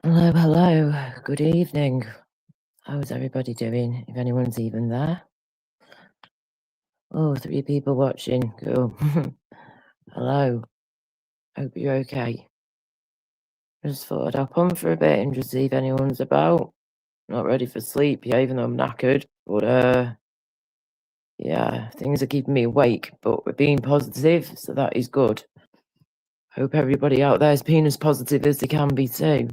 Hello, hello. Good evening. How's everybody doing? If anyone's even there. Oh, 3 people watching. Cool. Hello. Hope you're okay. Just thought I'd hop on for a bit and just see if anyone's about. Not ready for sleep yet, even though I'm knackered. But yeah, things are keeping me awake, but we're being positive, so that is good. Hope everybody out there's being as positive as they can be too.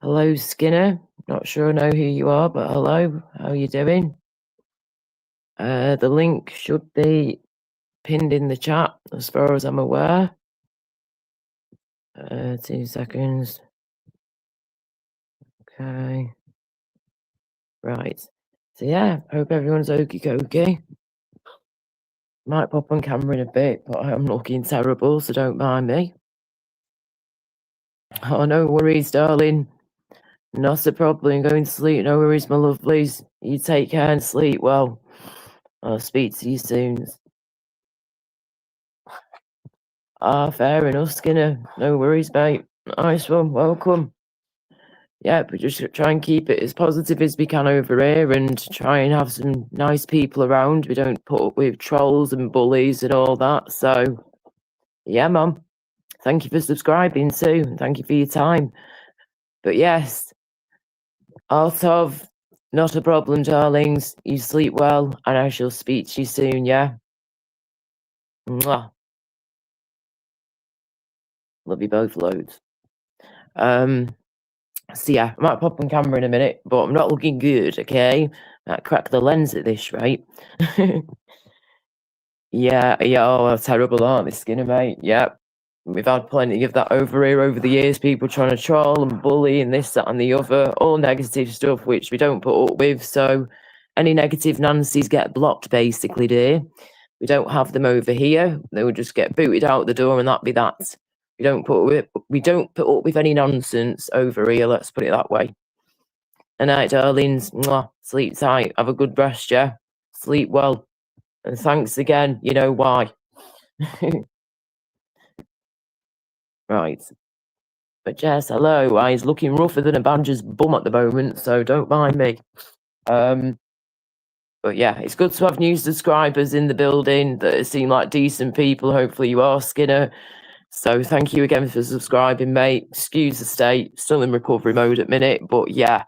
Hello, Skinner. Not sure I know who you are, but hello. How are you doing? The link should be pinned in the chat, as far as I'm aware. 2 seconds. Okay. Right. So yeah, hope everyone's okie dokie. Might pop on camera in a bit, but I'm looking terrible, so don't mind me. Oh, no worries, darling. Not a problem. Going to sleep. No worries, my lovelies. You take care and sleep well. I'll speak to you soon. Fair enough, Skinner. No worries, mate. Nice one. Welcome. Yeah, but just try and keep it as positive as we can over here and try and have some nice people around. We don't put up with trolls and bullies and all that. So, yeah, Mum. Thank you for subscribing too. And thank you for your time. But yes, Altov, not a problem, darlings. You sleep well, and I shall speak to you soon, yeah? Mwah. Love you both loads. So yeah, I might pop on camera in a minute, but I'm not looking good, okay? Might crack the lens at this rate. Yeah, oh, terrible, aren't they, Skinner, mate? Yep. We've had plenty of that over here over the years, people trying to troll and bully and this, that, and the other, all negative stuff, which we don't put up with. So any negative Nancy's get blocked, basically, dear. We don't have them over here. They would just get booted out the door and that be that. We don't put up with any nonsense over here, let's put it that way. Good night, darlings. Mwah. Sleep tight. Have a good rest, yeah? Sleep well. And thanks again. You know why. Right. But Jess, hello. He's looking rougher than a badger's bum at the moment, so don't mind me. But yeah, it's good to have new subscribers in the building that seem like decent people. Hopefully you are, Skinner. So thank you again for subscribing, mate. Excuse the state, still in recovery mode at minute, but yeah.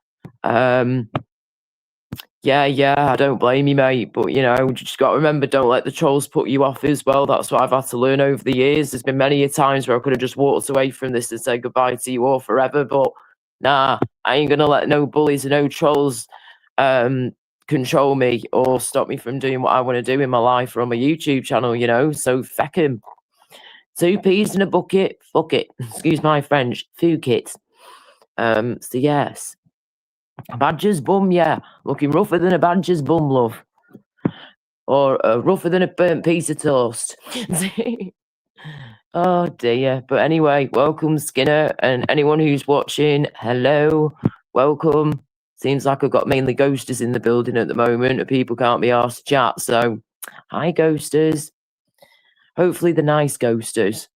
Yeah, I don't blame you, mate. But you know, you just got to remember, don't let the trolls put you off as well. That's what I've had to learn over the years. There's been many a times where I could have just walked away from this and said goodbye to you all forever. But nah, I ain't gonna let no bullies and no trolls control me or stop me from doing what I want to do in my life or on my YouTube channel, you know. So feck 'em. 2 peas in a bucket, fuck it. Excuse my French, fuck it. So yes. Badger's bum, yeah. Looking rougher than a badger's bum, love. Or rougher than a burnt piece of toast. Oh dear. But anyway, welcome, Skinner, and anyone who's watching, hello, welcome. Seems like I've got mainly ghosters in the building at the moment, and people can't be asked to chat. So, hi, ghosters. Hopefully, the nice ghosters.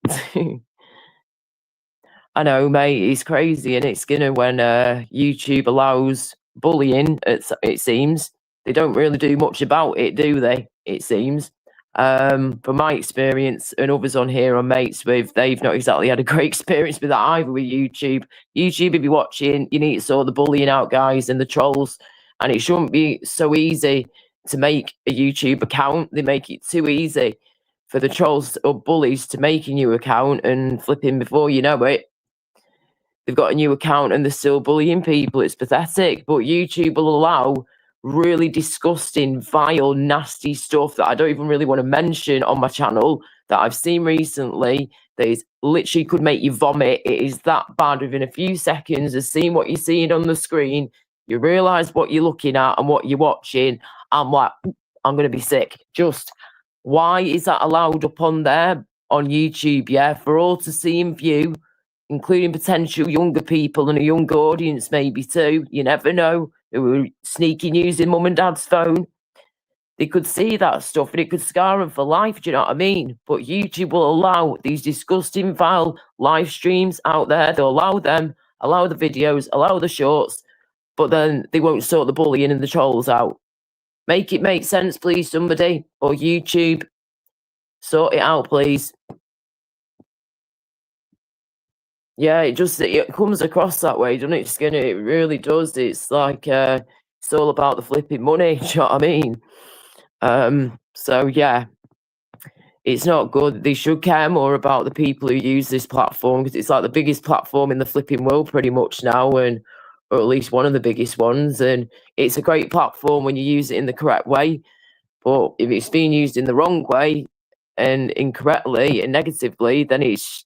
I know, mate. It's crazy, and it's Skinner when YouTube allows bullying. It seems they don't really do much about it, do they? It seems. From my experience and others on here I'm mates with, they've not exactly had a great experience with that either with YouTube. YouTube, if you're watching, you need to sort the bullying out, guys, and the trolls. And it shouldn't be so easy to make a YouTube account. They make it too easy for the trolls or bullies to make a new account and flipping before you know it. They've got a new account and they're still bullying people. It's pathetic. But YouTube will allow really disgusting, vile, nasty stuff that I don't even really want to mention on my channel that I've seen recently that is literally could make you vomit. It is that bad within a few seconds of seeing what you're seeing on the screen. You realise what you're looking at and what you're watching. I'm like, I'm going to be sick. Just why is that allowed up on there on YouTube? Yeah, for all to see and view, including potential younger people and a younger audience maybe too. You never know. Who were sneaking using mum and dad's phone. They could see that stuff and it could scar them for life, do you know what I mean? But YouTube will allow these disgusting, vile live streams out there. They'll allow them allow the videos, allow the shorts, but then they won't sort the bullying and the trolls out. Make it make sense, please, somebody, or YouTube. Sort it out, please. Yeah, it comes across that way, doesn't it, Skinner? It really does. It's like it's all about the flipping money. Do you know what I mean? So yeah, it's not good. They should care more about the people who use this platform, because it's like the biggest platform in the flipping world pretty much now, and or at least one of the biggest ones. And it's a great platform when you use it in the correct way. But if it's being used in the wrong way and incorrectly and negatively, then it's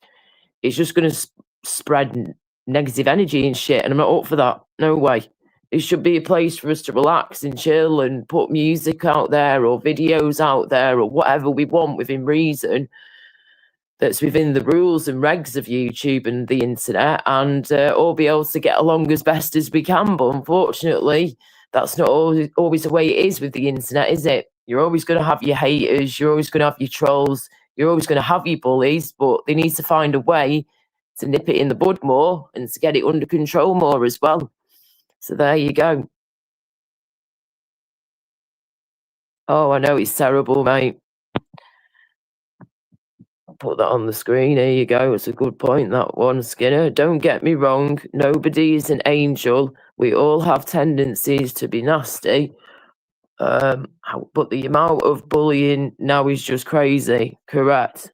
just going to spread negative energy and shit. And I'm not up for that. No way. It should be a place for us to relax and chill and put music out there or videos out there or whatever we want within reason, that's within the rules and regs of YouTube and the internet, and all be able to get along as best as we can. But unfortunately, that's not always the way it is with the internet, is it? You're always going to have your haters, you're always going to have your trolls, you're always going to have your bullies, but they need to find a way to nip it in the bud more and to get it under control more as well. So there you go. Oh, I know, it's terrible, mate. I'll put that on the screen. There you go. It's a good point, that one, Skinner. Don't get me wrong. Nobody is an angel. We all have tendencies to be nasty. But the amount of bullying now is just crazy. Correct.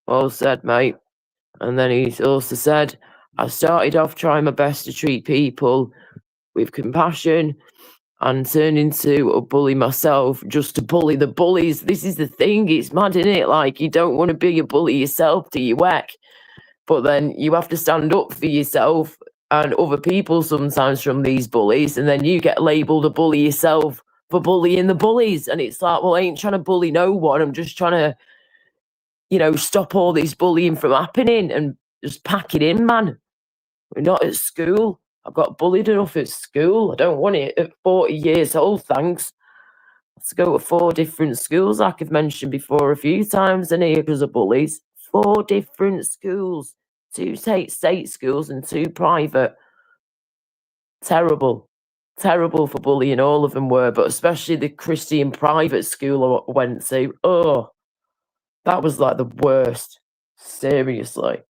Well said, mate. And then he's also said, I started off trying my best to treat people with compassion and turned into a bully myself just to bully the bullies. This is the thing. It's mad, isn't it? Like, you don't want to be a bully yourself till you whack. But then you have to stand up for yourself and other people sometimes from these bullies. And then you get labelled a bully yourself for bullying the bullies. And it's like, well, I ain't trying to bully no one. I'm just trying to, stop all this bullying from happening and just pack it in, man. We're not at school. I got bullied enough at school. I don't want it at 40 years old, thanks. Let's go to 4 different schools, like I've mentioned before a few times, and here because of bullies. 4 different schools. 2 state schools and 2 private. Terrible. Terrible for bullying, all of them were, but especially the Christian private school I went to. Oh, that was like the worst. Seriously.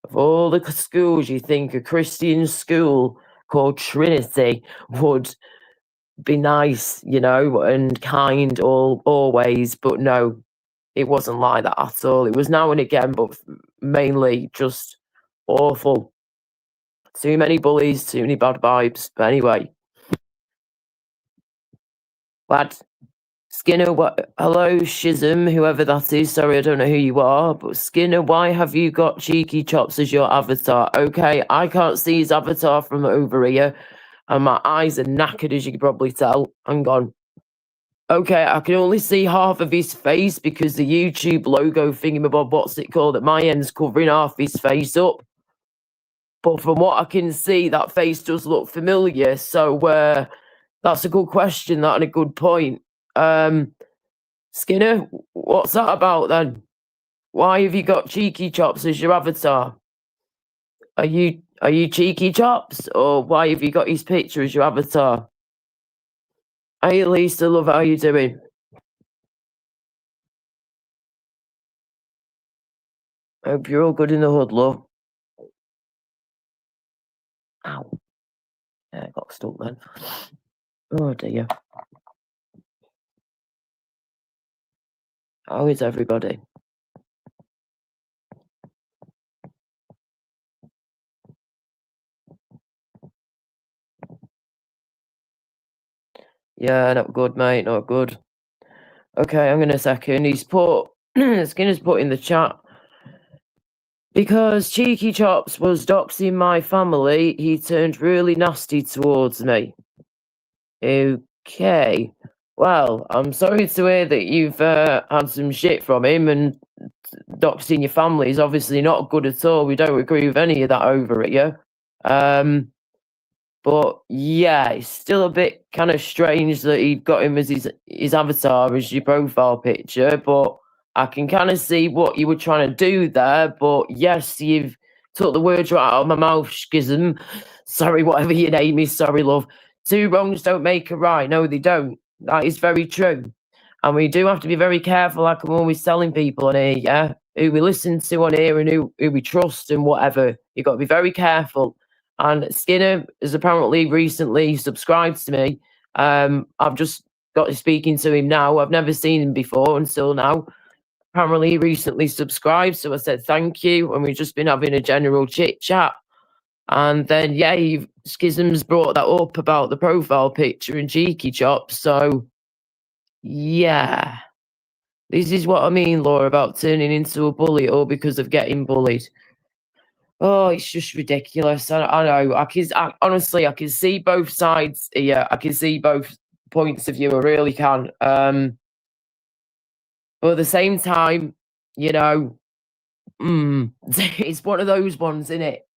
Of all the schools, you think a Christian school called Trinity would be nice, and kind always, but no, it wasn't like that at all. It was now and again, but mainly just awful. Too many bullies, too many bad vibes. But anyway, lad, Skinner, hello, Shizm, whoever that is. Sorry, I don't know who you are. But Skinner, why have you got Cheeky Chops as your avatar? Okay, I can't see his avatar from over here. And my eyes are knackered, as you can probably tell. Hang on. Okay, I can only see half of his face because the YouTube logo thingamabob, what's it called, at my end's covering half his face up. But from what I can see, that face does look familiar. So that's a good question, that, and a good point. Skinner, what's that about then? Why have you got Cheeky Chops as your avatar? Are you Cheeky Chops, or why have you got his picture as your avatar? Hey Lisa, love, how you doing? Hope you're all good in the hood, love. Ow. Yeah, I got stuck then. Oh dear. How is everybody? Yeah, not good, mate, not good. Okay, I'm gonna second. He's put Skinner's put in the chat. Because Cheeky Chops was doxing my family, he turned really nasty towards me. Okay. Well, I'm sorry to hear that you've had some shit from him, and doxing your family is obviously not good at all. We don't agree with any of that over here. But yeah, it's still a bit kind of strange that he got him as his avatar, as your profile picture, but I can kind of see what you were trying to do there. But yes, you've took the words right out of my mouth, schism. Sorry, whatever your name is, sorry, love. Two wrongs don't make a right. No, they don't. That is very true. And we do have to be very careful, like I'm always telling people on here, yeah, who we listen to on here and who we trust and whatever. You've got to be very careful. And Skinner has apparently recently subscribed to me. I've just got to speaking to him now. I've never seen him before until now. Apparently, he recently subscribed, so I said thank you, and we've just been having a general chit chat. And then, yeah, Schisms brought that up about the profile picture and cheeky chops. So, yeah, this is what I mean, Laura, about turning into a bully or because of getting bullied. Oh, it's just ridiculous. I know. Honestly, I can see both sides here. I can see both points of view. I really can. But at the same time, you know, it's one of those ones, isn't it?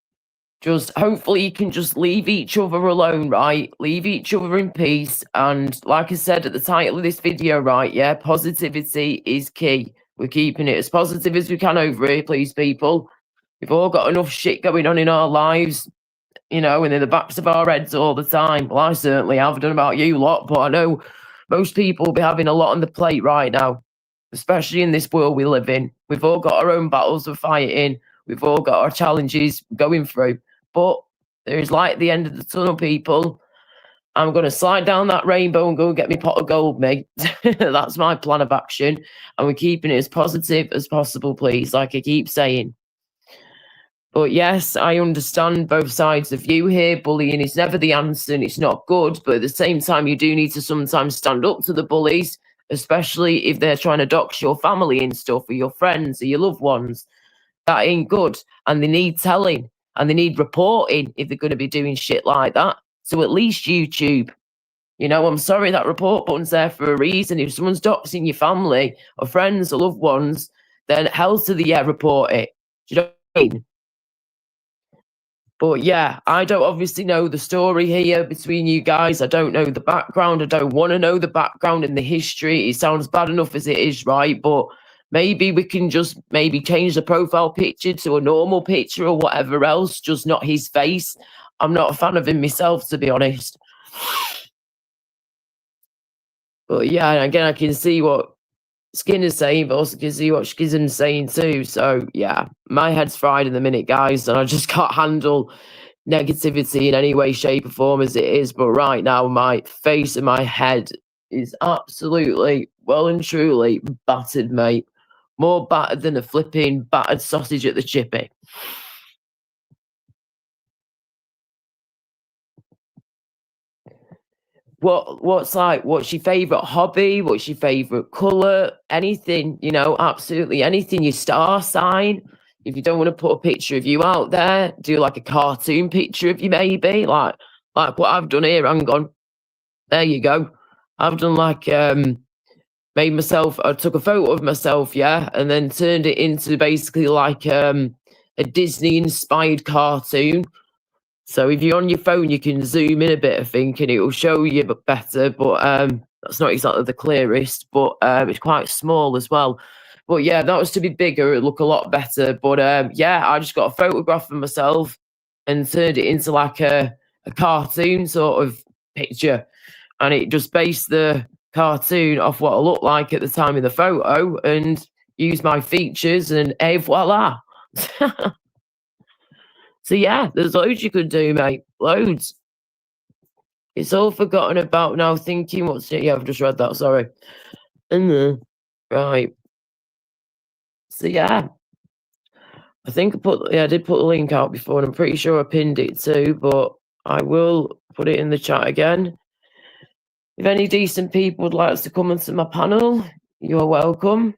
Just hopefully you can just leave each other alone, right? Leave each other in peace. And like I said at the title of this video, right? Yeah, positivity is key. We're keeping it as positive as we can over here, please, people. We've all got enough shit going on in our lives, you know, and in the backs of our heads all the time. Well, I certainly have. I don't know about you lot, but I know most people will be having a lot on the plate right now, especially in this world we live in. We've all got our own battles we're fighting. We've all got our challenges going through. But there's light at the end of the tunnel, people. I'm going to slide down that rainbow and go and get me pot of gold, mate. That's my plan of action. And we're keeping it as positive as possible, please, like I keep saying. But yes, I understand both sides of view here. Bullying is never the answer and it's not good. But at the same time, you do need to sometimes stand up to the bullies, especially if they're trying to dox your family and stuff, or your friends or your loved ones. That ain't good. And they need telling and they need reporting if they're going to be doing shit like that. So at least YouTube, you know, I'm sorry that report button's there for a reason. If someone's doxing your family or friends or loved ones, then hell to the yeah, report it. Do you know what I mean? But yeah, I don't obviously know the story here between you guys. I don't know the background. I don't want to know the background and the history. It sounds bad enough as it is, right? But maybe we can just maybe change the profile picture to a normal picture or whatever else, just not his face. I'm not a fan of him myself, to be honest. But yeah, and again, I can see what Skinner's saying, but also can see what Schism's saying too. So yeah, my head's fried in the minute, guys, and I just can't handle negativity in any way, shape, or form as it is. But right now, my face and my head is absolutely, well and truly battered, mate. More battered than a flipping battered sausage at the chippy. What's your favorite hobby? What's your favorite color? Anything, you know, absolutely anything. Your star sign. If you don't want to put a picture of you out there, do like a cartoon picture of you, maybe like what I've done here. Hang on, there you go. I've done like made myself. I took a photo of myself, yeah, and then turned it into basically like a Disney inspired cartoon. So if you're on your phone, you can zoom in a bit, I think, and it will show you better. But that's not exactly the clearest, but it's quite small as well. But yeah, that was to be bigger. It look a lot better. But yeah, I just got a photograph of myself and turned it into like a cartoon sort of picture, and it just based the cartoon off what I looked like at the time of the photo and used my features, and voila. So yeah, there's loads you could do, mate. Loads. It's all forgotten about now. Thinking what's it? Yeah, I've just read that. Sorry. Right. So yeah, I think I did put the link out before, and I'm pretty sure I pinned it too. But I will put it in the chat again. If any decent people would like us to come onto my panel, you are welcome.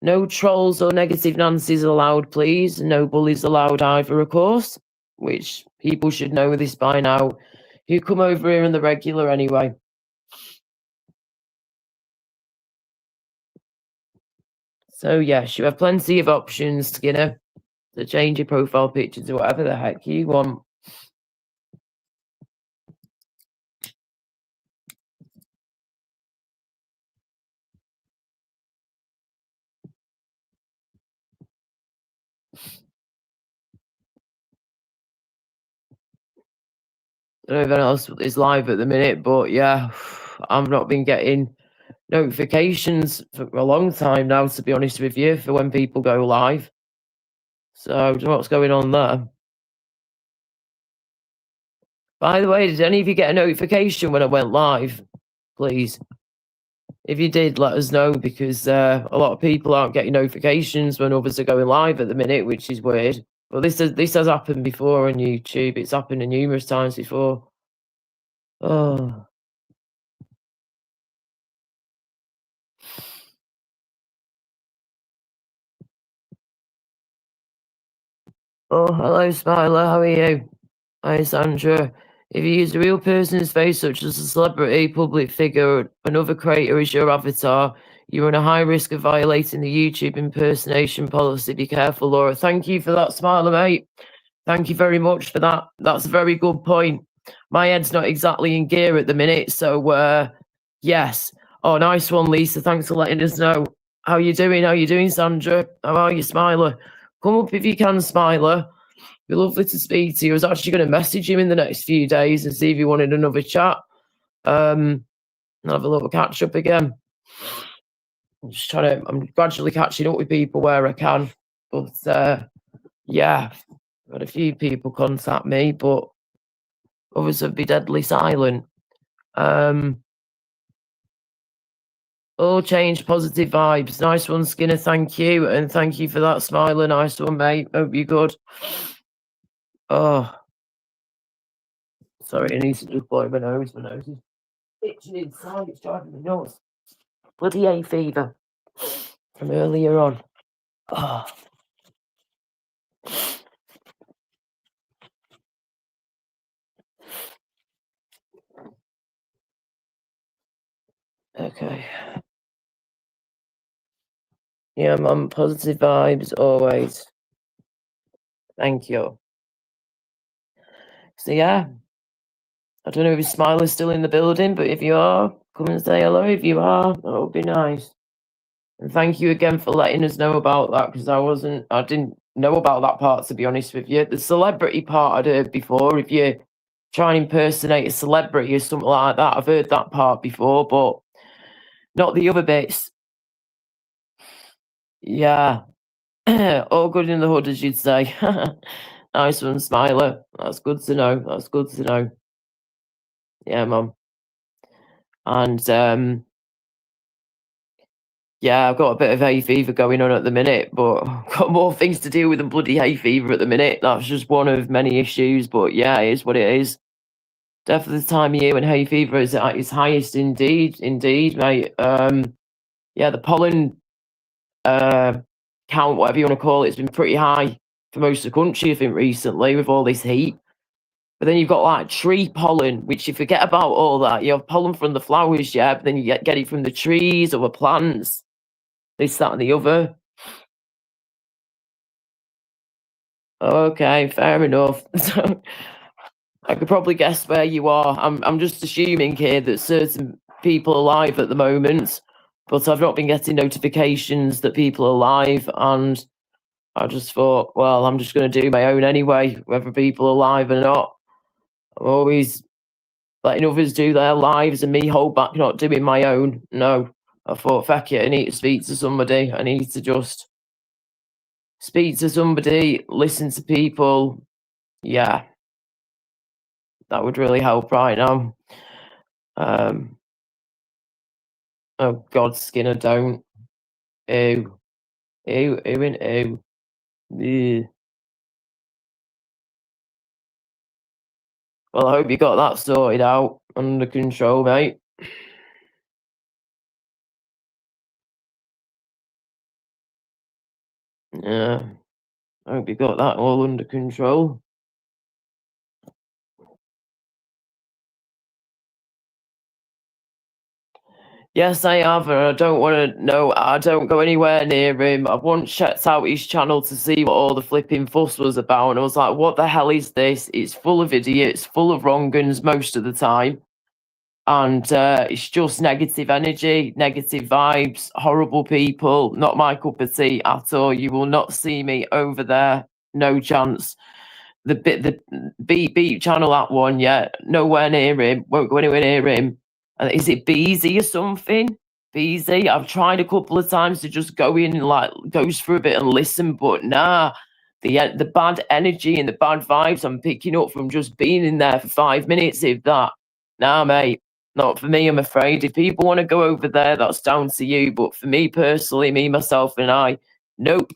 No trolls or negative Nancy's allowed, please. No bullies allowed either, of course. Which people should know this by now. You come over here in the regular anyway. So yes, you have plenty of options, Skinner, to change your profile picture to whatever the heck you want. don't know if anyone else is live at the minute, but yeah, I've not been getting notifications for a long time now, to be honest with you, for when people go live. So I don't know what's going on there. By the way, did any of you get a notification when I went live? Please. If you did, let us know, because a lot of people aren't getting notifications when others are going live at the minute, which is weird. Well, this has happened before on YouTube. It's happened numerous times before. Oh. Oh, hello, Smiler. How are you? Hi, Sandra. If you use a real person's face, such as a celebrity, public figure, another creator as your avatar, you run a high risk of violating the YouTube impersonation policy. Be careful, Laura. Thank you for that, Smiler, mate. Thank you very much for that. That's a very good point. My head's not exactly in gear at the minute, so yes. Oh, nice one, Lisa. Thanks for letting us know. How you doing? How you doing, Sandra? How are you, Smiler? Come up if you can, Smiler. Be lovely to speak to you. I was actually going to message him in the next few days and see if he wanted another chat. And have a little catch up again. I'm gradually catching up with people where I can. But yeah, I've had a few people contact me, but others have been deadly silent. All change, positive vibes. Nice one, Skinner. Thank you. And thank you for that, Smiler. Nice one, mate. Hope you're good. Oh, sorry, I need to just blow my nose. My nose is itching inside. It's driving me nuts. Bloody hay fever from earlier on. Oh. Okay. Yeah, Mum, positive vibes always. Thank you. So yeah, I don't know if Smiler's still in the building, but if you are, come and say hello. If you are, that would be nice. And thank you again for letting us know about that, because I didn't know about that part, to be honest with you. The celebrity part I'd heard before. If you try and impersonate a celebrity or something like that, I've heard that part before, but not the other bits. Yeah. All good in the hood, as you'd say. Nice one, Smiler. That's good to know. That's good to know. Yeah, Mum. And yeah, I've got a bit of hay fever going on at the minute, but I've got more things to deal with than bloody hay fever at the minute. That's just one of many issues, but yeah, it is what it is. Definitely the time of year when hay fever is at its highest, indeed, mate. Yeah, the pollen count, whatever you want to call it, it's been pretty high for most of the country, I think, recently with all this heat. But then you've got like tree pollen, which you forget about all that. You have pollen from the flowers, yeah, but then you get it from the trees or the plants, this, that, and the other. Okay, fair enough. So I could probably guess where you are. I'm just assuming here that certain people are live at the moment, but I've not been getting notifications that people are live, and I just thought, well, I'm just going to do my own anyway, whether people are live or not. I'm always letting others do their lives and me hold back not doing my own. No, I thought, feck it, I need to speak to somebody. I need to just speak to somebody, listen to people. Yeah, that would really help right now. Oh God, Skinner, don't. Ew. Ew, ew, and ew. Ew. Well, I hope you got that sorted out under control, mate. Yeah, I hope you got that all under control. Yes, I have, and I don't want to know. I don't go anywhere near him. I once checked out his channel to see what all the flipping fuss was about, and I was like, what the hell is this? It's full of idiots, full of wrong-uns most of the time. And it's just negative energy, negative vibes, horrible people, not my cup of tea at all. You will not see me over there. No chance. the beat channel, that one, yeah, nowhere near him, won't go anywhere near him. And is it Beezy or something? Beezy? I've tried a couple of times to just go in and like goes for a bit and listen, but nah. The bad energy and the bad vibes I'm picking up from just being in there for 5 minutes, if that. Nah, mate, not for me, I'm afraid. If people want to go over there, that's down to you. But for me personally, me, myself, and I, nope.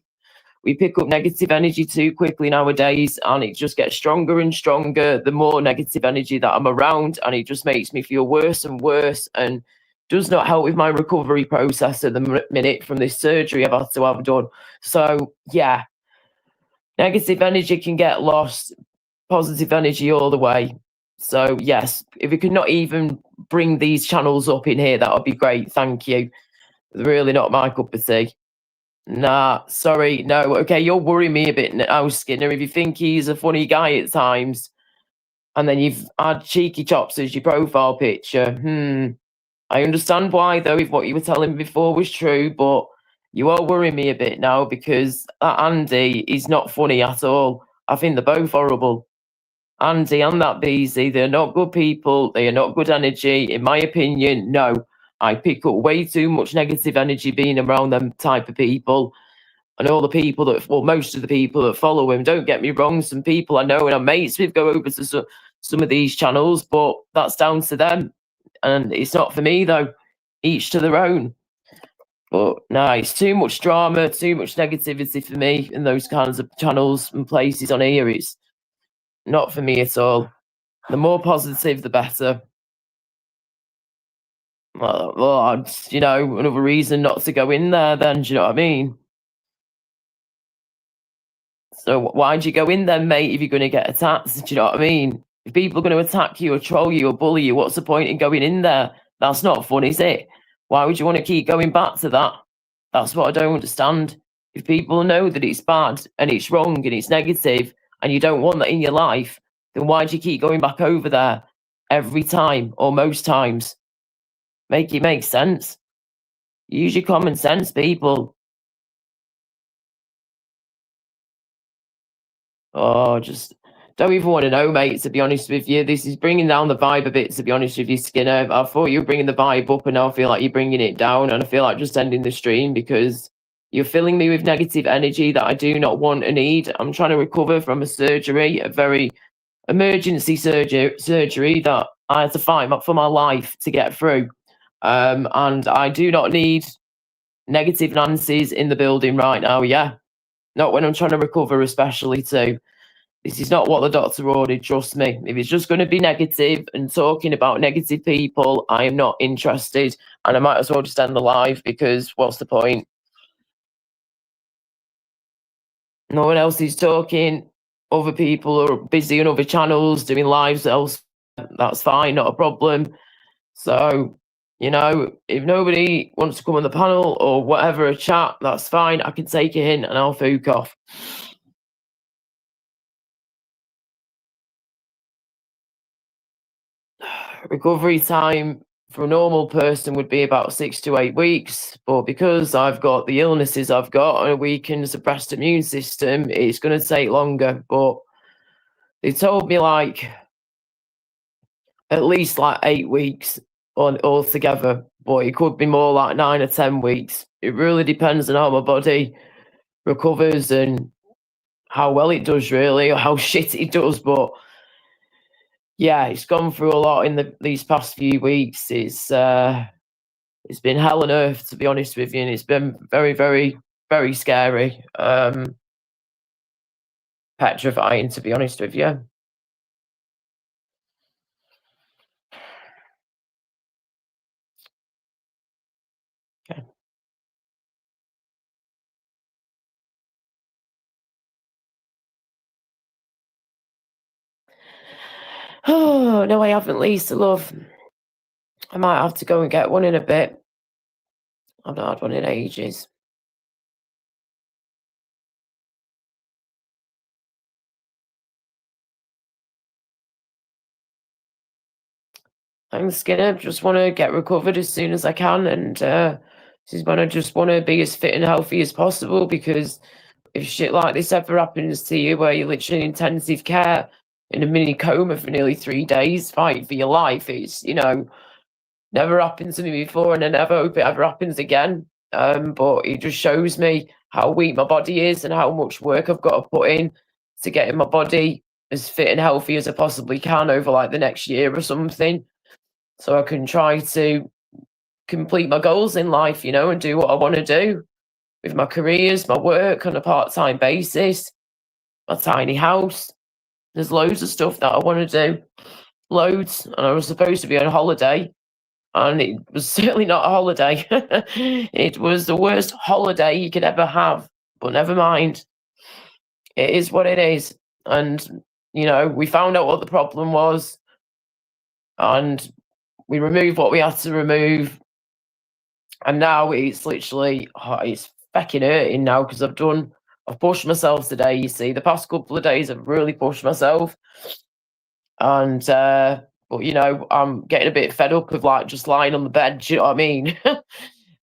We pick up negative energy too quickly nowadays, and it just gets stronger and stronger the more negative energy that I'm around, and it just makes me feel worse and worse, and does not help with my recovery process at the minute from this surgery I've had to have done. So yeah, negative energy can get lost, positive energy all the way. So yes, if we could not even bring these channels up in here, that would be great. Thank you. Really not my cup of tea. Nah, sorry, no. Okay, you're worrying me a bit now, Skinner. If you think he's a funny guy at times, and then you've had cheeky chops as your profile picture, I understand why, though, if what you were telling me before was true, but you are worrying me a bit now because that Andy is not funny at all. I think they're both horrible. Andy and that Beezy, they're not good people. They are not good energy. In my opinion, no. I pick up way too much negative energy being around them type of people. And all the people that, well, most of the people that follow him, don't get me wrong, some people I know and I'm mates with go over to some of these channels, but that's down to them. And it's not for me, though. Each to their own. But no, it's too much drama, too much negativity for me in those kinds of channels and places on here. It's not for me at all. The more positive, the better. Well, another reason not to go in there then, do you know what I mean? So why'd you go in then, mate, if you're going to get attacked? Do you know what I mean? If people are going to attack you or troll you or bully you, what's the point in going in there? That's not fun, is it? Why would you want to keep going back to that? That's what I don't understand. If people know that it's bad and it's wrong and it's negative and you don't want that in your life, then why do you keep going back over there every time or most times? Make it make sense. Use your common sense, people. Oh, just don't even want to know, mate, to be honest with you. This is bringing down the vibe a bit, to be honest with you, Skinner. I thought you were bringing the vibe up, and now I feel like you're bringing it down, and I feel like just ending the stream because you're filling me with negative energy that I do not want and need. I'm trying to recover from a surgery, a very emergency surgery that I had to fight for my life to get through. And I do not need negative Nancy's in the building right now, yeah. Not when I'm trying to recover, especially too. This is not what the doctor ordered, trust me. If it's just going to be negative and talking about negative people, I am not interested. And I might as well just end the live because what's the point? No one else is talking. Other people are busy on other channels doing lives else. That's fine, not a problem. So, if nobody wants to come on the panel or whatever, a chat, that's fine. I can take a hint and I'll fook off. Recovery time for a normal person would be about 6 to 8 weeks, but because I've got the illnesses I've got and a weakened, suppressed immune system, it's going to take longer. But they told me at least 8 weeks altogether, but it could be more like 9 or 10 weeks. It really depends on how my body recovers and how well it does, really, or how shit it does. But yeah, it's gone through a lot in these past few weeks. It's been hell on earth, to be honest with you, and it's been very, very, very scary. Petrifying, to be honest with you. Okay. Oh, no, I haven't, Lisa, love. I might have to go and get one in a bit. I've not had one in ages. I'm Skinner. Just want to get recovered as soon as I can, and just want to be as fit and healthy as possible because if shit like this ever happens to you, where you're literally in intensive care in a mini coma for nearly 3 days, fighting for your life, it's, never happened to me before, and I never hope it ever happens again. But it just shows me how weak my body is and how much work I've got to put in to getting my body as fit and healthy as I possibly can over like the next year or something, so I can try to complete my goals in life, and do what I want to do with my careers, my work on a part-time basis, my tiny house. There's loads of stuff that I want to do, loads, and I was supposed to be on holiday, and it was certainly not a holiday. It was the worst holiday you could ever have, but never mind. It is what it is. And, we found out what the problem was, and we removed what we had to remove. And now it's literally, it's fucking hurting now, because I've pushed myself today, you see. The past couple of days I've really pushed myself. And, but, I'm getting a bit fed up of like just lying on the bed, do you know what I mean?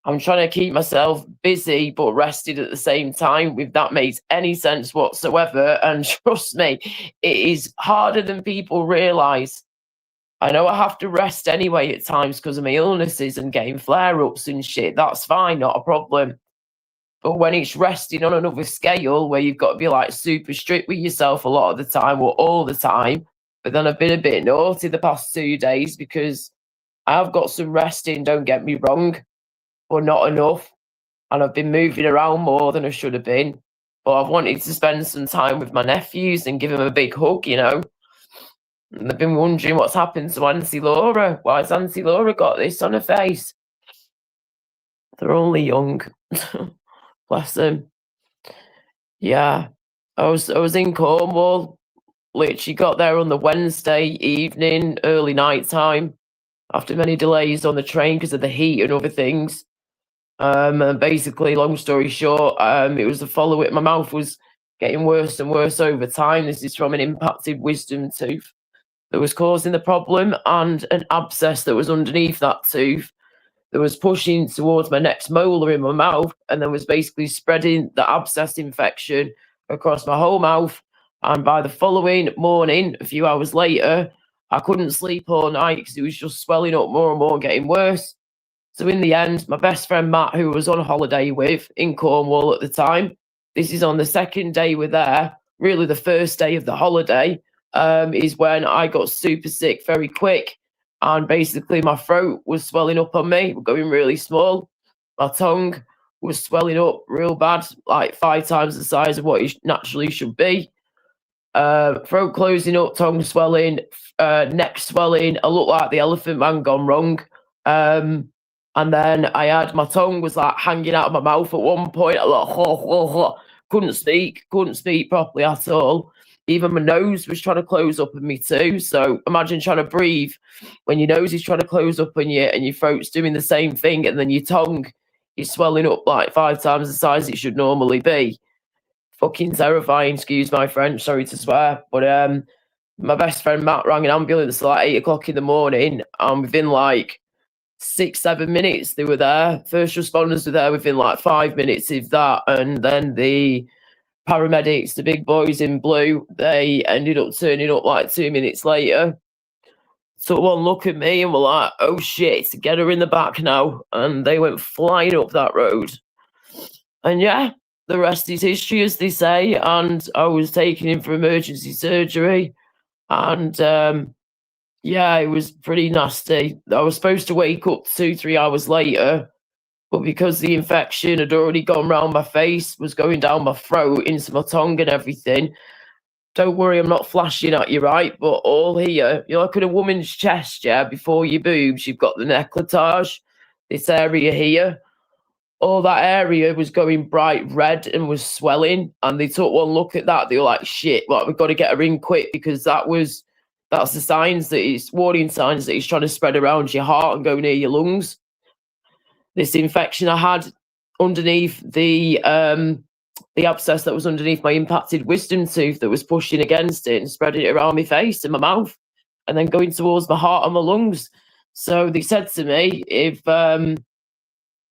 I'm trying to keep myself busy but rested at the same time, if that makes any sense whatsoever. And trust me, it is harder than people realise. I know I have to rest anyway at times because of my illnesses and getting flare-ups and shit. That's fine, not a problem. But when it's resting on another scale, where you've got to be like super strict with yourself a lot of the time, or all the time, but then I've been a bit naughty the past 2 days because I've got some resting, don't get me wrong, but not enough. And I've been moving around more than I should have been. But I've wanted to spend some time with my nephews and give them a big hug, And they've been wondering what's happened to Auntie Laura. Why has Auntie Laura got this on her face? They're only young. Bless them. Yeah. I was in Cornwall. Literally got there on the Wednesday evening, early night time, after many delays on the train because of the heat and other things. And basically, long story short, it was the follow-up. My mouth was getting worse and worse over time. This is from an impacted wisdom tooth that was causing the problem, and an abscess that was underneath that tooth that was pushing towards my next molar in my mouth, and then was basically spreading the abscess infection across my whole mouth. And by the following morning, a few hours later, I couldn't sleep all night because it was just swelling up more and more and getting worse. So in the end, my best friend Matt, who I was on holiday with in Cornwall at the time, this is on the second day we're there, really the first day of the holiday, is when I got super sick very quick. And basically my throat was swelling up on me, going really small. My tongue was swelling up real bad, like 5 times the size of what it naturally should be. Throat closing up, tongue swelling, neck swelling. I looked like the Elephant Man gone wrong. And then I had, my tongue was like hanging out of my mouth at one point. I like, couldn't speak properly at all. Even my nose was trying to close up on me too. So imagine trying to breathe when your nose is trying to close up on you and your throat's doing the same thing, and then your tongue is swelling up like 5 times the size it should normally be. Fucking terrifying, excuse my French, sorry to swear. But my best friend Matt rang an ambulance at like 8 o'clock in the morning, and within like 6-7 minutes they were there. First responders were there within like 5 minutes of that, and then the paramedics, the big boys in blue, they ended up turning up like 2 minutes later. Took one look at me and were like, oh shit, get her in the back now. And they went flying up that road. And yeah, the rest is history, as they say. And I was taken in for emergency surgery. And yeah, it was pretty nasty. I was supposed to wake up 2-3 hours later, but because the infection had already gone round my face, was going down my throat, into my tongue and everything. Don't worry, I'm not flashing at you, right? But all here, like in a woman's chest, yeah, before your boobs, you've got the décolletage, this area here. All that area was going bright red and was swelling. And they took one look at that. They were like, shit, well, we've got to get her in quick, because that's the signs that it's warning signs that it's trying to spread around your heart and go near your lungs. This infection I had underneath the abscess that was underneath my impacted wisdom tooth that was pushing against it and spreading it around my face and my mouth, and then going towards my heart and my lungs. So they said to me, if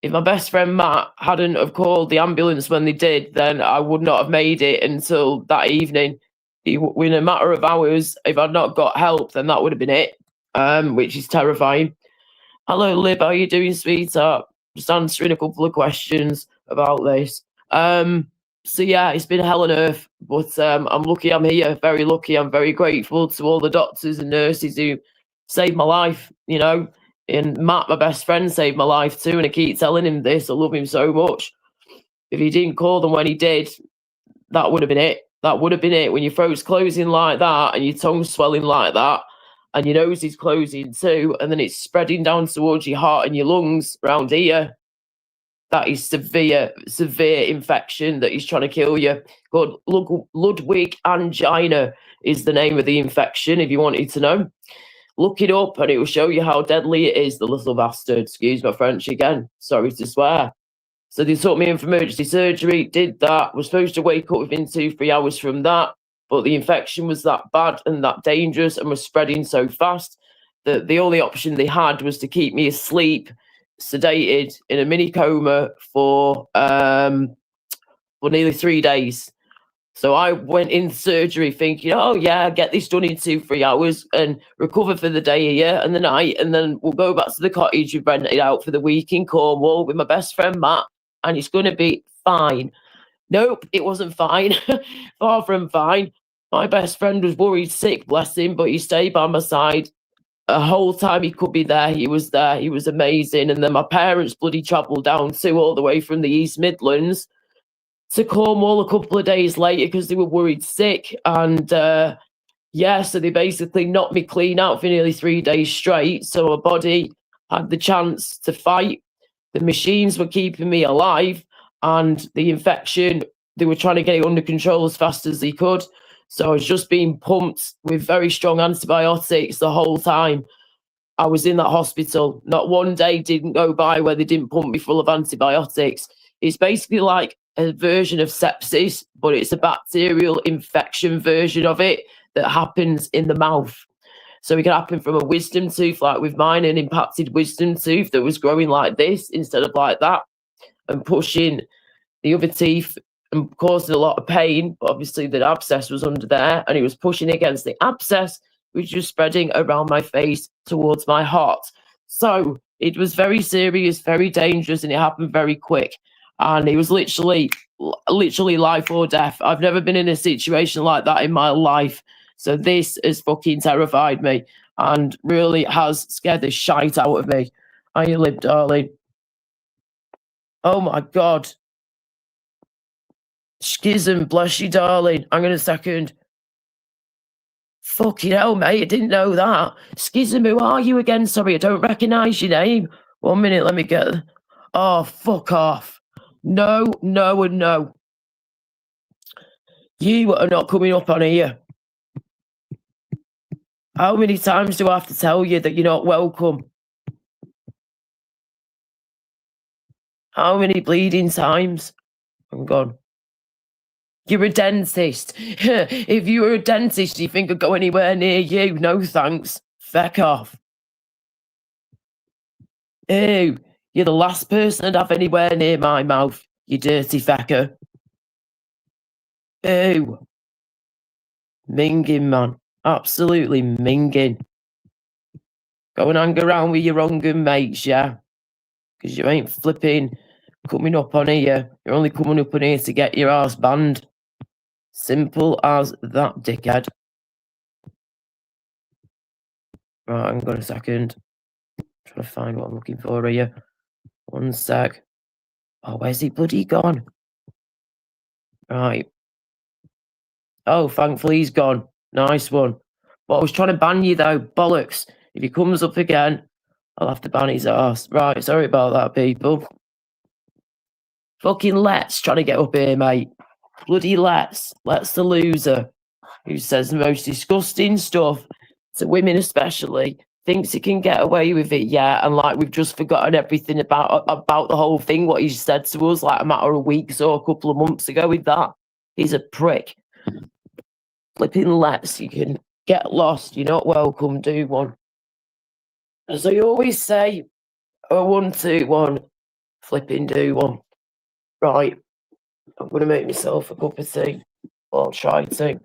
if my best friend Matt hadn't have called the ambulance when they did, then I would not have made it until that evening. In a matter of hours, if I'd not got help, then that would have been it, which is terrifying. Hello, Lib. How you doing, sweetheart? Just answering a couple of questions about this. So yeah, it's been hell on earth, but I'm lucky I'm here. Very lucky. I'm very grateful to all the doctors and nurses who saved my life. You know, and Matt, my best friend, saved my life too, and I keep telling him this. I love him so much. If he didn't call them when he did, that would have been it. That would have been it. When your throat's closing like that and your tongue's swelling like that and your nose is closing too, and then it's spreading down towards your heart and your lungs around here, that is severe infection that is trying to kill you. Called Ludwig angina is the name of the infection, if you wanted to know. Look it up and it will show you how deadly it is, the little bastard. Excuse my French again. Sorry to swear. So they took me in for emergency surgery, did that, was supposed to wake up within 2-3 hours from that, but the infection was that bad and that dangerous and was spreading so fast that the only option they had was to keep me asleep, sedated, in a mini coma for nearly 3 days. So I went in surgery thinking, oh yeah, get this done in 2-3 hours and recover for the day here and the night, and then we'll go back to the cottage we've rented out for the week in Cornwall with my best friend Matt, and it's going to be fine. Nope, it wasn't fine. Far from fine. My best friend was worried sick, bless him, but he stayed by my side the whole time he could be there. He was there. He was amazing. And then my parents bloody travelled down too, all the way from the East Midlands to Cornwall a couple of days later because they were worried sick. And yeah, so they basically knocked me clean out for nearly 3 days straight. So my body had the chance to fight. The machines were keeping me alive, and the infection, they were trying to get it under control as fast as they could. So I was just being pumped with very strong antibiotics the whole time I was in that hospital. Not one day didn't go by where they didn't pump me full of antibiotics. It's basically like a version of sepsis, but it's a bacterial infection version of it that happens in the mouth. So it can happen from a wisdom tooth, like with mine, an impacted wisdom tooth that was growing like this instead of like that, and pushing the other teeth and causing a lot of pain. But obviously the abscess was under there and it was pushing against the abscess, which was spreading around my face towards my heart. So it was very serious, very dangerous, and it happened very quick. And it was literally life or death. I've never been in a situation like that in my life. So this has fucking terrified me and really has scared the shite out of me. How you live, darling? Oh my God. Schism, bless you, darling. Hang on a second. Fucking hell, mate. I didn't know that. Schism, who are you again? Sorry, I don't recognise your name. 1 minute, let me get... Oh, fuck off. No, no, and no. You are not coming up on here. How many times do I have to tell you that you're not welcome? How many bleeding times? I'm gone. You're a dentist. If you were a dentist, do you think I'd go anywhere near you? No thanks. Feck off. Ew, you're the last person I'd have anywhere near my mouth, you dirty fecker. Ew. Minging, man. Absolutely minging. Go and hang around with your Ungan mates, yeah? Because you ain't flipping coming up on here. You're only coming up on here to get your ass banned. Simple as that, dickhead. Right, hang on a second. I'm trying to find what I'm looking for here. 1 sec. Oh, where's he bloody gone? Right. Oh, thankfully he's gone. Nice one. But I was trying to ban you though. Bollocks. If he comes up again, I'll have to ban his ass. Right, sorry about that, people. Fucking Let's trying to get up here, mate. Bloody Let's. Let's the loser. Who says the most disgusting stuff to women especially. Thinks he can get away with it, yeah. And like we've just forgotten everything about the whole thing, what he said to us like a matter of weeks or a couple of months ago with that. He's a prick. Flipping Let's, you can get lost. You're not welcome, do one. As I always say, 1, 2, 1. flipping do one. Right, I'm going to make myself a cup of tea. Well, I'll try to.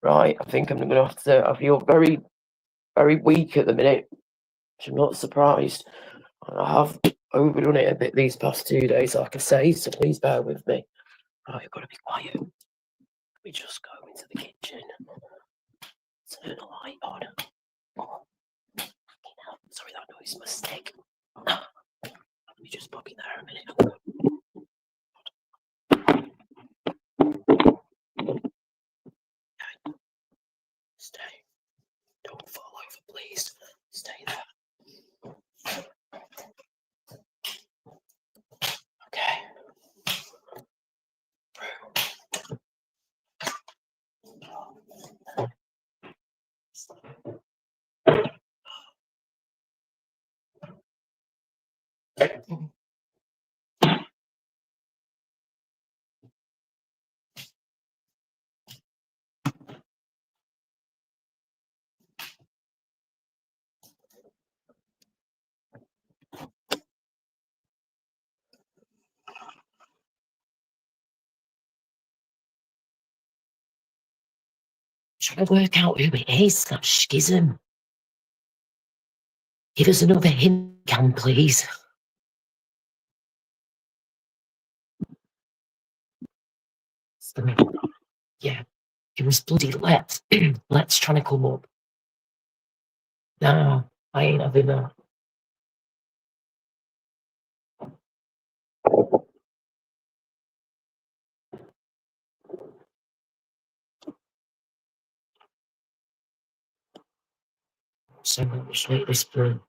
Right, I think I'm going to have to. I feel very, very weak at the minute, which I'm not surprised. I have overdone it a bit these past 2 days, like I say, so please bear with me. Right, I've got to be quiet. Let me just go into the kitchen. Turn the light on. Oh, sorry, that noise mistake. Let me just pop it there a minute. Okay. Stay. Don't fall over, please. Stay there. Okay. Trying to work out who it is, that schism. Give us another hint, can please. Yeah, it was bloody Let's. Let's trying to come up. No, I ain't having that. So much like this blue.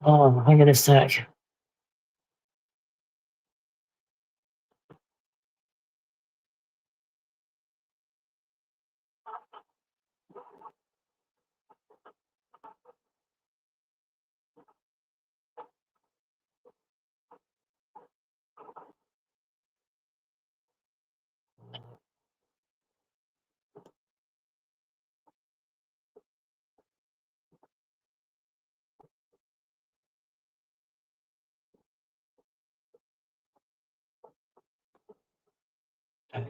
Oh, hang on a sec. Okay.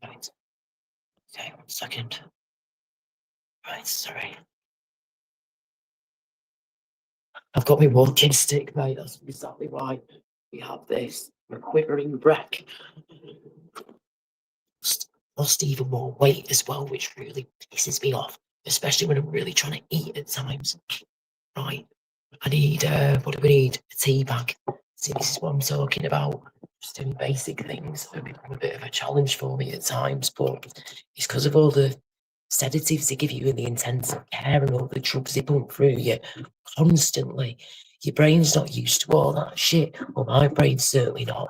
Right. Okay, 1 second. Right, sorry. I've got my walking stick, mate. That's exactly why we have this. My quivering breath. Lost even more weight as well, which really pisses me off, especially when I'm really trying to eat at times. Right. I need, what do we need? A tea bag. See, this is what I'm talking about. Just doing basic things have become a bit of a challenge for me at times, but it's because of all the sedatives they give you in the intensive care and all the drugs they pump through you constantly. Your brain's not used to all that shit. Well, my brain's certainly not.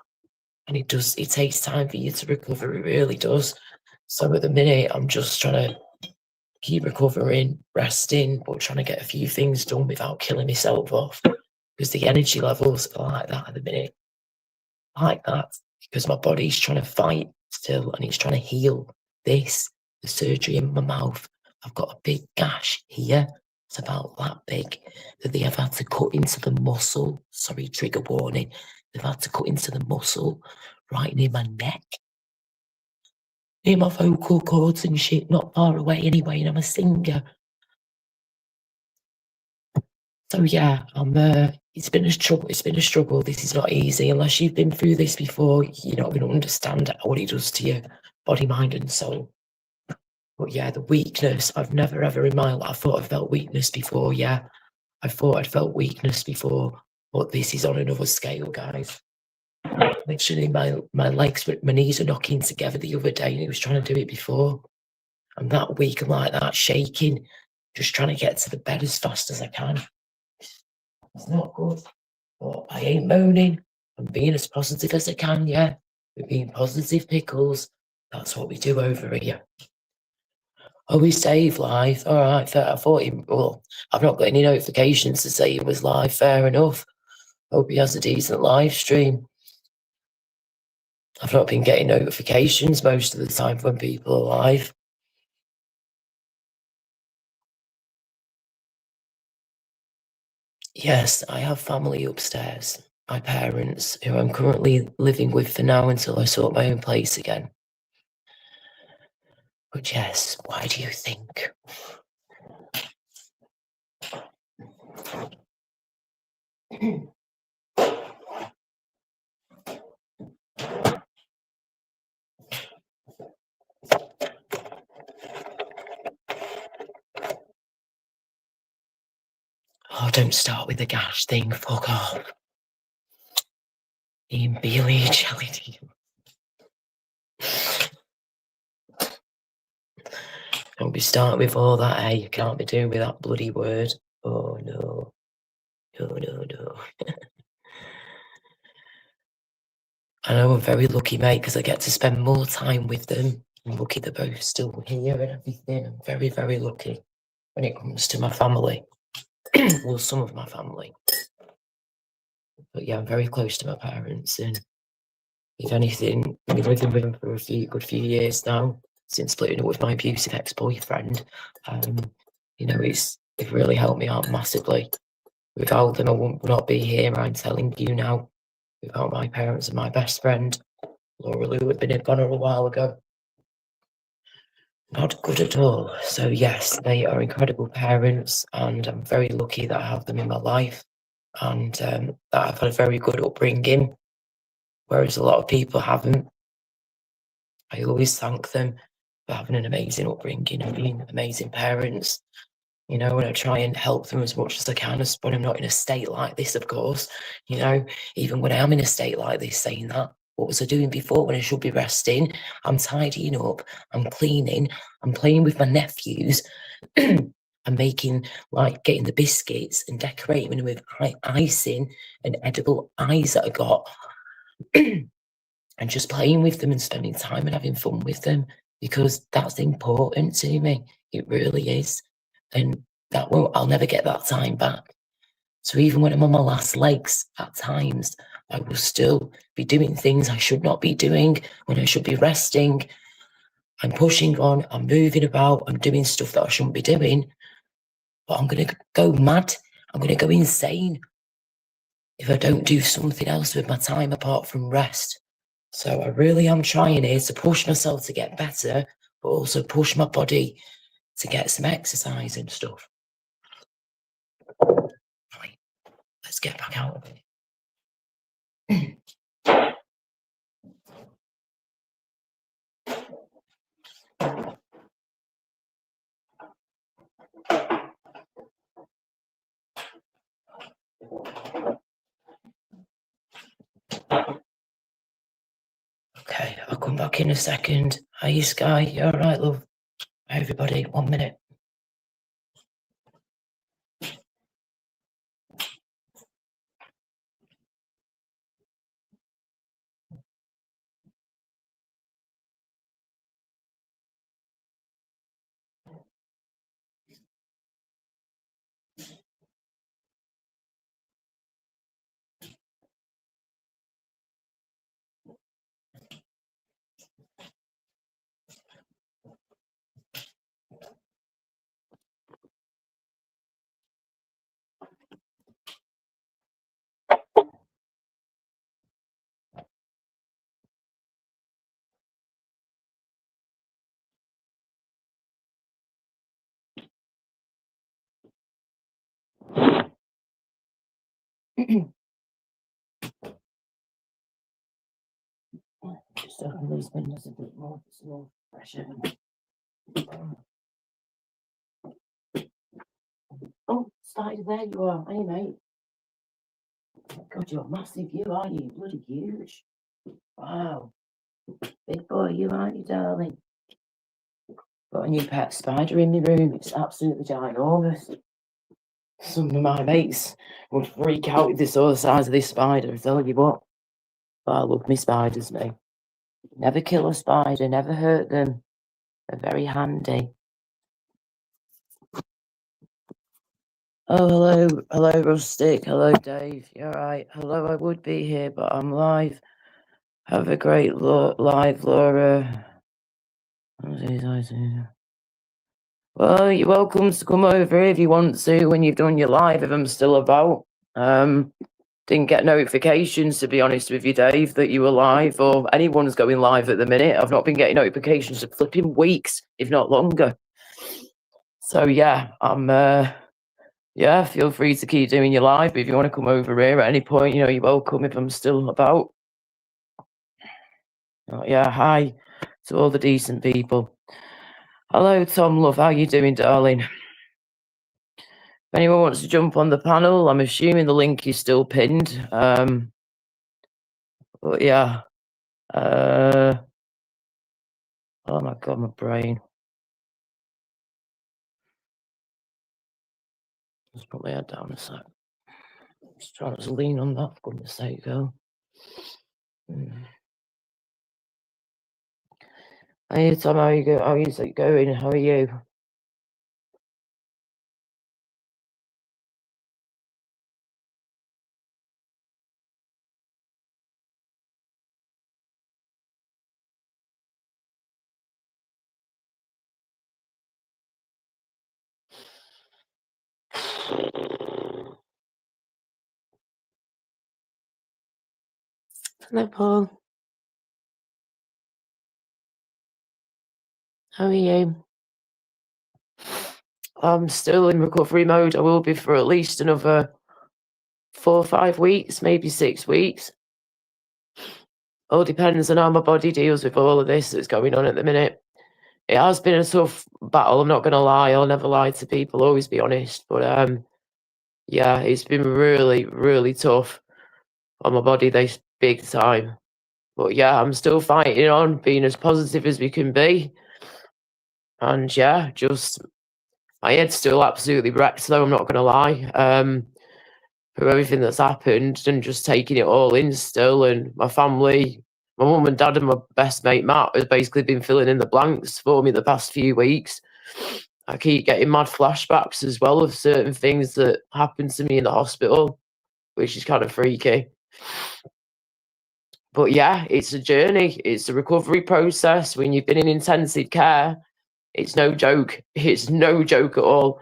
And it takes time for you to recover, it really does. So at the minute, I'm just trying to keep recovering, resting, but trying to get a few things done without killing myself off. Because the energy levels are like that at the minute. Like that. Because my body's trying to fight still and it's trying to heal this, the surgery in my mouth. I've got a big gash here. It's about that big that they have had to cut into the muscle. Sorry, trigger warning. They've had to cut into the muscle right near my neck. Near my vocal cords and shit, not far away anyway, and I'm a singer. So yeah, it's been a struggle. This is not easy. Unless you've been through this before, you're not going to understand what it does to your body, mind and soul. But yeah, the weakness, I've never ever in my life, I thought I felt weakness before, yeah. I thought I'd felt weakness before, but this is on another scale, guys. Literally, my legs, my knees were knocking together the other day and he was trying to do it before. I'm that weak and like that, shaking, just trying to get to the bed as fast as I can. It's not good, but I ain't moaning. I'm being as positive as I can, yeah. We're being positive pickles. That's what we do over here. Oh, he saved live. All right, fair. I thought well, I've not got any notifications to say he was live. Fair enough. Hope he has a decent live stream. I've not been getting notifications most of the time when people are live. Yes, I have family upstairs. My parents, who I'm currently living with for now until I sort my own place again. But yes, why do you think? Oh, don't start with the gash thing. Fuck off. Ian Bailey, jelly deal. Don't be starting with all that, eh? You can't be doing with that bloody word. Oh, no. No. I know I'm very lucky, mate, because I get to spend more time with them. I'm lucky they're both still here and everything. I'm very, very lucky when it comes to my family. Well, some of my family. But yeah, I'm very close to my parents, and if anything, I've been living with them for a good few years now, since splitting up with my abusive ex-boyfriend. They've really helped me out massively. Without them, I would not be here, I'm telling you now. Without my parents and my best friend, Laura Lou, had been gone a while ago. Not good at all. So yes, they are incredible parents, and I'm very lucky that I have them in my life, and that I've had a very good upbringing, whereas a lot of people haven't. I always thank them for having an amazing upbringing and being amazing parents, and I try and help them as much as I can, when I'm not in a state like this, of course, even when I am in a state like this, saying that, what was I doing before when I should be resting? I'm tidying up, I'm cleaning, I'm playing with my nephews, I'm making, getting the biscuits and decorating them with icing and edible eyes that I got, and just playing with them and spending time and having fun with them, because that's important to me. It really is. And I'll never get that time back. So even when I'm on my last legs, at times, I will still be doing things I should not be doing when I should be resting. I'm pushing on, I'm moving about, I'm doing stuff that I shouldn't be doing, but I'm going to go mad. I'm going to go insane if I don't do something else with my time apart from rest. So I really am trying here to push myself to get better, but also push my body to get some exercise and stuff. Right, let's get back out of it. Okay, I'll come back in a second. Are you, Sky? You all right, love? Everybody, 1 minute. Just open these windows a bit more. It's more pressure. Oh, Spider, there you are. Hey, mate. God, you're massive, you are you? Bloody huge. Wow. Big boy, you aren't you, darling? Got a new pet spider in my room. It's absolutely ginormous. Some of my mates would freak out if they saw the size of this spider. I tell you what. But I love me spiders, mate. Never kill a spider, never hurt them. They're very handy. Oh, hello, Rustic. Hello, Dave. You're right. Hello, I would be here, but I'm live. Have a great live, Laura. Well, you're welcome to come over if you want to when you've done your live, if I'm still about. Didn't get notifications, to be honest with you, Dave, that you were live or anyone's going live at the minute. I've not been getting notifications for flipping weeks, if not longer. So yeah, yeah, feel free to keep doing your live. But if you want to come over here at any point, you're welcome if I'm still about. Yeah, hi to all the decent people. Hello, Tom Love. How you doing, darling? If anyone wants to jump on the panel, I'm assuming the link is still pinned. But yeah. Oh my God, my brain. Let's put my head down a sec. Just trying to lean on that, for goodness sake, girl. Hey, Tom, how is it going? How are you? Hello, Paul. How are you? I'm still in recovery mode. I will be for at least another 4 or 5 weeks, maybe 6 weeks. All depends on how my body deals with all of this that's going on at the minute. It has been a tough battle, I'm not going to lie. I'll never lie to people, always be honest. But yeah, it's been really, really tough on my body this big time. But yeah, I'm still fighting on, being as positive as we can be. And yeah, just my head's still absolutely wrecked, though, I'm not going to lie. For everything that's happened and just taking it all in still. And my family, my mum and dad and my best mate Matt has basically been filling in the blanks for me the past few weeks. I keep getting mad flashbacks as well of certain things that happened to me in the hospital, which is kind of freaky. But yeah, it's a journey. It's a recovery process. When you've been in intensive care, it's no joke. It's no joke at all.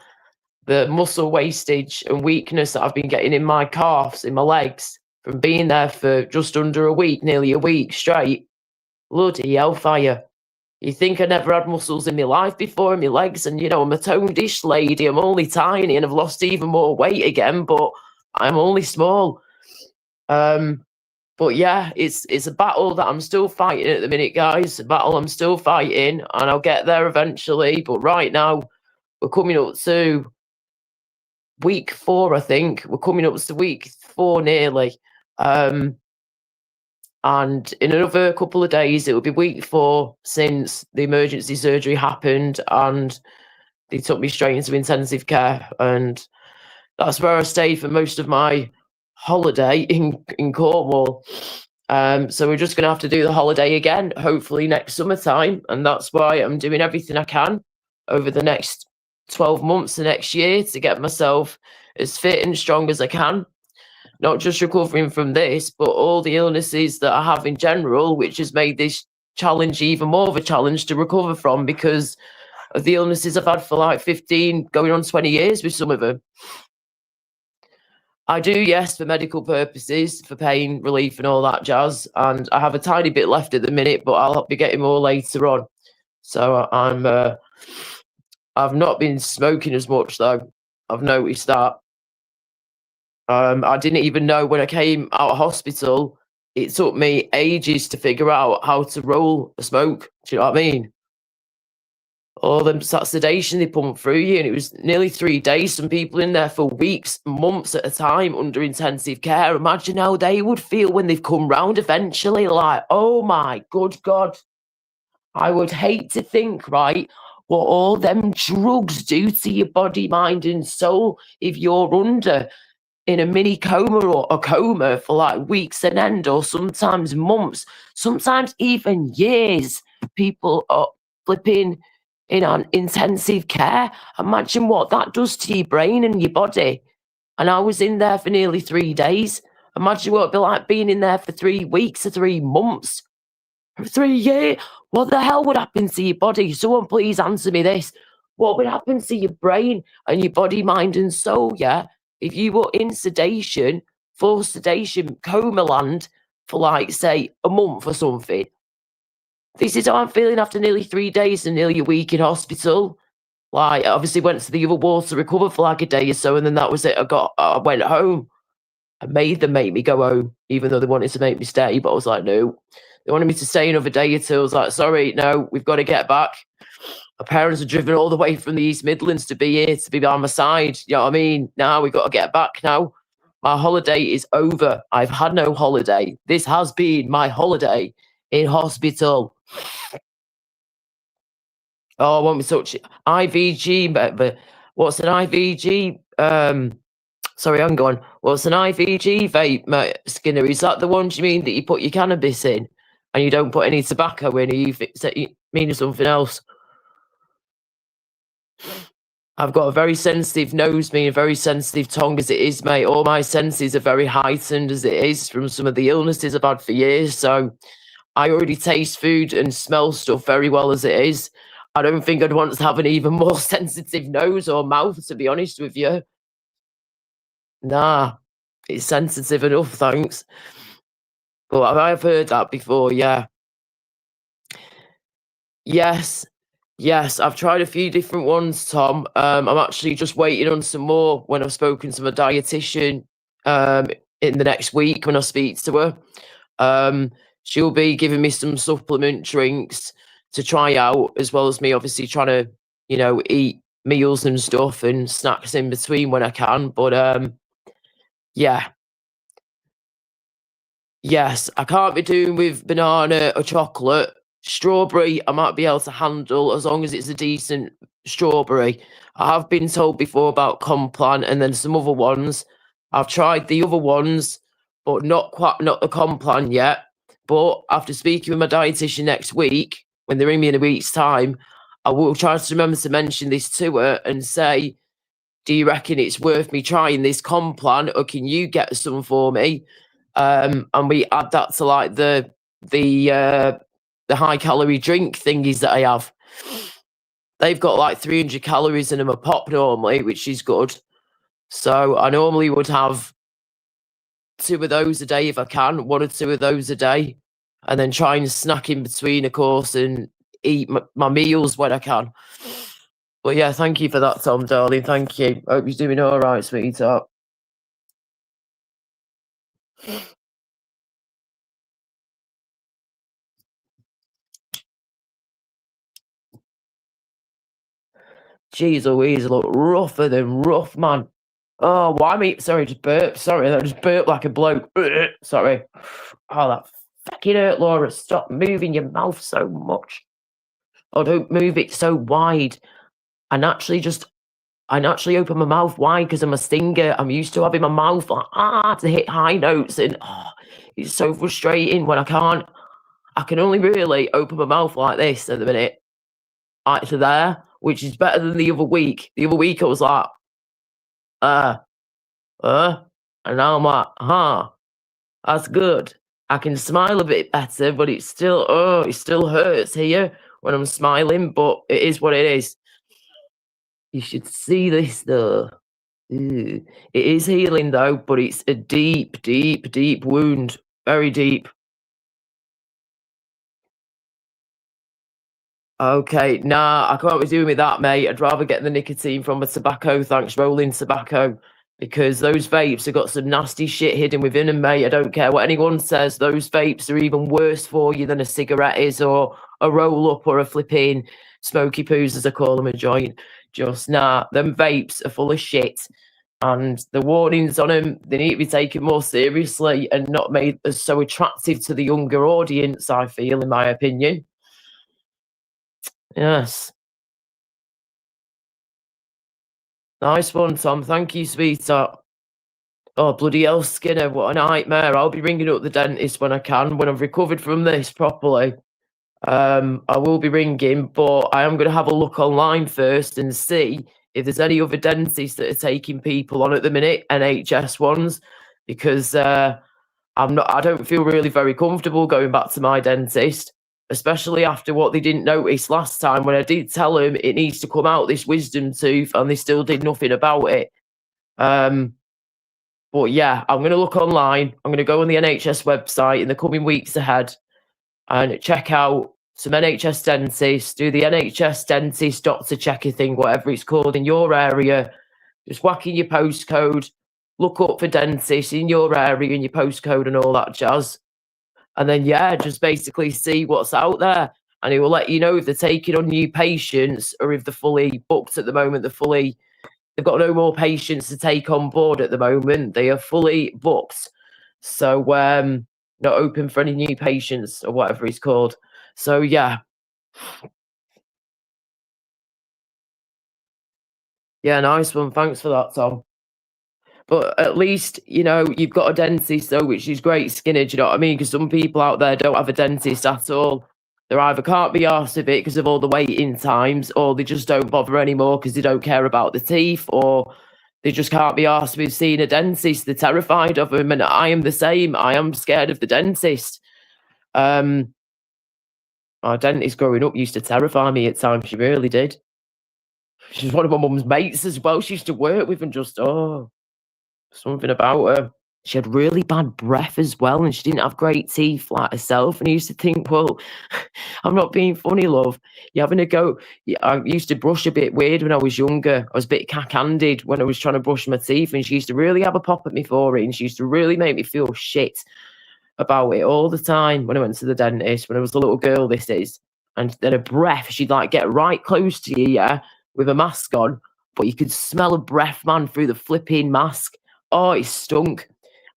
The muscle wastage and weakness that I've been getting in my calves, in my legs, from being there for just under a week, nearly a week straight. Bloody hellfire. You think I never had muscles in my life before in my legs, and I'm a toned-ish lady. I'm only tiny and I've lost even more weight again, but I'm only small. But yeah, it's a battle that I'm still fighting at the minute, guys. A battle I'm still fighting, and I'll get there eventually. But right now, we're coming up to week 4, I think. We're coming up to week 4 nearly. And in another couple of days, it will be week 4 since the emergency surgery happened, and they took me straight into intensive care. And that's where I stayed for most of my holiday in Cornwall. So we're just going to have to do the holiday again, hopefully next summertime. And that's why I'm doing everything I can over the next 12 months, the next year, to get myself as fit and strong as I can. Not just recovering from this, but all the illnesses that I have in general, which has made this challenge even more of a challenge to recover from because of the illnesses I've had for like 15, going on 20 years with some of them. I do, yes, for medical purposes, for pain relief and all that jazz. And I have a tiny bit left at the minute, but I'll be getting more later on. So I've not been smoking as much, though. I've noticed that. I didn't even know when I came out of hospital, it took me ages to figure out how to roll a smoke. Do you know what I mean? All them that sedation they pump through you, and it was nearly 3 days. Some people in there for weeks, months at a time under intensive care. Imagine how they would feel when they've come round eventually. Like, oh my good God. I would hate to think, right, what all them drugs do to your body, mind, and soul if you're under in a mini coma or a coma for like weeks on end, or sometimes months, sometimes even years. People are flipping in intensive care. Imagine what that does to your brain and your body. And I was in there for nearly 3 days. Imagine what it'd be like being in there for 3 weeks or 3 months, or 3 years. What the hell would happen to your body? Someone please answer me this. What would happen to your brain and your body, mind and soul, yeah? If you were in sedation, full sedation, coma land for like, say, a month or something. This is how I'm feeling after nearly 3 days and nearly a week in hospital. Like, I obviously went to the other ward to recover for like a day or so, and then that was it. I went home. I made them make me go home, even though they wanted to make me stay, but I was like, no. They wanted me to stay another day or two. I was like, sorry, no, we've got to get back. My parents are driven all the way from the East Midlands to be here, to be by my side. You know what I mean? Now we've got to get back now. My holiday is over. I've had no holiday. This has been my holiday in hospital. Oh, I won't be touching IVG, but what's an IVG? Sorry, I'm going. What's an IVG vape, mate, Skinner? Is that the ones you mean that you put your cannabis in and you don't put any tobacco in? Or you mean something else? I've got a very sensitive nose, me, a very sensitive tongue as it is, mate. All my senses are very heightened as it is from some of the illnesses I've had for years. So I already taste food and smell stuff very well as it is. I don't think I'd want to have an even more sensitive nose or mouth, to be honest with you. Nah, it's sensitive enough, thanks. But I've heard that before, yeah. Yes, yes, I've tried a few different ones, Tom. I'm actually just waiting on some more when I've spoken to my dietitian in the next week when I speak to her. She'll be giving me some supplement drinks to try out, as well as me obviously trying to, eat meals and stuff and snacks in between when I can. But yeah. Yes, I can't be doing with banana or chocolate. Strawberry, I might be able to handle as long as it's a decent strawberry. I have been told before about Complan and then some other ones. I've tried the other ones, but not the Complan yet. But after speaking with my dietitian next week, when they ring me in a week's time, I will try to remember to mention this to her and say, do you reckon it's worth me trying this Complan, or can you get some for me? And we add that to like the high calorie drink thingies that I have. They've got like 300 calories in them a pop normally, which is good. So I normally would have 2 of those a day if I can, 1 or 2 of those a day, and then try and snack in between, of course, and eat my meals when I can. But yeah, thank you for that, Tom, darling. Thank you. Hope you're doing all right, sweetheart. Jeez Louise, look rougher than rough, man. Oh, why me? Sorry, just burp. Sorry, that just burped like a bloke. Sorry. Oh, that fucking hurt, Laura. Stop moving your mouth so much. Oh, don't move it so wide. I naturally open my mouth wide because I'm a stinger. I'm used to having my mouth like to hit high notes, and it's so frustrating when I can't. I can only really open my mouth like this at the minute, like to there, which is better than the other week. The other week I was like, and now I'm like, that's good. I can smile a bit better, but it still hurts here when I'm smiling, but it is what it is. You should see this though. Ew. It is healing though, but it's a deep, deep, deep wound. Very deep. Okay, nah, I can't be doing with that, mate. I'd rather get the nicotine from a tobacco, thanks, rolling tobacco, because those vapes have got some nasty shit hidden within them, mate. I don't care what anyone says, those vapes are even worse for you than a cigarette is, or a roll-up, or a flipping smoky poos, as I call them, a joint. Just, nah, them vapes are full of shit, and the warnings on them, they need to be taken more seriously and not made as so attractive to the younger audience, I feel, in my opinion. Yes. Nice one, Tom. Thank you, sweetheart. Oh, bloody hell, Skinner. What a nightmare. I'll be ringing up the dentist when I can, when I've recovered from this properly. I will be ringing, but I am going to have a look online first and see if there's any other dentists that are taking people on at the minute, NHS ones, because I don't feel really very comfortable going back to my dentist, especially after what they didn't notice last time when I did tell them it needs to come out, this wisdom tooth, and they still did nothing about it. But yeah, I'm going to look online. I'm going to go on the NHS website in the coming weeks ahead and check out some NHS dentists, do the NHS dentist doctor checker thing, whatever it's called in your area. Just whack in your postcode, look up for dentists in your area and your postcode and all that jazz. And then, yeah, just basically see what's out there. And it will let you know if they're taking on new patients or if they're fully booked at the moment. They've got no more patients to take on board at the moment. They are fully booked. So, not open for any new patients or whatever it's called. So, yeah. Yeah, nice one. Thanks for that, Tom. But at least, you've got a dentist, though, which is great, Skinner. Do you know what I mean? Because some people out there don't have a dentist at all. They either can't be arsed of it because of all the waiting times, or they just don't bother anymore because they don't care about the teeth, or they just can't be arsed with seeing a dentist. They're terrified of them. And I am the same. I am scared of the dentist. My dentist growing up used to terrify me at times. She really did. She's one of my mum's mates as well. She used to work with, and just, something about her. She had really bad breath as well, and she didn't have great teeth like herself. And I used to think, well, I'm not being funny, love. You're having a go. Yeah, I used to brush a bit weird when I was younger. I was a bit cack-handed when I was trying to brush my teeth, and she used to really have a pop at me for it, and she used to really make me feel shit about it all the time when I went to the dentist, when I was a little girl, this is. And then her breath, she'd like get right close to you, yeah, with a mask on, but you could smell her breath, man, through the flipping mask. Oh, it stunk.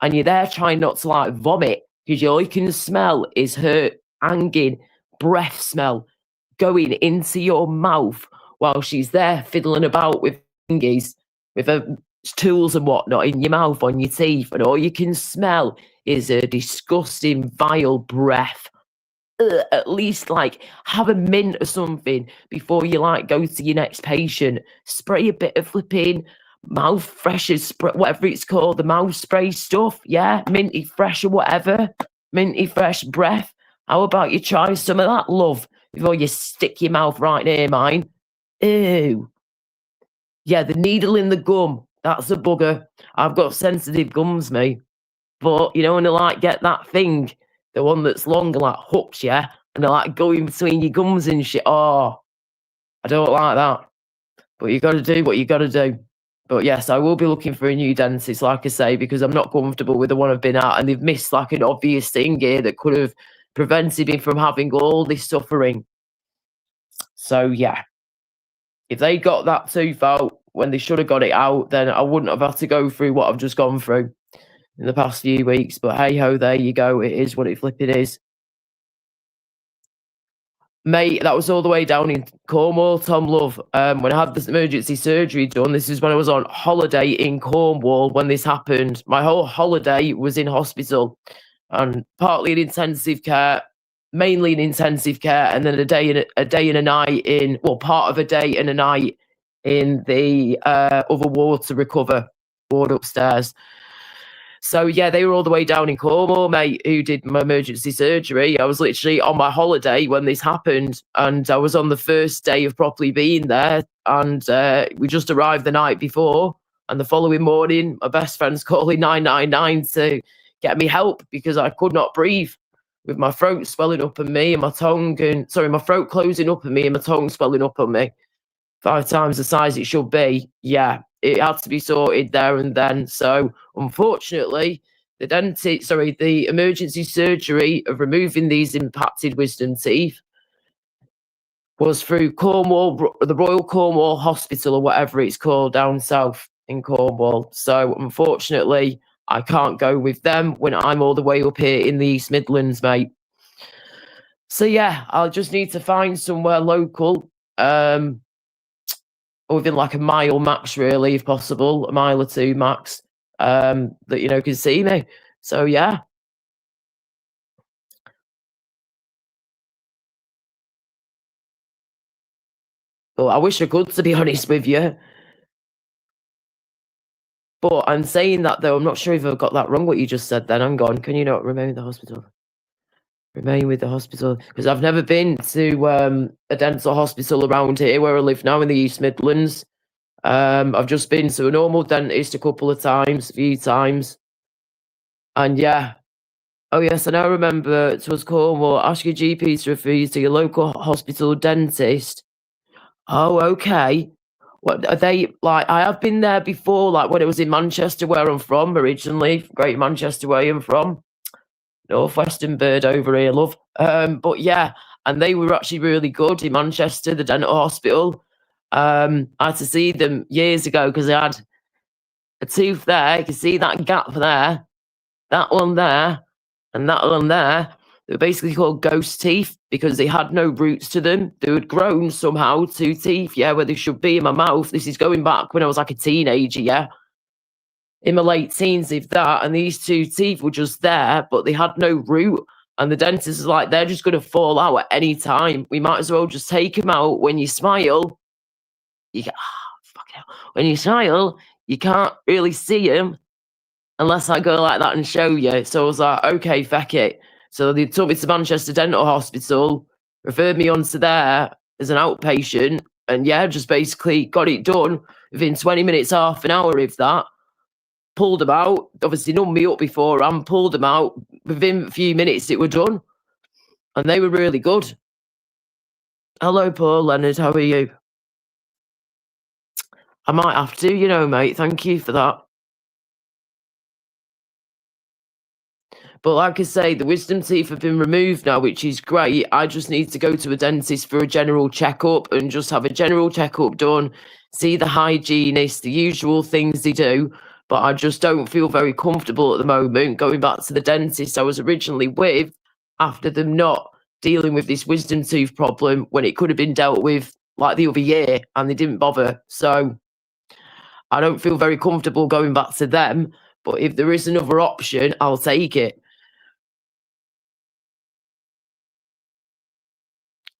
And you're there trying not to like vomit because all you can smell is her hanging breath smell going into your mouth while she's there fiddling about with thingies, with her tools and whatnot in your mouth, on your teeth, and all you can smell is a disgusting, vile breath. At least like have a mint or something before you like go to your next patient. Spray a bit of flipping mouth fresher spray, whatever it's called, the mouth spray stuff. Yeah, minty fresh or whatever, minty fresh breath. How about you try some of that, love, before you stick your mouth right near mine? Ew. Yeah, the needle in the gum. That's a bugger. I've got sensitive gums, me. But when they like get that thing, the one that's longer, like hooks, yeah, and they're like going between your gums and shit. Oh, I don't like that. But you got to do what you got to do. But yes, I will be looking for a new dentist, like I say, because I'm not comfortable with the one I've been at, and they've missed like an obvious thing here that could have prevented me from having all this suffering. So yeah, if they got that tooth out when they should have got it out, then I wouldn't have had to go through what I've just gone through in the past few weeks. But hey ho, there you go. It is what it flipping is. Mate, that was all the way down in Cornwall, Tom Love. When I had this emergency surgery done, this is when I was on holiday in Cornwall when this happened. My whole holiday was in hospital, and partly in intensive care, mainly in intensive care, and then a day and a night in, well, part of a day and a night in the other ward to recover ward upstairs. So yeah, they were all the way down in Cornwall, mate, who did my emergency surgery. I was literally on my holiday when this happened, and I was on the first day of properly being there, and we just arrived the night before, and the following morning, my best friend's calling 999 to get me help because I could not breathe with my throat swelling up on me and my tongue, and sorry, my throat closing up on me and my tongue swelling up on me 5 times the size it should be. Yeah, it had to be sorted there and then. So unfortunately, the emergency surgery of removing these impacted wisdom teeth was through Cornwall, the Royal Cornwall Hospital or whatever it's called down south in Cornwall. So unfortunately, I can't go with them when I'm all the way up here in the East Midlands, mate. So yeah, I'll just need to find somewhere local, within like a mile max, really, if possible, a mile or 2 max, that can see me. So yeah. Well, I wish I could, to be honest with you. But I'm saying that, though, I'm not sure if I've got that wrong, what you just said then. Hang on. Can you not remain with the hospital? Remain with the hospital. Because I've never been to a dental hospital around here where I live now in the East Midlands. I've just been to a normal dentist a couple of times, a few times. And yeah. Oh, yes, and I remember to us Cornwall, ask your GP to refer you to your local hospital dentist. Oh, okay. What are they like? I have been there before, like when it was in Manchester, where I'm from originally, Great Manchester, where I'm from, northwestern bird over here, love. But yeah, and they were actually really good in Manchester, the dental hospital. I had to see them years ago because they had a tooth there. You can see that gap there, that one there, and that one there. They were basically called ghost teeth because they had no roots to them. They had grown somehow, 2 teeth, yeah, where they should be in my mouth. This is going back when I was like a teenager, yeah. In my late teens, if that, and these 2 teeth were just there, but they had no root. And the dentist is like, they're just going to fall out at any time. We might as well just take them out. When you smile, you get, fuck hell. When you smile, you can't really see them unless I go like that and show you. So I was like, okay, feck it. So they took me to Manchester Dental Hospital, referred me on to there as an outpatient, and yeah, just basically got it done within 20 minutes, half an hour, if that. Pulled them out, obviously numbed me up before and pulled them out. Within a few minutes, it were done. And they were really good. Hello, Paul Leonard, how are you? I might have to, you know, mate. Thank you for that. But like I say, the wisdom teeth have been removed now, which is great. I just need to go to a dentist for a general checkup and just have a general checkup done, see the hygienist, the usual things they do. But I just don't feel very comfortable at the moment going back to the dentist I was originally with after them not dealing with this wisdom tooth problem when it could have been dealt with like the other year and they didn't bother. So I don't feel very comfortable going back to them. But if there is another option, I'll take it.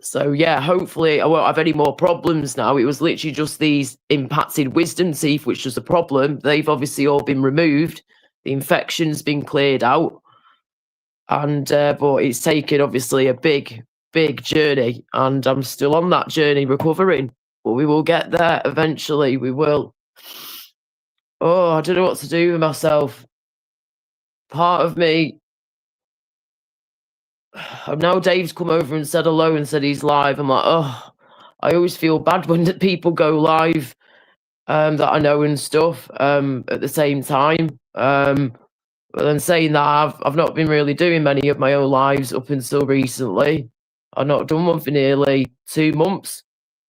So yeah, hopefully I won't have any more problems now. It was literally just these impacted wisdom teeth, which was the problem. They've obviously all been removed. The infection's been cleared out. And but it's taken obviously a big journey, and I'm still on that journey recovering. But we will get there eventually. We will. Oh, I don't know what to do with myself. Part of me now Dave's come over and said hello and said he's live. I'm like, oh, I always feel bad when the people go live that I know and stuff at the same time. But then saying that, I've not been really doing many of my own lives up until recently. I've not done one for nearly 2 months.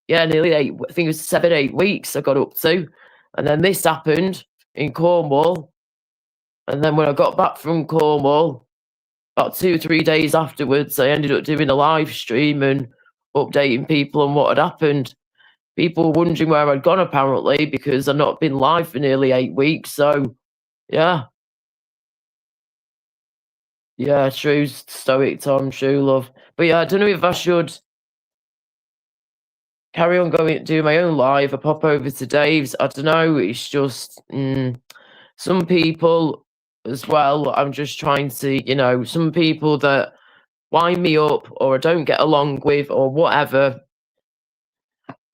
Yeah, nearly 8. I think it was 7, 8 weeks I got up to, and then this happened in Cornwall. And then when I got back from Cornwall, about 2 or 3 days afterwards, I ended up doing a live stream and updating people on what had happened. People were wondering where I'd gone, apparently, because I'd not been live for nearly 8 weeks. So, yeah. Yeah, true, stoic Tom, true love. But yeah, I don't know if I should carry on going do my own live or pop over to Dave's. I don't know. It's just some people as well. I'm just trying to, you know, some people that wind me up or I don't get along with or whatever.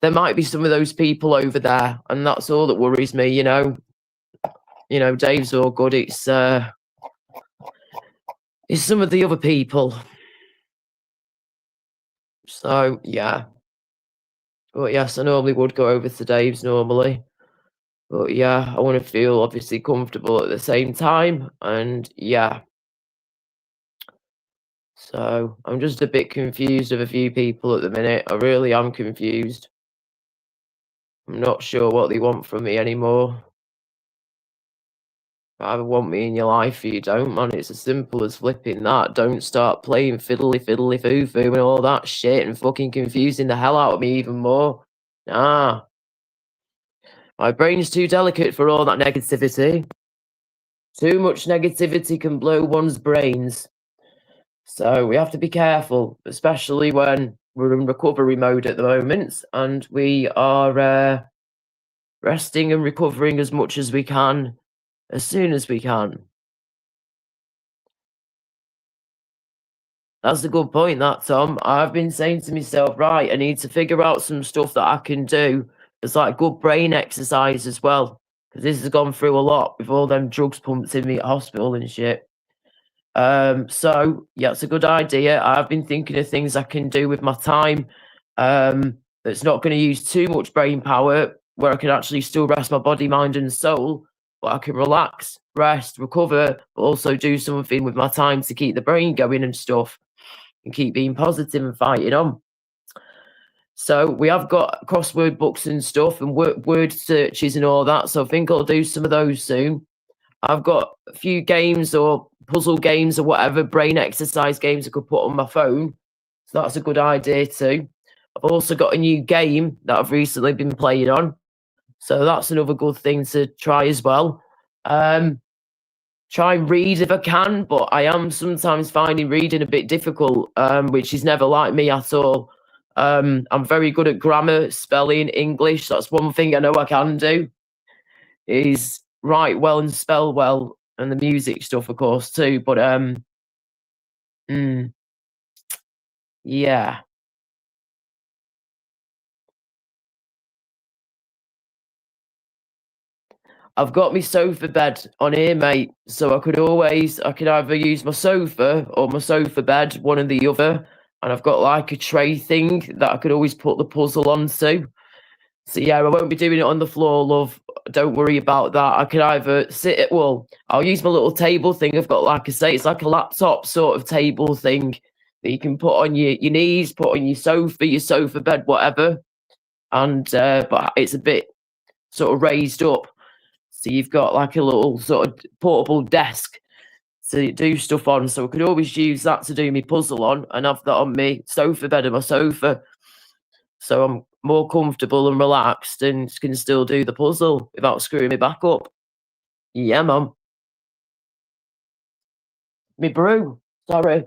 There might be some of those people over there, and that's all that worries me. You know, Dave's all good. It's some of the other people. So yeah. But yes, I normally would go over to Dave's normally. But yeah, I want to feel obviously comfortable at the same time. And yeah. So I'm just a bit confused of a few people at the minute. I really am confused. I'm not sure what they want from me anymore. Either want me in your life or you don't, man. It's as simple as flipping that. Don't start playing fiddly foo foo and all that shit and fucking confusing the hell out of me even more. Nah. My brain's too delicate for all that negativity. Too much negativity can blow one's brains. So we have to be careful, especially when we're in recovery mode at the moment, and we are resting and recovering as much as we can, as soon as we can. That's a good point, that, Tom. I've been saying to myself, right, I need to figure out some stuff that I can do. It's like good brain exercise as well, because this has gone through a lot with all them drugs pumped in me at hospital and shit. So yeah, it's a good idea. I've been thinking of things I can do with my time. That's not going to use too much brain power, where I can actually still rest my body, mind, and soul, but I can relax, rest, recover, but also do something with my time to keep the brain going and stuff, and keep being positive and fighting on. So we have got crossword books and stuff, and word searches and all that. So I think I'll do some of those soon. I've got a few games or puzzle games or whatever, brain exercise games I could put on my phone. So that's a good idea too. I've also got a new game that I've recently been playing on. So that's another good thing to try as well. Try and read if I can, but I am sometimes finding reading a bit difficult, which is never like me at all. I'm very good at grammar, spelling, English. That's one thing I know I can do, is write well and spell well, and the music stuff, of course, too. But yeah, I've got my sofa bed on here, mate. So I could either use my sofa or my sofa bed, one or the other. And I've got like a tray thing that I could always put the puzzle onto. So yeah, I won't be doing it on the floor, love. Don't worry about that. I can either sit at, well, I'll use my little table thing. I've got, like I say, it's like a laptop sort of table thing that you can put on your knees, put on your sofa bed, whatever. And but it's a bit sort of raised up. So you've got like a little sort of portable desk to do stuff on. So I could always use that to do my puzzle on and have that on my sofa bed and my sofa. So I'm more comfortable and relaxed and can still do the puzzle without screwing me back up. Yeah, mum. Me brew. Sorry.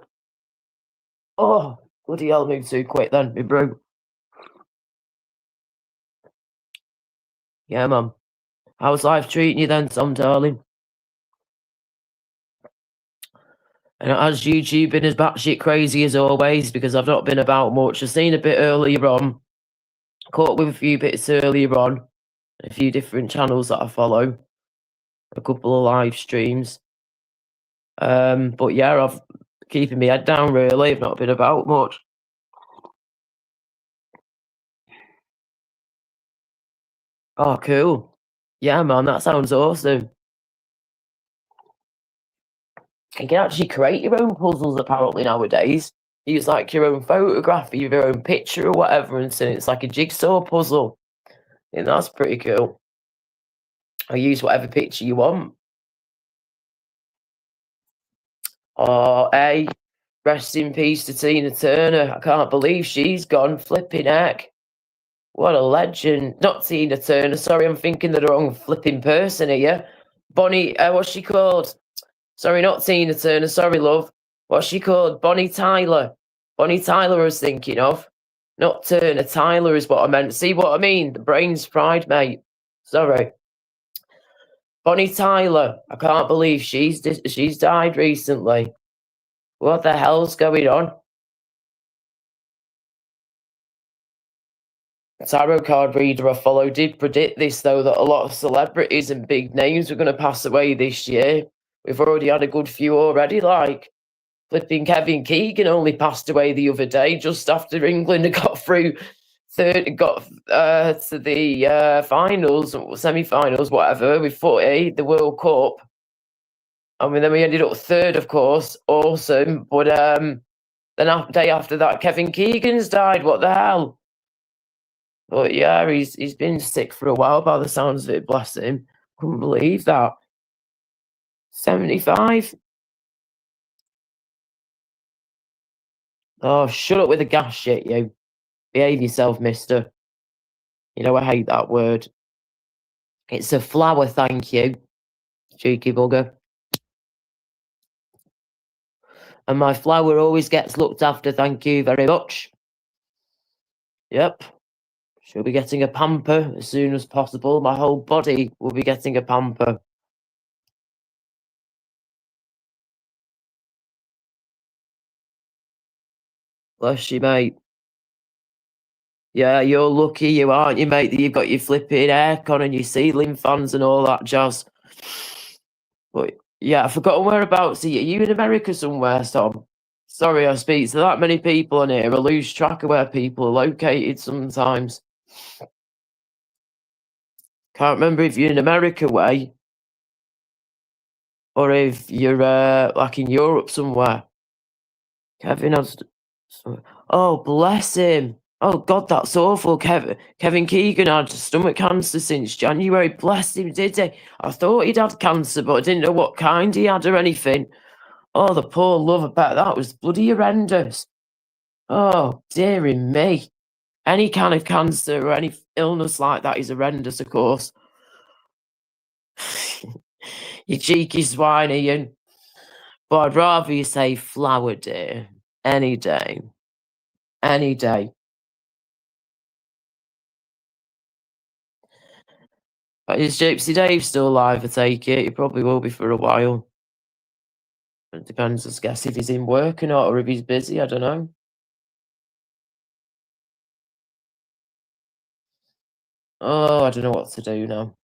Oh, bloody hell, moved too quick then. Me brew. Yeah, mum. How's life treating you then, Tom, darling? And has YouTube been as batshit crazy as always? Because I've not been about much. I've seen a bit earlier on, caught up with a few bits earlier on, a few different channels that I follow, a couple of live streams. But yeah, I've keeping my head down really. I've not been about much. Oh, cool. Yeah, man, that sounds awesome. You can actually create your own puzzles apparently nowadays. Use like your own photograph, your own picture or whatever, and so it's like a jigsaw puzzle. And that's pretty cool. Or use whatever picture you want. Oh, hey, rest in peace to Tina Turner. I can't believe she's gone. Flipping heck. What a legend. Not Tina Turner. Sorry, I'm thinking the wrong flipping person here. Bonnie, what's she called? Sorry, not Tina Turner. Sorry, love. What's she called? Bonnie Tyler. Bonnie Tyler I was thinking of. Not Turner. Tyler is what I meant. See what I mean? The brain's fried, mate. Sorry. Bonnie Tyler. I can't believe she's died recently. What the hell's going on? Tarot card reader I follow did predict this, though, that a lot of celebrities and big names were going to pass away this year. We've already had a good few already, like flipping Kevin Keegan only passed away the other day, just after England had got through got to the finals, semi-finals, whatever, with footy, the World Cup. I mean, then we ended up third, of course, awesome. But then day after that, Kevin Keegan's died. What the hell? But yeah, he's been sick for a while by the sounds of it. Bless him. Couldn't believe that. 75. Oh, shut up with the gas shit, you. Behave yourself, mister. You know I hate that word. It's a flower, thank you. Cheeky bugger. And my flower always gets looked after, thank you very much. Yep. She'll be getting a pamper as soon as possible. My whole body will be getting a pamper. Bless you, mate. Yeah, you're lucky, you aren't you, mate, that you've got your flipping aircon and your ceiling fans and all that jazz. But yeah, I've forgotten whereabouts are you? Are you in America somewhere, Tom? Sorry, I speak to that many people on here. I lose track of where people are located sometimes. Can't remember if you're in America way or if you're like in Europe somewhere. Kevin has. Oh, bless him. Oh God, that's awful. Kevin Keegan had stomach cancer since January. Bless him, did he? I thought he'd had cancer, but I didn't know what kind he had or anything. Oh, the poor love. I bet that was bloody horrendous. Oh, dearie me. Any kind of cancer or any illness like that is horrendous, of course. You cheeky swine, Ian. But I'd rather you say flower, dear. Any day. Any day. Is Gypsy Dave still alive, I take it? He probably will be for a while. It depends, I guess, if he's in work or not, or if he's busy, I don't know. Oh, I don't know what to do now.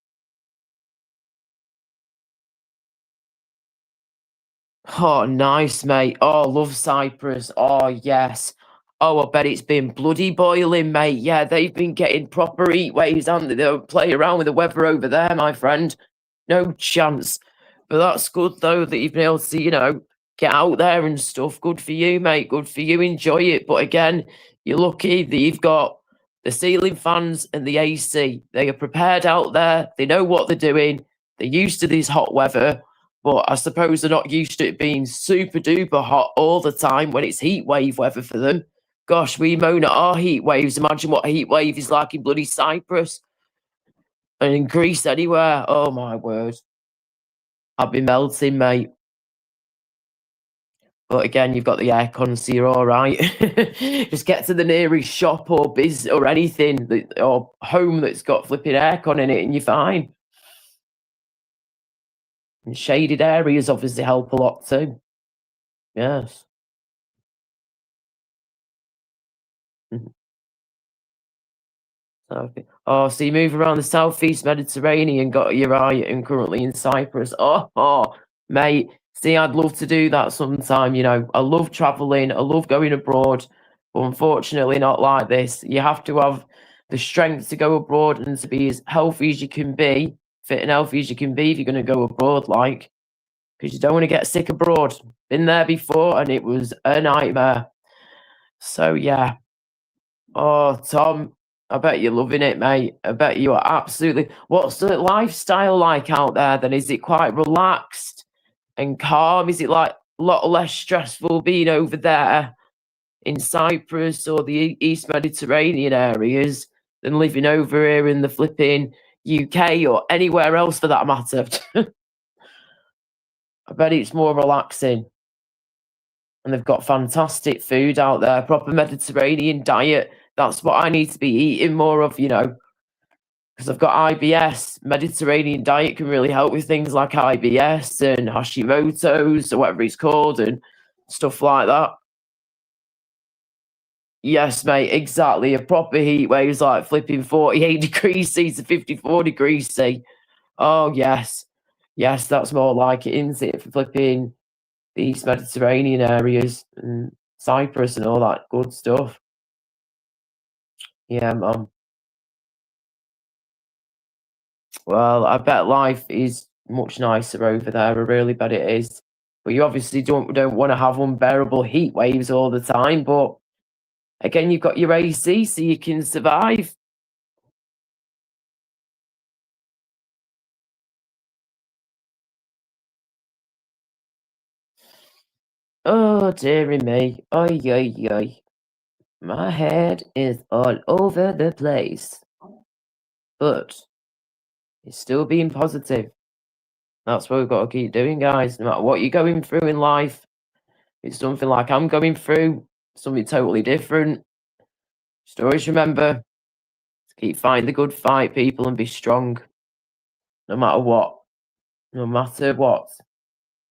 Oh, nice, mate. Oh, love Cyprus. Oh, yes. Oh, I bet it's been bloody boiling, mate. Yeah, they've been getting proper heat waves, haven't they? They'll play around with the weather over there, my friend. No chance. But that's good, though, that you've been able to, get out there and stuff. Good for you, mate. Good for you. Enjoy it. But again, you're lucky that you've got the ceiling fans and the AC. They are prepared out there. They know what they're doing. They're used to this hot weather. But I suppose they're not used to it being super duper hot all the time when it's heat wave weather for them. Gosh, we moan at our heat waves. Imagine what a heat wave is like in bloody Cyprus and in Greece anywhere. Oh my word. I've been melting, mate. But again, you've got the aircon, so you're all right. Just get to the nearest shop or biz or anything or home that's got flipping aircon in it, and you're fine. And shaded areas obviously help a lot too. Yes. Mhm. Okay. Oh, so you move around the southeast Mediterranean, got your eye, and currently in Cyprus. Oh, mate. See, I'd love to do that sometime. I love traveling. I love going abroad, but unfortunately, not like this. You have to have the strength to go abroad and to be as healthy as you can be, fit and healthy as you can be if you're going to go abroad, like, because you don't want to get sick abroad. Been there before, and it was a nightmare. So yeah. Oh, Tom, I bet you're loving it, mate. I bet you are absolutely. What's the lifestyle like out there then? Is it quite relaxed and calm? Is it like a lot less stressful being over there in Cyprus or the East Mediterranean areas than living over here in the flipping UK or anywhere else for that matter? I bet it's more relaxing. And they've got fantastic food out there, proper Mediterranean diet. That's what I need to be eating more of, because I've got IBS. Mediterranean diet can really help with things like IBS and Hashimoto's or whatever it's called and stuff like that. Yes, mate, exactly. A proper heat wave is like flipping 48 degrees C to 54 degrees C. Oh, yes. Yes, that's more like it, isn't it? For flipping the East Mediterranean areas and Cyprus and all that good stuff. Yeah, man. Well, I bet life is much nicer over there. I really bet it is. But you obviously don't want to have unbearable heat waves all the time. But again, you've got your AC, so you can survive. Oh, dearie me. Oi, oi, oi. My head is all over the place. But it's still being positive. That's what we've got to keep doing, guys. No matter what you're going through in life, it's something like I'm going through, something totally different. Just always remember to keep fighting the good fight, people, and be strong. No matter what. No matter what.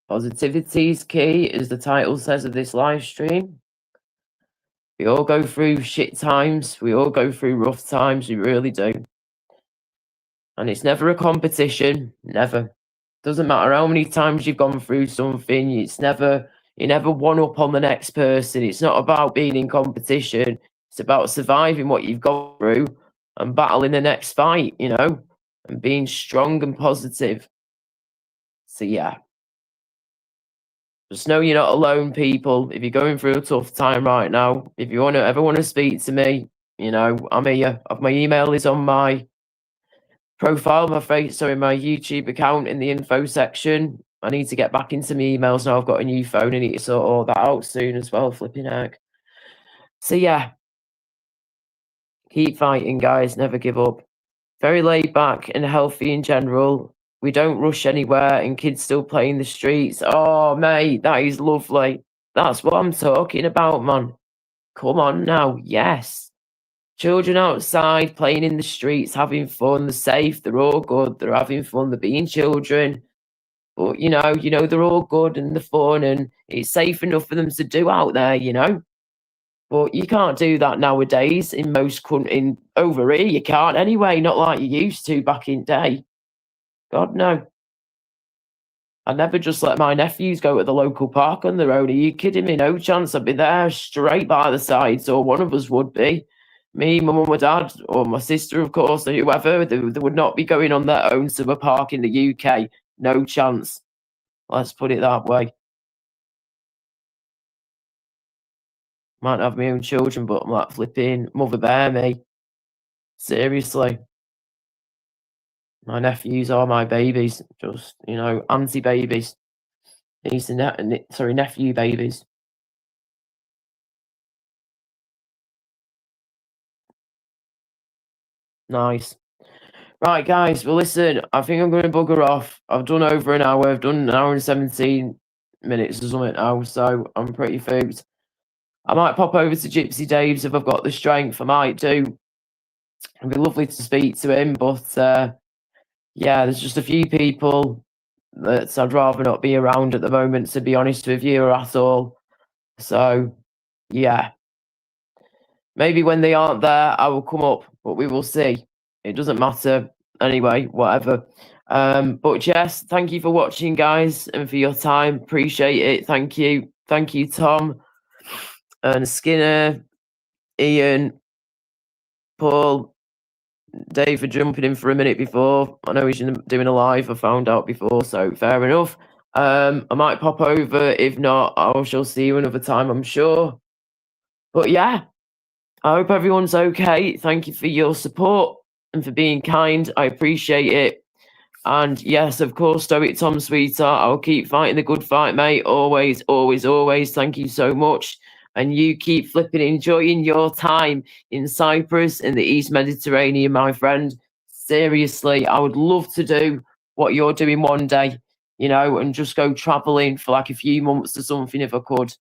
Positivity is key, as the title says of this live stream. We all go through shit times. We all go through rough times. We really do. And it's never a competition. Never. Doesn't matter how many times you've gone through something. You never one up on the next person. It's not about being in competition. It's about surviving what you've gone through and battling the next fight, and being strong and positive. So yeah. Just know you're not alone, people. If you're going through a tough time right now, if you ever want to speak to me, I'm here. My email is on my profile, my YouTube account in the info section. I need to get back into my emails now. I've got a new phone. I need to sort all that out soon as well. Flipping heck. So yeah, keep fighting, guys. Never give up. Very laid back and healthy in general. We don't rush anywhere, and kids still play in the streets. Oh, mate, that is lovely. That's what I'm talking about, man. Come on now, yes. Children outside playing in the streets, having fun. They're safe. They're all good. They're having fun. They're being children. But they're all good and they're fun, and it's safe enough for them to do out there. But you can't do that nowadays in most countries. Over here, you can't anyway. Not like you used to back in day. God no. I never just let my nephews go to the local park on their own. Are you kidding me? No chance. I'd be there straight by the sides, or one of us would be. Me, my mum, my dad, or my sister, of course, or whoever. They would not be going on their own to a park in the UK. No chance. Let's put it that way. Might have my own children, but I'm like flipping mother bear me. Seriously. My nephews are my babies. Just, auntie babies. Nephew babies. Nice. Right, guys. Well, listen, I think I'm going to bugger off. I've done over an hour. I've done an hour and 17 minutes or something now, so I'm pretty food. I might pop over to Gypsy Dave's if I've got the strength. I might do. It'd be lovely to speak to him, but yeah, there's just a few people that I'd rather not be around at the moment, to be honest with you, or at all. So, yeah. Maybe when they aren't there, I will come up, but we will see. It doesn't matter anyway, whatever. But yes, thank you for watching, guys, and for your time. Appreciate it. Thank you. Thank you, Tom and Skinner, Ian, Paul, Dave for jumping in for a minute before. I know he's doing a live. I found out before, so fair enough. I might pop over. If not, I shall see you another time, I'm sure. But yeah, I hope everyone's okay. Thank you for your support and for being kind. I appreciate it. And yes, of course, Stoic Tom, sweetheart, I'll keep fighting the good fight, mate. Always, always, always. Thank you so much. And you keep flipping enjoying your time in Cyprus in the East Mediterranean, my friend. Seriously, I would love to do what you're doing one day, and just go traveling for like a few months or something if I could.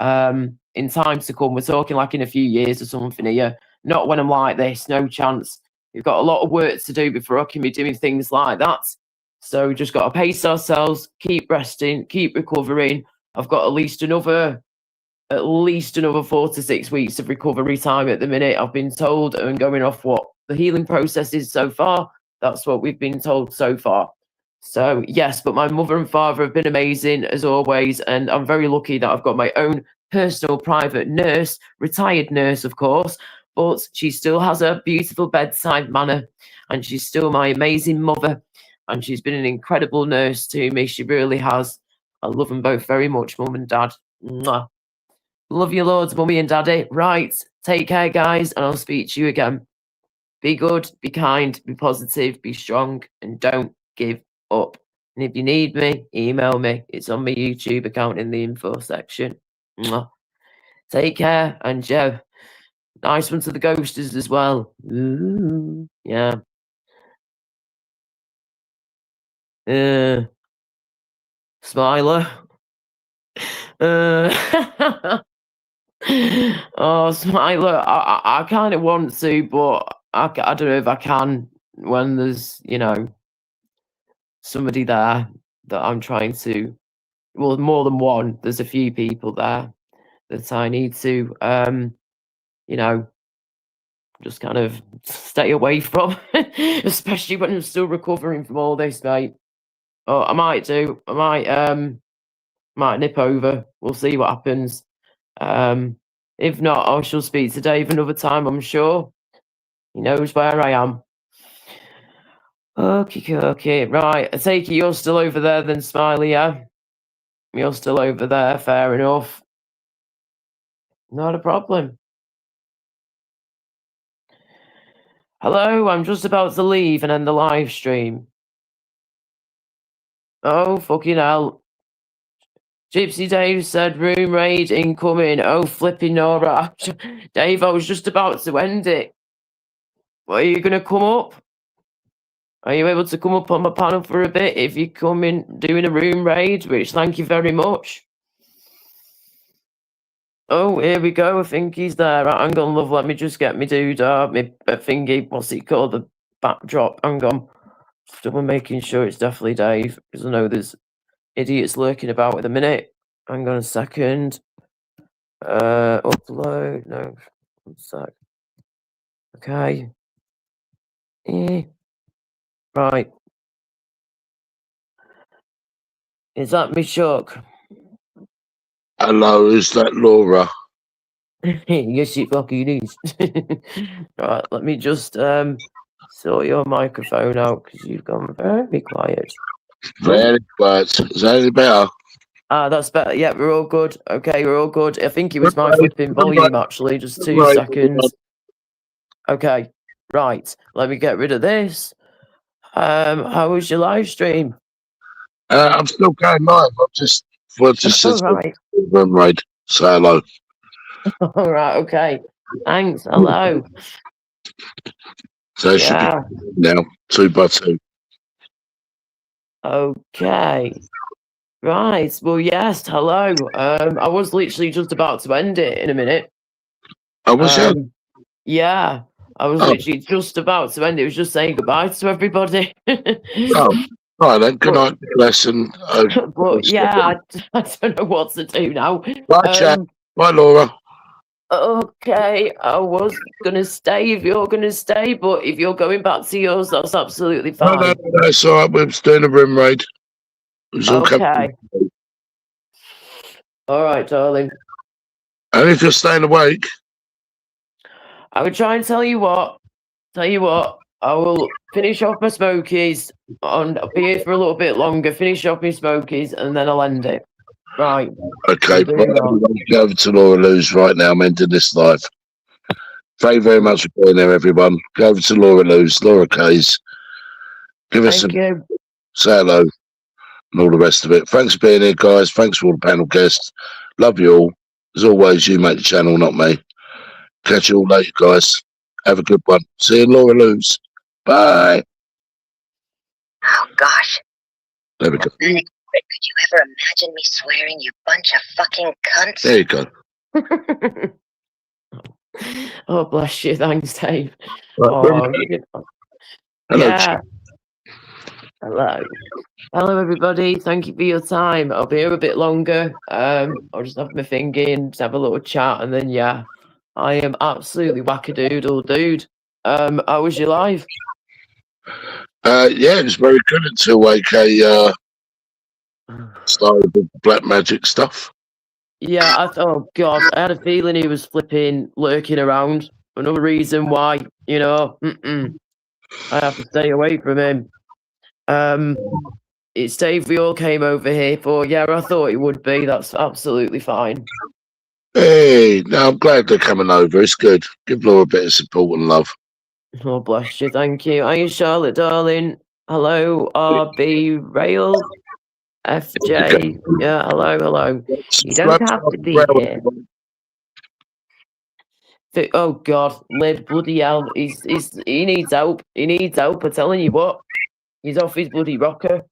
In times to come, we're talking like in a few years or something here. Not when I'm like this, no chance. We've got a lot of work to do before I can be doing things like that. So we just got to pace ourselves, keep resting, keep recovering. I've got at least another 4 to 6 weeks of recovery time at the minute, I've been told, and going off what the healing process is so far, that's what we've been told so far. So yes, but my mother and father have been amazing as always, and I'm very lucky that I've got my own personal private nurse, retired nurse, of course, but she still has a beautiful bedside manner, and she's still my amazing mother, and she's been an incredible nurse to me. She really has. I love them both very much, mum and dad. Mwah. Love you loads, mummy and daddy. Right, take care, guys, and I'll speak to you again. Be good, be kind, be positive, be strong, and don't give up. And if you need me, email me. It's on my YouTube account in the info section. Mwah. Take care, and Joe. Nice one to the ghosters as well. Ooh, yeah. Smiler. Oh, Smiley, look, I kind of want to, but I don't know if I can when there's, somebody there that I'm trying to, well, more than one. There's a few people there that I need to, you know, just kind of stay away from, especially when I'm still recovering from all this, mate. Oh, I might do. I might nip over. We'll see what happens. If not, I shall speak to Dave another time, I'm sure. He knows where I am. Okay. Right, I take it you're still over there then, Smiley, yeah? You're still over there, fair enough. Not a problem. Hello, I'm just about to leave and end the live stream. Oh, fucking hell. Gypsy Dave said room raid incoming. Oh, flipping Nora. Dave, I was just about to end it. Well, are you going to come up? Are you able to come up on my panel for a bit if you come in doing a room raid? Which, thank you very much. Oh, here we go. I think he's there. Right, hang on, love. Let me just get me dude, my thingy. What's it called? The backdrop. Hang on. Still making sure it's definitely Dave, because I know there's idiots lurking about at the minute. Hang on a second. Upload. No, one sec. Okay. Right. Is that me, Chuck? Hello, is that Laura? Yes, it fucking is. Right, let me just sort your microphone out because you've gone very quiet. Very quiet. Is that any better? Ah, that's better. Yeah, we're all good. Okay, we're all good. I think it was my flipping volume actually. Just 2 seconds. Okay, right. Let me get rid of this. How was your live stream? I'm still going live. We'll just All right. room raid. Say hello. All right. Okay. Thanks. Hello. So it should be now 2 by 2. Okay. Right. Well, yes. Hello. I was literally just about to end it in a minute. Oh, was you? Yeah. I was literally just about to end it. It was just saying goodbye to everybody. Oh, right then. Good night, lesson. But yeah, I don't know what to do now. Bye, chat. Bye, Laura. Okay, I was gonna stay if you're gonna stay, but if you're going back to yours, that's absolutely fine. No, it's all right. We're doing a room raid. Okay. All right, darling. And if you're staying awake, I would try and tell you what. I will finish off my smokies, and I'll be here for a little bit longer. Finish off my smokies, and then I'll end it. Right. Okay. Go over to Laura Lou's right now. I'm ending this live. Thank you very much for being there, everyone. Go over to Laura Lou's, Laura K's. Give us Thank you. Say hello and all the rest of it. Thanks for being here, guys. Thanks for all the panel guests. Love you all. As always, you make the channel, not me. Catch you all later, guys. Have a good one. See you in Laura Lou's. Bye. Oh, gosh. There we go. Could you ever imagine me swearing, you bunch of fucking cunts? There you go. Oh, bless you. Thanks, Dave. Hello. Yeah. Hello, everybody. Thank you for your time. I'll be here a bit longer. I'll just have my thingy and have a little chat, and then yeah, I am absolutely wackadoodle, dude. How was your live? Yeah, it was very good until AK started with black magic stuff. Yeah, oh god, I had a feeling he was flipping lurking around. Another reason why, I have to stay away from him. It's Dave we all came over here for. Yeah, I thought it would be. That's absolutely fine. Hey, no, I'm glad they're coming over. It's good. Give Laura a bit of support and love. Oh, bless you. Thank you. Are you Charlotte, darling? Hello, RB Rail. FJ. Yeah, hello. You don't have to be here. Oh god, Lib, bloody hell. He needs help. He needs help, I'm telling you what. He's off his bloody rocker.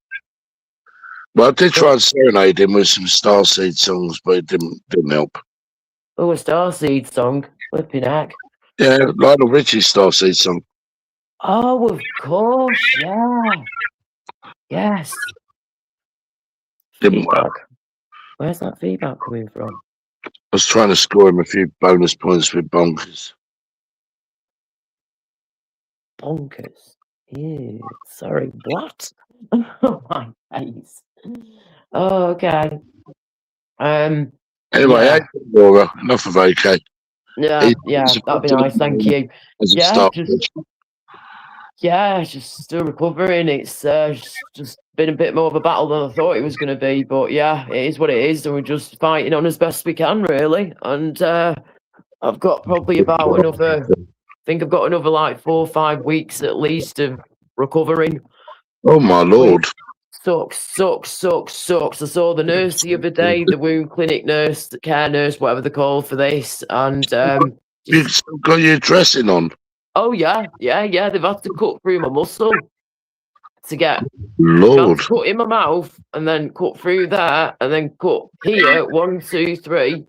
Well, I did try and serenade him with some Starseed songs, but it didn't help. Oh, a Starseed song. Flipping heck. Yeah, Lionel Richie's Starseed song. Oh, of course, yeah. Yes. Didn't work. Feedback. Where's that feedback coming from? I was trying to score him a few bonus points with bonkers. Bonkers. Ew, sorry, what? Oh my face. Oh, okay. Anyway, Yeah. AK, Laura, enough of AK. Yeah, that'd be nice, thank you. As a Yeah, start. just still recovering. It's just been a bit more of a battle than I thought it was going to be, but yeah, it is what it is, and we're just fighting on as best we can, really. And I've got probably about another, I think I've got another like 4 or 5 weeks at least of recovering. Oh my lord. Sucks. I saw the nurse the other day, the wound clinic nurse, the care nurse, whatever they're called for this, and You've still got your dressing on. oh yeah, they've had to cut through my muscle to get Lord. cut in my mouth and then cut through there and then cut here 1, 2, 3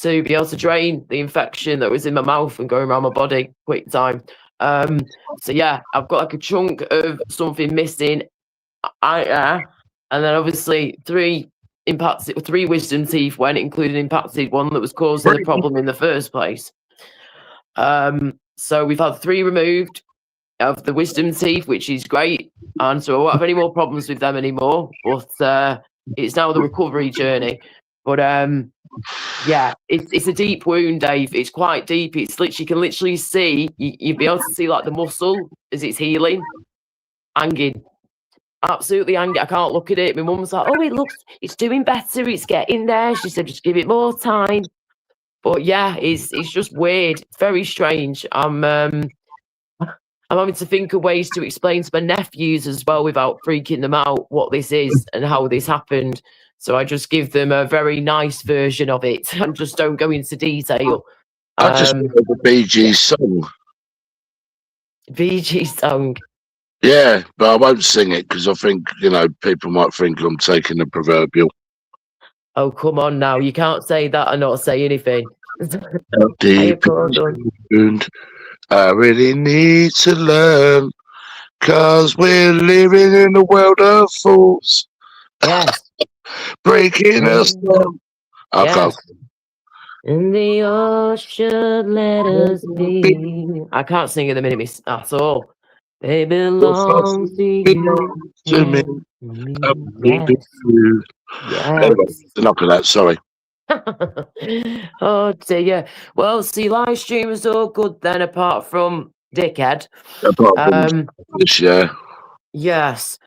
to be able to drain the infection that was in my mouth and going around my body quick time. So yeah, I've got like a chunk of something missing, and then obviously 3 wisdom teeth went, including impacted one that was causing the problem in the first place. So we've had 3 removed of the wisdom teeth, which is great, and so I won't have any more problems with them anymore. But it's now the recovery journey. But yeah, it's a deep wound, Dave. It's quite deep. It's literally, you can literally see, you'd be able to see like the muscle as it's healing, hanging, absolutely hanging. I can't look at it. My mum's like, oh, it's doing better. It's getting there. She said, just give it more time. But yeah, it's just weird. It's very strange. I'm having to think of ways to explain to my nephews as well without freaking them out what this is and how this happened. So I just give them a very nice version of it and just don't go into detail. I just know the Bee Gees song. Bee Gees song. Yeah, but I won't sing it because I think, people might think I'm taking the proverbial. Oh, come on now. You can't say that and not say anything. Deep wound, I really need to learn because we're living in a world of fools. Yes. Breaking us down. Yes. In the ocean, let us be. I can't sing in the minute at all. They belong to you. To me. Yes. Yes. Enough of that, sorry. Oh dear. Well, see, live stream was all good then, apart from Dickhead. Yeah. Yes,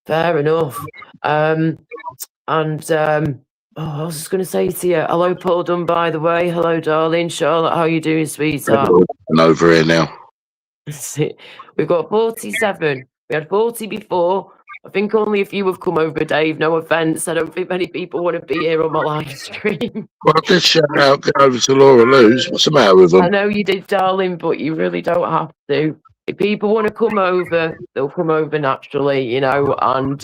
fair enough. I was just going to say to you, hello, Paul Dunn, by the way. Hello, darling. Charlotte, how you doing, sweetheart? I'm over here now. We've got 47. We had 40 before. I think only a few have come over, Dave. No offence. I don't think many people want to be here on my live stream. Well, I did shout out, get over to Laura Lou's. What's the matter with them? I know you did, darling, but you really don't have to. If people want to come over, they'll come over naturally, and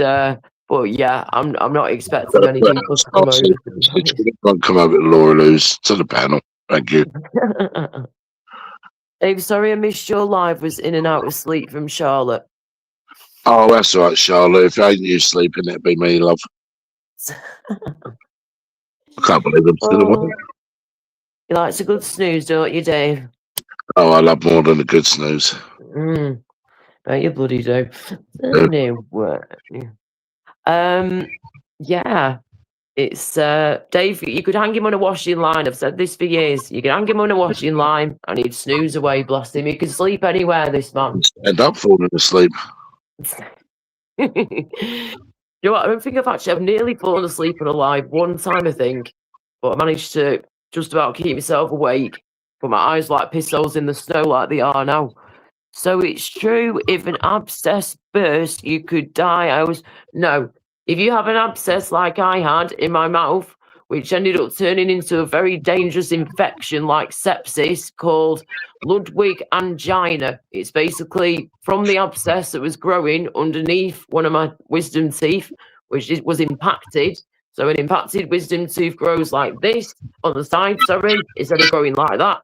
but yeah, I'm not expecting many people to come over. Come over to Laura Lou's, to the panel. Thank you. Dave, sorry I missed your live. Was in and out of sleep from Charlotte. Oh, that's all right, Charlotte. If ain't you sleeping, it'd be me, love. I can't believe I'm still awake. You like a good snooze, don't you, Dave? Oh, I love more than a good snooze. Bet you bloody do. Yeah. It's Dave, you could hang him on a washing line. I've said this for years. You can hang him on a washing line and he'd snooze away, bless him. He can sleep anywhere, this man. End up falling asleep. You know what? I don't think I've nearly fallen asleep on a live one time, I think. But I managed to just about keep myself awake. But my eyes like piss holes in the snow like they are now. So it's true, if an abscess bursts, you could die. No. If you have an abscess like I had in my mouth, which ended up turning into a very dangerous infection like sepsis called Ludwig angina. It's basically from the abscess that was growing underneath one of my wisdom teeth, which was impacted. So an impacted wisdom tooth grows like this on the side, sorry, instead of growing like that.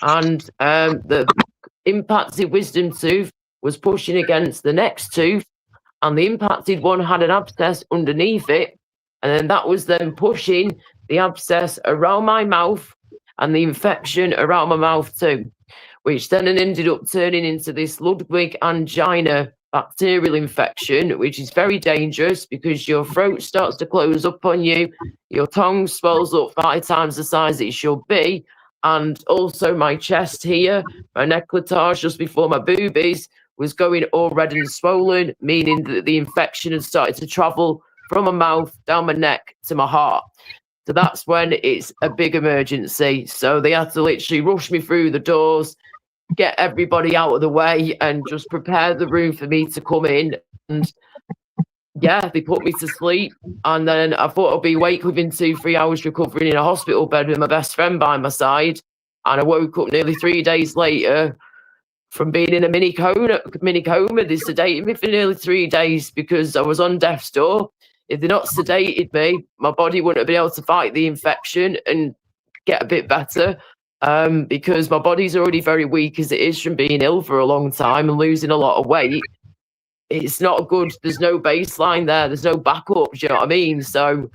And the impacted wisdom tooth was pushing against the next tooth, and the impacted one had an abscess underneath it, and then that was then pushing the abscess around my mouth and the infection around my mouth too, which then ended up turning into this Ludwig angina bacterial infection, which is very dangerous because your throat starts to close up on you, your tongue swells up 5 times the size it should be, and also my chest here, my décolletage just before my boobies was going all red and swollen, meaning that the infection had started to travel from my mouth down my neck to my heart. So that's when it's a big emergency. So they had to literally rush me through the doors, get everybody out of the way, and just prepare the room for me to come in. And yeah, they put me to sleep. And then I thought I'd be awake within 2-3 hours, recovering in a hospital bed with my best friend by my side. And I woke up nearly 3 days later from being in a mini coma. They sedated me for nearly 3 days because I was on death's door. If they'd not sedated me, my body wouldn't have been able to fight the infection and get a bit better. Because my body's already very weak as it is from being ill for a long time and losing a lot of weight. It's not good. There's no baseline there. There's no backup. Do you know what I mean? So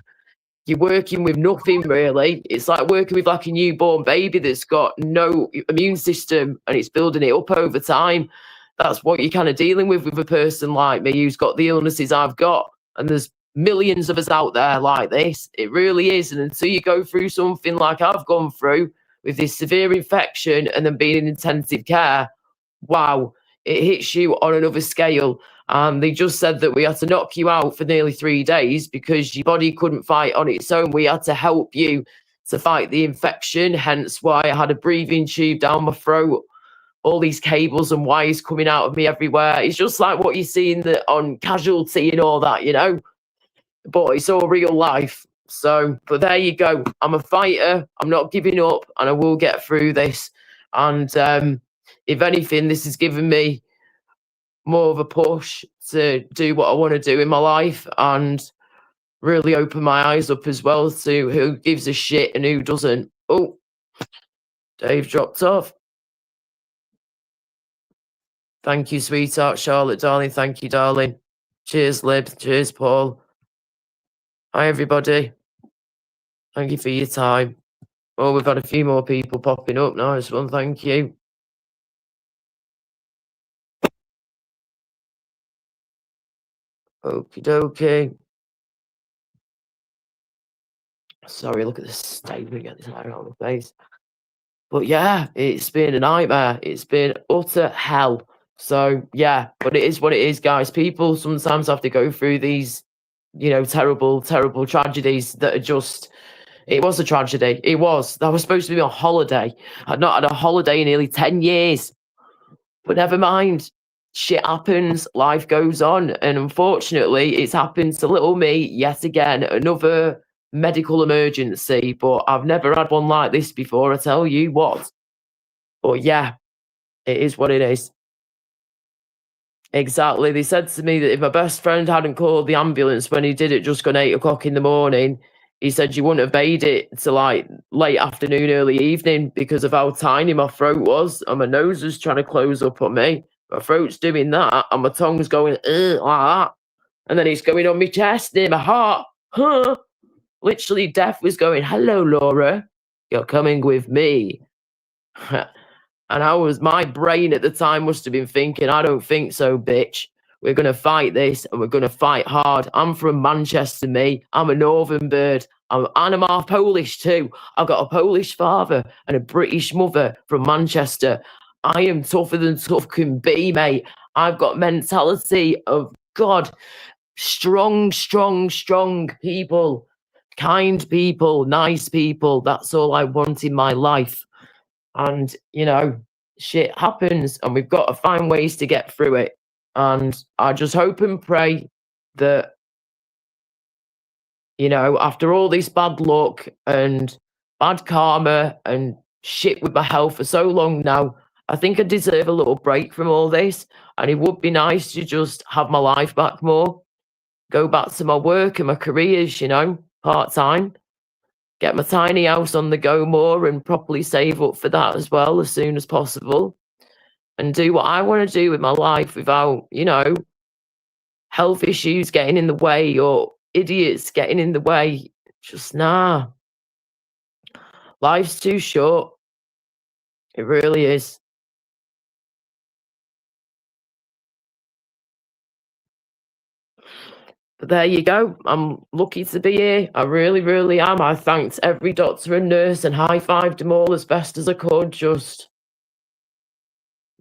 you're working with nothing really. It's like working with like a newborn baby that's got no immune system and it's building it up over time. That's what you're kind of dealing with a person like me who's got the illnesses I've got. And there's millions of us out there like this. It really is. And until you go through something like I've gone through with this severe infection and then being in intensive care, wow, it hits you on another scale. They just said that we had to knock you out for nearly 3 days because your body couldn't fight on its own. We had to help you to fight the infection, hence why I had a breathing tube down my throat, all these cables and wires coming out of me everywhere. It's just like what you see on Casualty and all that, you know, but it's all real life. So, but there you go. I'm a fighter. I'm not giving up, and I will get through this. And if anything, this has given me more of a push to do what I want to do in my life and really open my eyes up as well to who gives a shit and who doesn't. Oh, Dave dropped off. Thank you, sweetheart. Charlotte, darling. Thank you, darling. Cheers, Lib. Cheers, Paul. Hi, everybody. Thank you for your time. Oh, we've had a few more people popping up. Nice one. Thank you. Okie dokie. Sorry, look at the state. We get this hair on the face. But yeah, it's been a nightmare. It's been utter hell. So yeah, but it is what it is, guys. People sometimes have to go through these, you know, terrible, terrible tragedies that are just. It was a tragedy. It was. I was supposed to be on holiday. I'd not had a holiday in nearly 10 years. But never mind. Shit happens. Life goes on. And unfortunately, it's happened to little me yet again. Another medical emergency. But I've never had one like this before, I tell you what. But yeah, it is what it is. Exactly. They said to me that if my best friend hadn't called the ambulance when he did it just gone 8 o'clock in the morning, he said you wouldn't have made it to like late afternoon, early evening because of how tiny my throat was and my nose was trying to close up on me. My throat's doing that and my tongue's going like that. And then it's going on my chest near my heart. Huh? Literally death was going, hello, Laura, you're coming with me. And my brain at the time must have been thinking, I don't think so, bitch. We're going to fight this and we're going to fight hard. I'm from Manchester, me. I'm a northern bird. And I'm half Polish too. I've got a Polish father and a British mother from Manchester. I am tougher than tough can be, mate. I've got mentality of God. Strong, strong, strong people. Kind people, nice people. That's all I want in my life. And, you know, shit happens and we've got to find ways to get through it. And I just hope and pray that, you know, after all this bad luck and bad karma and shit with my health for so long now, I think I deserve a little break from all this. And it would be nice to just have my life back more, go back to my work and my careers, you know. part-time, get my tiny house on the go more and properly save up for that as well as soon as possible, and do what I want to do with my life without, you know, health issues getting in the way or idiots getting in the way. Just nah. Life's too short. It really is. But there you go. I'm lucky to be here. I really, really am. I thanked every doctor and nurse and high-fived them all as best as I could. Just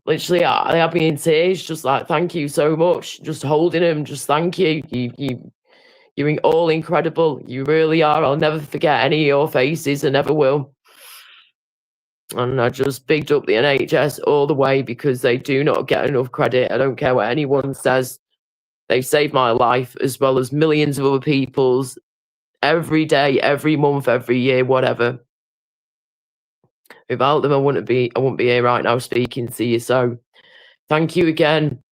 literally, I had me in tears. Just like, thank you so much. Just holding them. Just thank you. You're all incredible. You really are. I'll never forget any of your faces. I never will. And I just bigged up the NHS all the way because they do not get enough credit. I don't care what anyone says. They've saved my life as well as millions of other people's every day, every month, every year, whatever. Without them, I wouldn't be here right now speaking to you. So thank you again.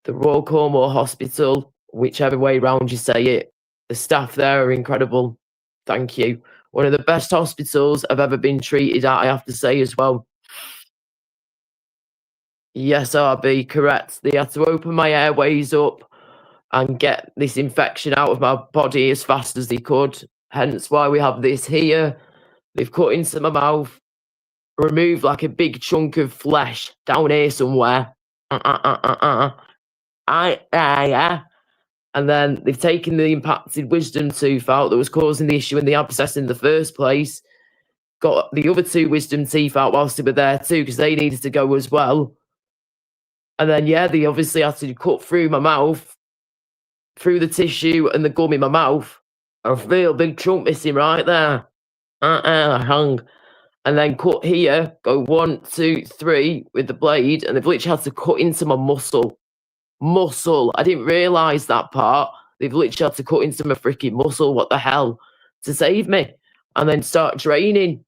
The Royal Cornwall Hospital, whichever way round you say it. The staff there are incredible. Thank you. One of the best hospitals I've ever been treated at, I have to say as well. Yes, RB, correct. They had to open my airways up and get this infection out of my body as fast as they could. Hence why we have this here. They've cut into my mouth, removed like a big chunk of flesh down here somewhere. And then they've taken the impacted wisdom tooth out that was causing the issue in the abscess in the first place. Got the other 2 wisdom teeth out whilst they were there too, because they needed to go as well. And then, yeah, they obviously had to cut through my mouth, through the tissue and the gum in my mouth. A real big chunk missing right there. Hung. And then cut here, go 1, 2, 3 with the blade, and they've literally had to cut into my muscle. I didn't realise that part. They've literally had to cut into my freaking muscle. What the hell? To save me. And then start draining.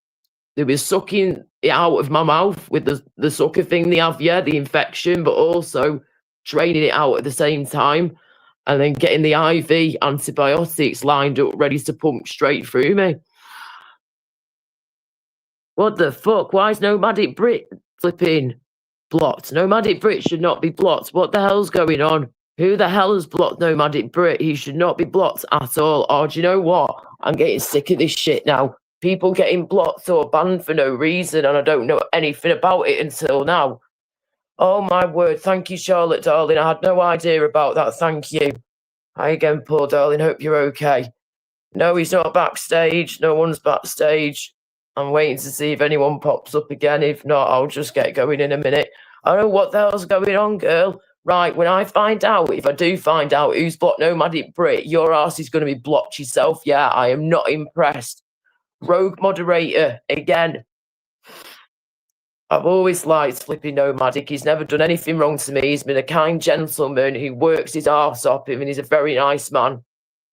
They were sucking it out of my mouth with the sucker thing they have, yeah, the infection, but also draining it out at the same time. And then getting the IV antibiotics lined up, ready to pump straight through me. What the fuck? Why is Nomadic Brit flipping blocked? Nomadic Brit should not be blocked. What the hell's going on? Who the hell has blocked Nomadic Brit? He should not be blocked at all. Or do you know what? I'm getting sick of this shit now. People getting blocked or banned for no reason, and I don't know anything about it until now. Oh my word. Thank you, Charlotte, darling. I had no idea about that. Thank you. Hi again, poor darling. Hope you're okay. No, he's not backstage. No one's backstage. I'm waiting to see if anyone pops up again. If not, I'll just get going in a minute. I don't know what the hell's going on, girl. Right, when I find out, if I do find out who's blocked Nomadic Brit, your ass is going to be blocked yourself. Yeah, I am not impressed. Rogue moderator, again. I've always liked flipping Nomadic. He's never done anything wrong to me. He's been a kind gentleman who works his arse off him, and he's a very nice man.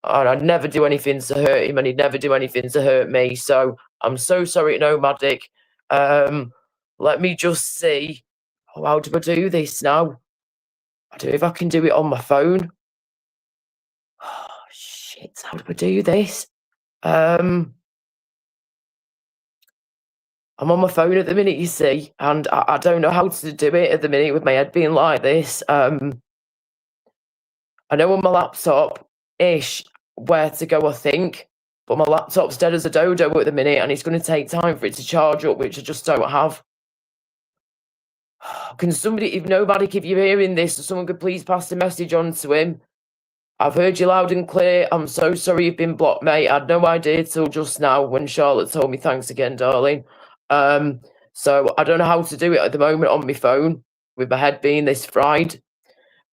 And I'd never do anything to hurt him, and he'd never do anything to hurt me. So I'm so sorry, Nomadic. Let me just see. Oh, how do I do this now? I don't know if I can do it on my phone. Oh, shit. How do I do this? I'm on my phone at the minute, you see, and I don't know how to do it at the minute with my head being like this. I know on my laptop-ish where to go, I think, but my laptop's dead as a dodo at the minute, and it's going to take time for it to charge up, which I just don't have. Can somebody, if you're hearing this, someone could please pass the message on to him. I've heard you loud and clear. I'm so sorry you've been blocked, mate. I had no idea till just now when Charlotte told me. Thanks again, darling. So I don't know how to do it at the moment on my phone with my head being this fried,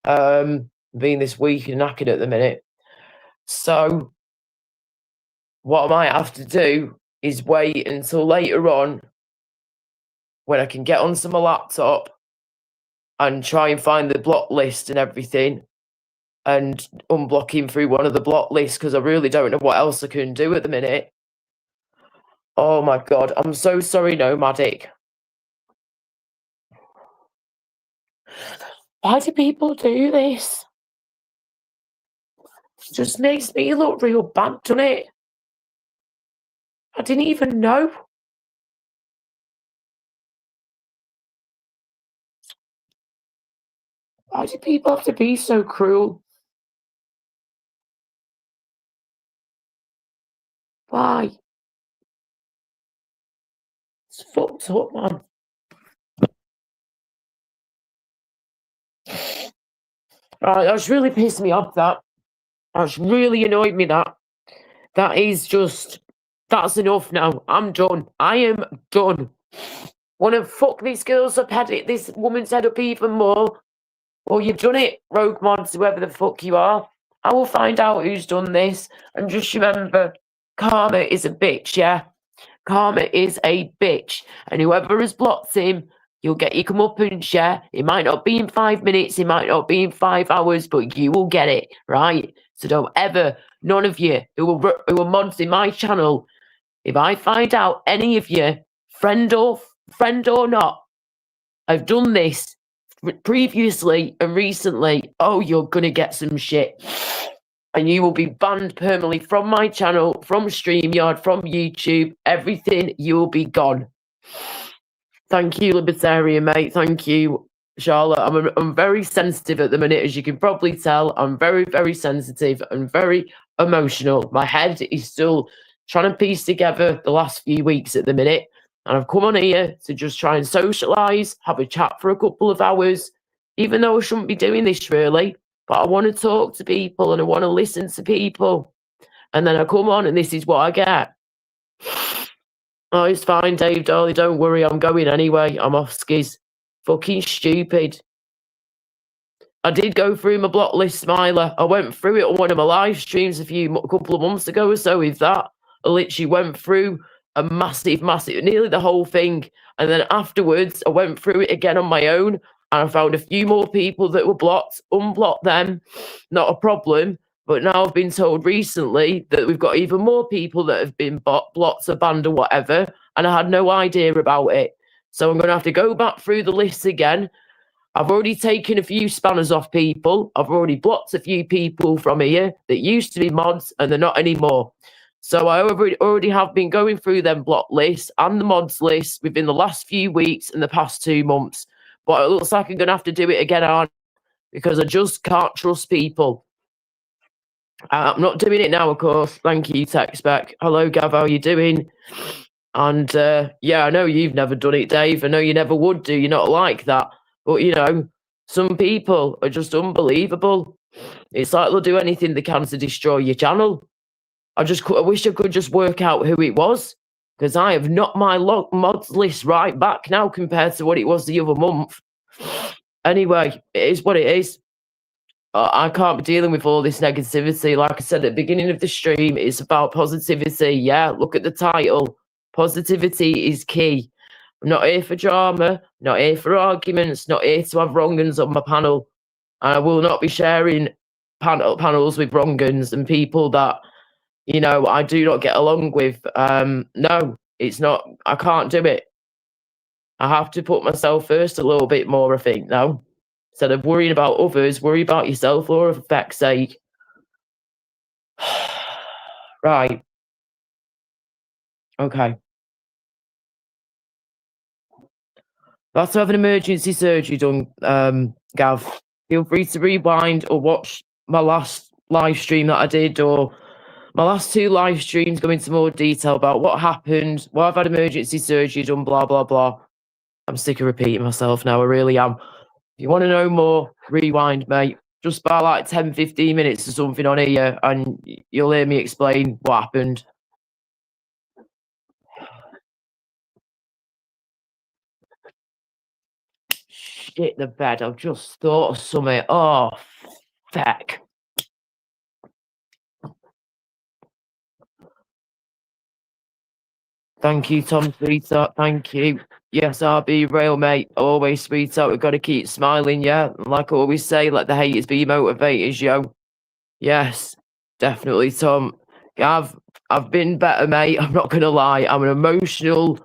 being this weak and knackered at the minute. So what I might have to do is wait until later on when I can get onto my laptop and try and find the block list and everything and unblock him through one of the block lists, because I really don't know what else I can do at the minute. Oh my God, I'm so sorry, Nomadic. Why do people do this? It just makes me look real bad, doesn't it? didn't even know. Why do people have to be so cruel? Why? It's fucked up, man. Right, that's really pissed me off, that. That's really annoyed me, that. That is just... That's enough now. I'm done. I am done. Want to fuck this girl's up head, this woman's head up even more? Well, you've done it, Rogue Mods, whoever the fuck you are. I will find out who's done this. And just remember, karma is a bitch, yeah? Karma is a bitch. And whoever has blocked him, you'll get your comeuppance, yeah? It might not be in 5 minutes, it might not be in 5 hours, but you will get it, right? So don't ever, none of you who are mods in my channel, if I find out any of you, friend or not, I've done this previously and recently, oh, you're gonna get some shit. And you will be banned permanently from my channel, from StreamYard, from YouTube, everything, you will be gone. Thank you, Libertarian, mate. Thank you, Charlotte. I'm very sensitive at the minute, as you can probably tell. I'm very, very sensitive and very emotional. My head is still trying to piece together the last few weeks at the minute. And I've come on here to just try and socialise, have a chat for a couple of hours, even though I shouldn't be doing this really. But I want to talk to people and I want to listen to people. And then I come on and this is what I get. Oh, it's fine, Dave Darley. Don't worry. I'm going anyway. I'm off skis. Fucking stupid. I did go through my block list, Smiler. I went through it on one of my live streams a couple of months ago or so with that. I literally went through a massive, nearly the whole thing. And then afterwards, I went through it again on my own. And I found a few more people that were blocked, unblocked them, not a problem. But now I've been told recently that we've got even more people that have been blocked or banned or whatever. And I had no idea about it. So I'm going to have to go back through the list again. I've already taken a few spanners off people. I've already blocked a few people from here that used to be mods and they're not anymore. So I already have been going through them block lists and the mods list within the last few weeks and the past 2 months. But it looks like I'm going to have to do it again, because I just can't trust people. I'm not doing it now, of course. Thank you, TechSpec. Hello, Gav, how you doing? And yeah, I know you've never done it, Dave. I know you never would do. You're not like that. But, you know, some people are just unbelievable. It's like they'll do anything they can to destroy your channel. I wish I could just work out who it was, because I have knocked my mods list right back now compared to what it was the other month. Anyway, it is what it is. I can't be dealing with all this negativity. Like I said at the beginning of the stream, it's about positivity. Yeah, look at the title. Positivity is key. I'm not here for drama, not here for arguments, not here to have wrong-uns on my panel. And I will not be sharing panels with wrong-uns and people that, you know, I do not get along with. No, it's not. I can't do it. I have to put myself first a little bit more, I think, now. Instead of worrying about others, worry about yourself, Laura, for feck's sake. Right. Okay. That's to have an emergency surgery done, Gav. Feel free to rewind or watch my last live stream that I did, or my last 2 live streams go into more detail about what happened, why I've had emergency surgery done, blah, blah, blah. I'm sick of repeating myself now, I really am. If you want to know more, rewind, mate. Just by like 10, 15 minutes or something on here, and you'll hear me explain what happened. Shit the bed, I've just thought of something. Oh, feck. Thank you, Tom, sweetheart. Thank you. Yes, RB Rail, mate. Always, sweetheart. We've got to keep smiling, yeah? Like I always say, let the haters be motivators, yo. Yes, definitely, Tom. I've been better, mate. I'm not going to lie. I'm an emotional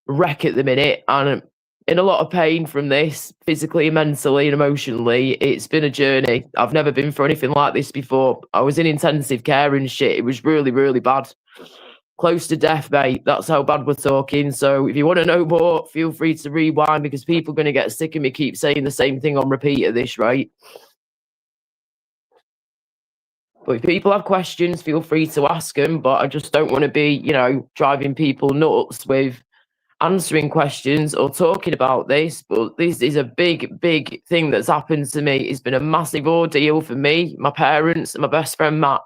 wreck at the minute, and I'm in a lot of pain from this, physically, mentally, and emotionally. It's been a journey. I've never been through anything like this before. I was in intensive care and shit. It was really, really bad. close to death, mate. That's how bad we're talking. So if you want to know more, feel free to rewind, because people are going to get sick of me keep saying the same thing on repeat at this rate. But if people have questions, feel free to ask them. But I just don't want to be, you know, driving people nuts with answering questions or talking about this. But this is a big, big thing that's happened to me. It's been a massive ordeal for me, my parents, and my best friend Matt.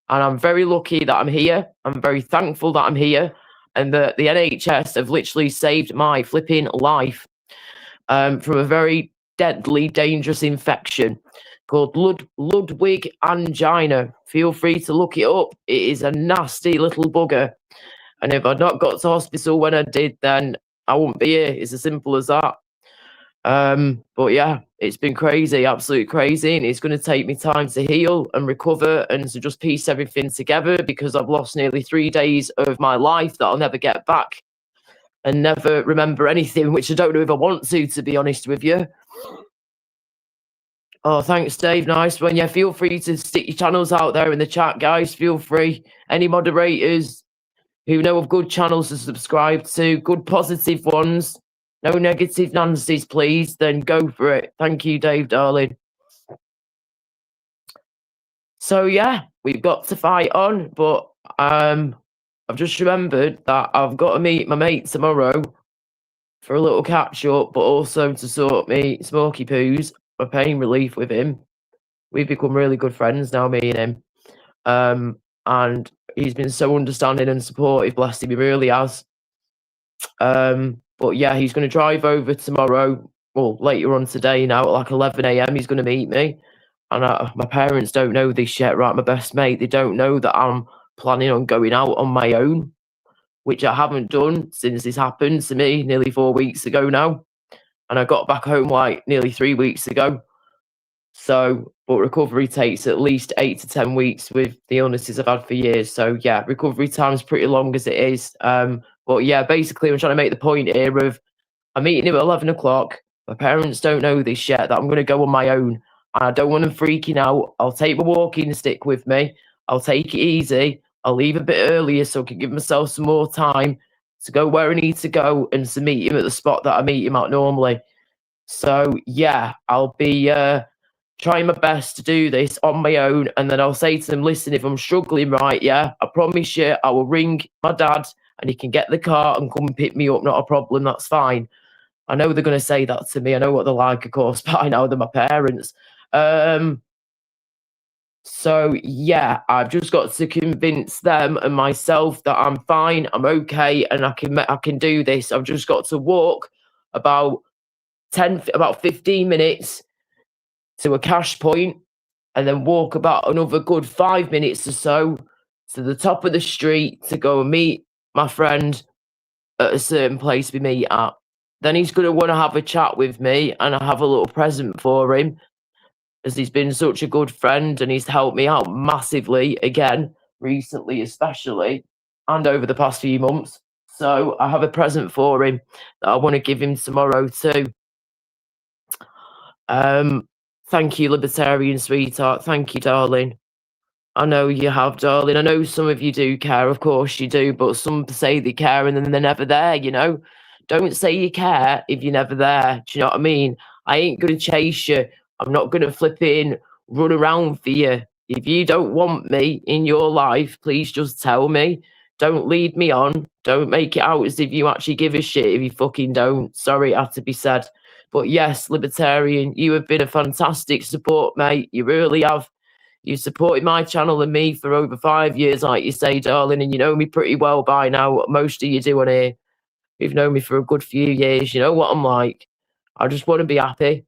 And I'm very lucky that I'm here. I'm very thankful that I'm here, and that the NHS have literally saved my flipping life from a very deadly, dangerous infection called Ludwig angina. Feel free to look it up. It is a nasty little bugger. And if I'd not got to hospital when I did, then I wouldn't be here. It's as simple as that. But yeah, it's been crazy, absolutely crazy. And it's going to take me time to heal and recover and to just piece everything together, because I've lost nearly 3 days of my life that I'll never get back and never remember anything, which I don't know if I want to be honest with you. Oh, thanks, Dave. Nice one. Yeah, feel free to stick your channels out there in the chat, guys. Feel free. Any moderators who know of good channels to subscribe to, good positive ones, no negative Nancy's, please, then go for it. Thank you, Dave, darling. So, yeah, we've got to fight on, but I've just remembered that I've got to meet my mate tomorrow for a little catch-up, but also to sort me Smoky Poos, my pain relief with him. We've become really good friends now, me and him. And he's been so understanding and supportive, bless him, he really has. But yeah, he's going to drive over tomorrow, well, later on today now, at like 11 a.m. He's going to meet me. And my parents don't know this yet, right? My best mate, they don't know that I'm planning on going out on my own, which I haven't done since this happened to me nearly 4 weeks ago now. And I got back home like nearly 3 weeks ago. So, but recovery takes at least 8 to 10 weeks with the illnesses I've had for years. So yeah, recovery time's pretty long as it is. But yeah, basically I'm trying to make the point here of I'm meeting him at 11 o'clock. My parents don't know this yet, that I'm going to go on my own. And I don't want them freaking out. I'll take my walking stick with me. I'll take it easy. I'll leave a bit earlier so I can give myself some more time to go where I need to go and to meet him at the spot that I meet him at normally. So yeah, I'll be trying my best to do this on my own, and then I'll say to them, listen, if I'm struggling, right, yeah, I promise you I will ring my dad and he can get the car and come and pick me up, not a problem, that's fine. I know they're going to say that to me. I know what they're like, of course, by now they're my parents. So yeah, I've just got to convince them and myself that I'm fine, I'm okay, and I can do this. I've just got to walk about 15 minutes to a cash point, and then walk about another good 5 minutes or so to the top of the street to go and meet my friend at a certain place we meet at. Then he's going to want to have a chat with me, and I have a little present for him, as he's been such a good friend and he's helped me out massively again, recently especially, and over the past few months. So I have a present for him that I want to give him tomorrow too. Thank you, Libertarian Sweetheart. Thank you, darling. I know you have, darling. I know some of you do care, of course you do, but some say they care and then they're never there, you know? Don't say you care if you're never there. Do you know what I mean? I ain't going to chase you. I'm not going to flip in, run around for you. If you don't want me in your life, please just tell me. Don't lead me on. Don't make it out as if you actually give a shit if you fucking don't. Sorry, it had to be said. But yes, Libertarian, you have been a fantastic support, mate. You really have. You've supported my channel and me for over 5 years, like you say, darling, and you know me pretty well by now. Most of you do on here. You've known me for a good few years. You know what I'm like. I just want to be happy,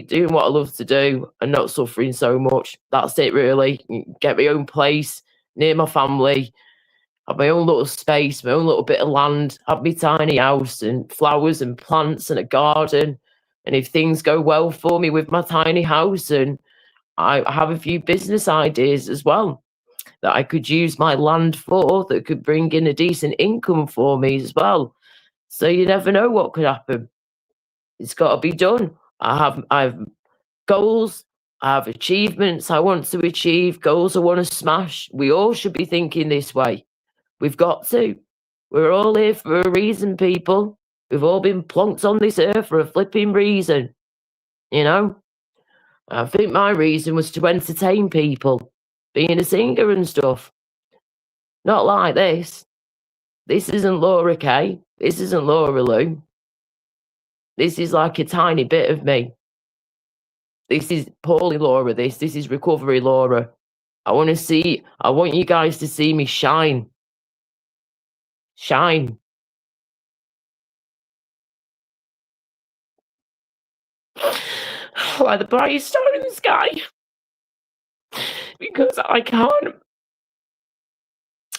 doing what I love to do and not suffering so much. That's it, really. Get my own place, near my family, have my own little space, my own little bit of land, have my tiny house and flowers and plants and a garden. And if things go well for me with my tiny house, and I have a few business ideas as well that I could use my land for, that could bring in a decent income for me as well. So you never know what could happen. It's got to be done. I have goals, I have achievements I want to achieve, goals I want to smash. We all should be thinking this way. We've got to. We're all here for a reason, people. We've all been plonked on this earth for a flipping reason. You know? I think my reason was to entertain people, being a singer and stuff. Not like this. This isn't Laura Kay. This isn't Laura Lou. This is like a tiny bit of me. This is poorly Laura, this is recovery Laura. I want you guys to see me shine. Shine. Like the brightest star in the sky. Because I can't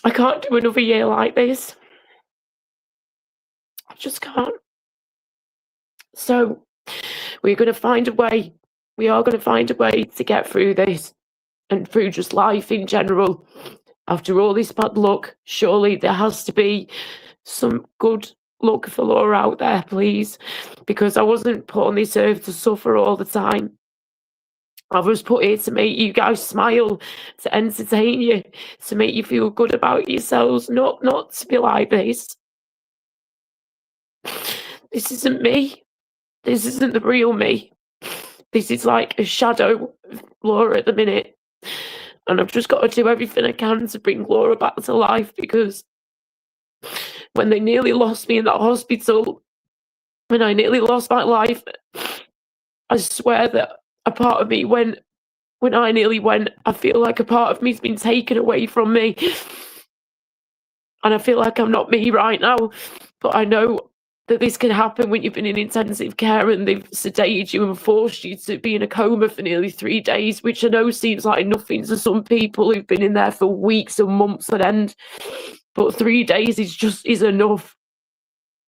do another year like this. I just can't. So we're going to find a way. We are going to find a way to get through this and through just life in general. After all this bad luck, surely there has to be some good luck for Laura out there, please. Because I wasn't put on this earth to suffer all the time. I was put here to make you guys smile, to entertain you, to make you feel good about yourselves, not to be like this. This isn't me. This isn't the real me. This is like a shadow of Laura at the minute. And I've just got to do everything I can to bring Laura back to life, because when they nearly lost me in that hospital, when I nearly lost my life, I swear that a part of me, when I nearly went, I feel like a part of me's been taken away from me. And I feel like I'm not me right now. But I know that this can happen when you've been in intensive care and they've sedated you and forced you to be in a coma for nearly 3 days, which I know seems like nothing to some people who've been in there for weeks and months on end. But 3 days is enough.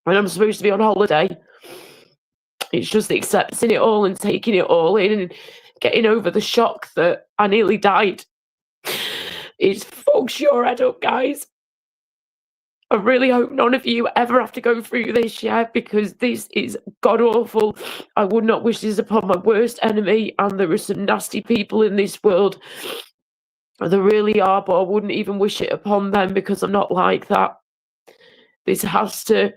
And I'm supposed to be on holiday. It's just accepting it all and taking it all in and getting over the shock that I nearly died. It fucks your head up, guys. I really hope none of you ever have to go through this, yeah, because this is god-awful. I would not wish this upon my worst enemy, and there are some nasty people in this world. There really are, but I wouldn't even wish it upon them because I'm not like that. This has to,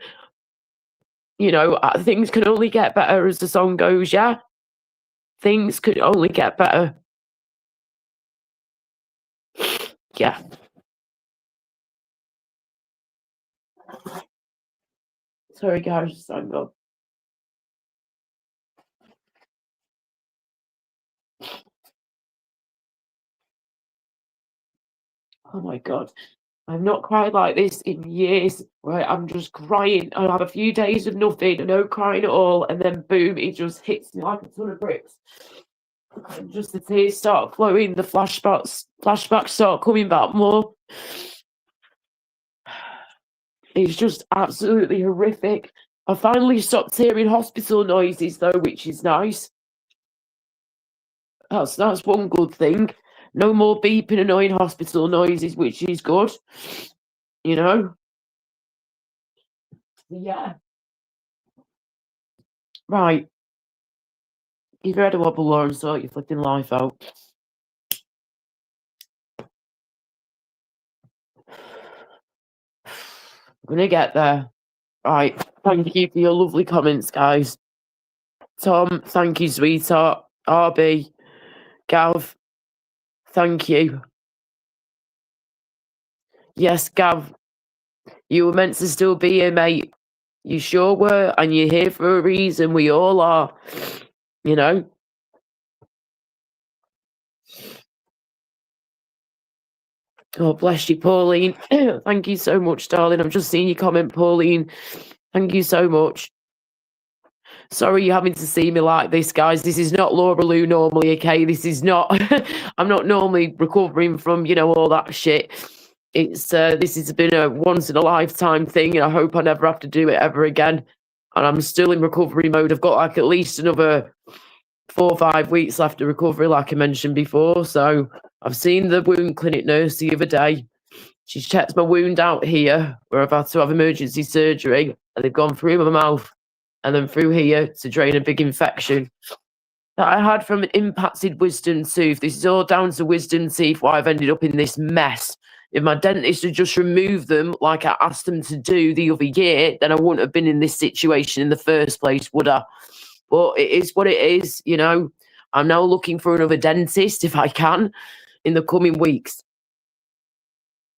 things can only get better as the song goes, yeah? Things could only get better. Yeah. Sorry, guys, I'm gone. Oh my God. I've not cried like this in years, right? I'm just crying. I'll have a few days of nothing, no crying at all, and then boom, it just hits me like a ton of bricks. And just the tears start flowing, the flashbacks start coming back more. It's just absolutely horrific. I finally stopped hearing hospital noises though, which is nice. That's one good thing. No more beeping, annoying hospital noises, which is good. Yeah. Right. Give your head a wobble, Laura, and sort your flipping life out. I'm going to get there. Right. Thank you for your lovely comments, guys. Tom, thank you, sweetheart. RB, Gav, thank you. Yes, Gav, you were meant to still be here, mate. You sure were, and you're here for a reason. We all are, God bless you, Pauline. Thank you so much, darling. I've just seen your comment, Pauline. Thank you so much. Sorry you're having to see me like this, guys. This is not Laura Lou normally, okay? This is not... I'm not normally recovering from, all that shit. This has been a once-in-a-lifetime thing, and I hope I never have to do it ever again. And I'm still in recovery mode. I've got, at least another 4 or 5 weeks left of recovery, like I mentioned before. So I've seen the wound clinic nurse the other day. She's checked my wound out here, where I've had to have emergency surgery, and they've gone through my mouth and then through here to drain a big infection that I had from an impacted wisdom tooth. This is all down to wisdom teeth, why I've ended up in this mess. If my dentist had just removed them like I asked them to do the other year, then I wouldn't have been in this situation in the first place, would I? But it is what it is, you know. I'm now looking for another dentist if I can in the coming weeks.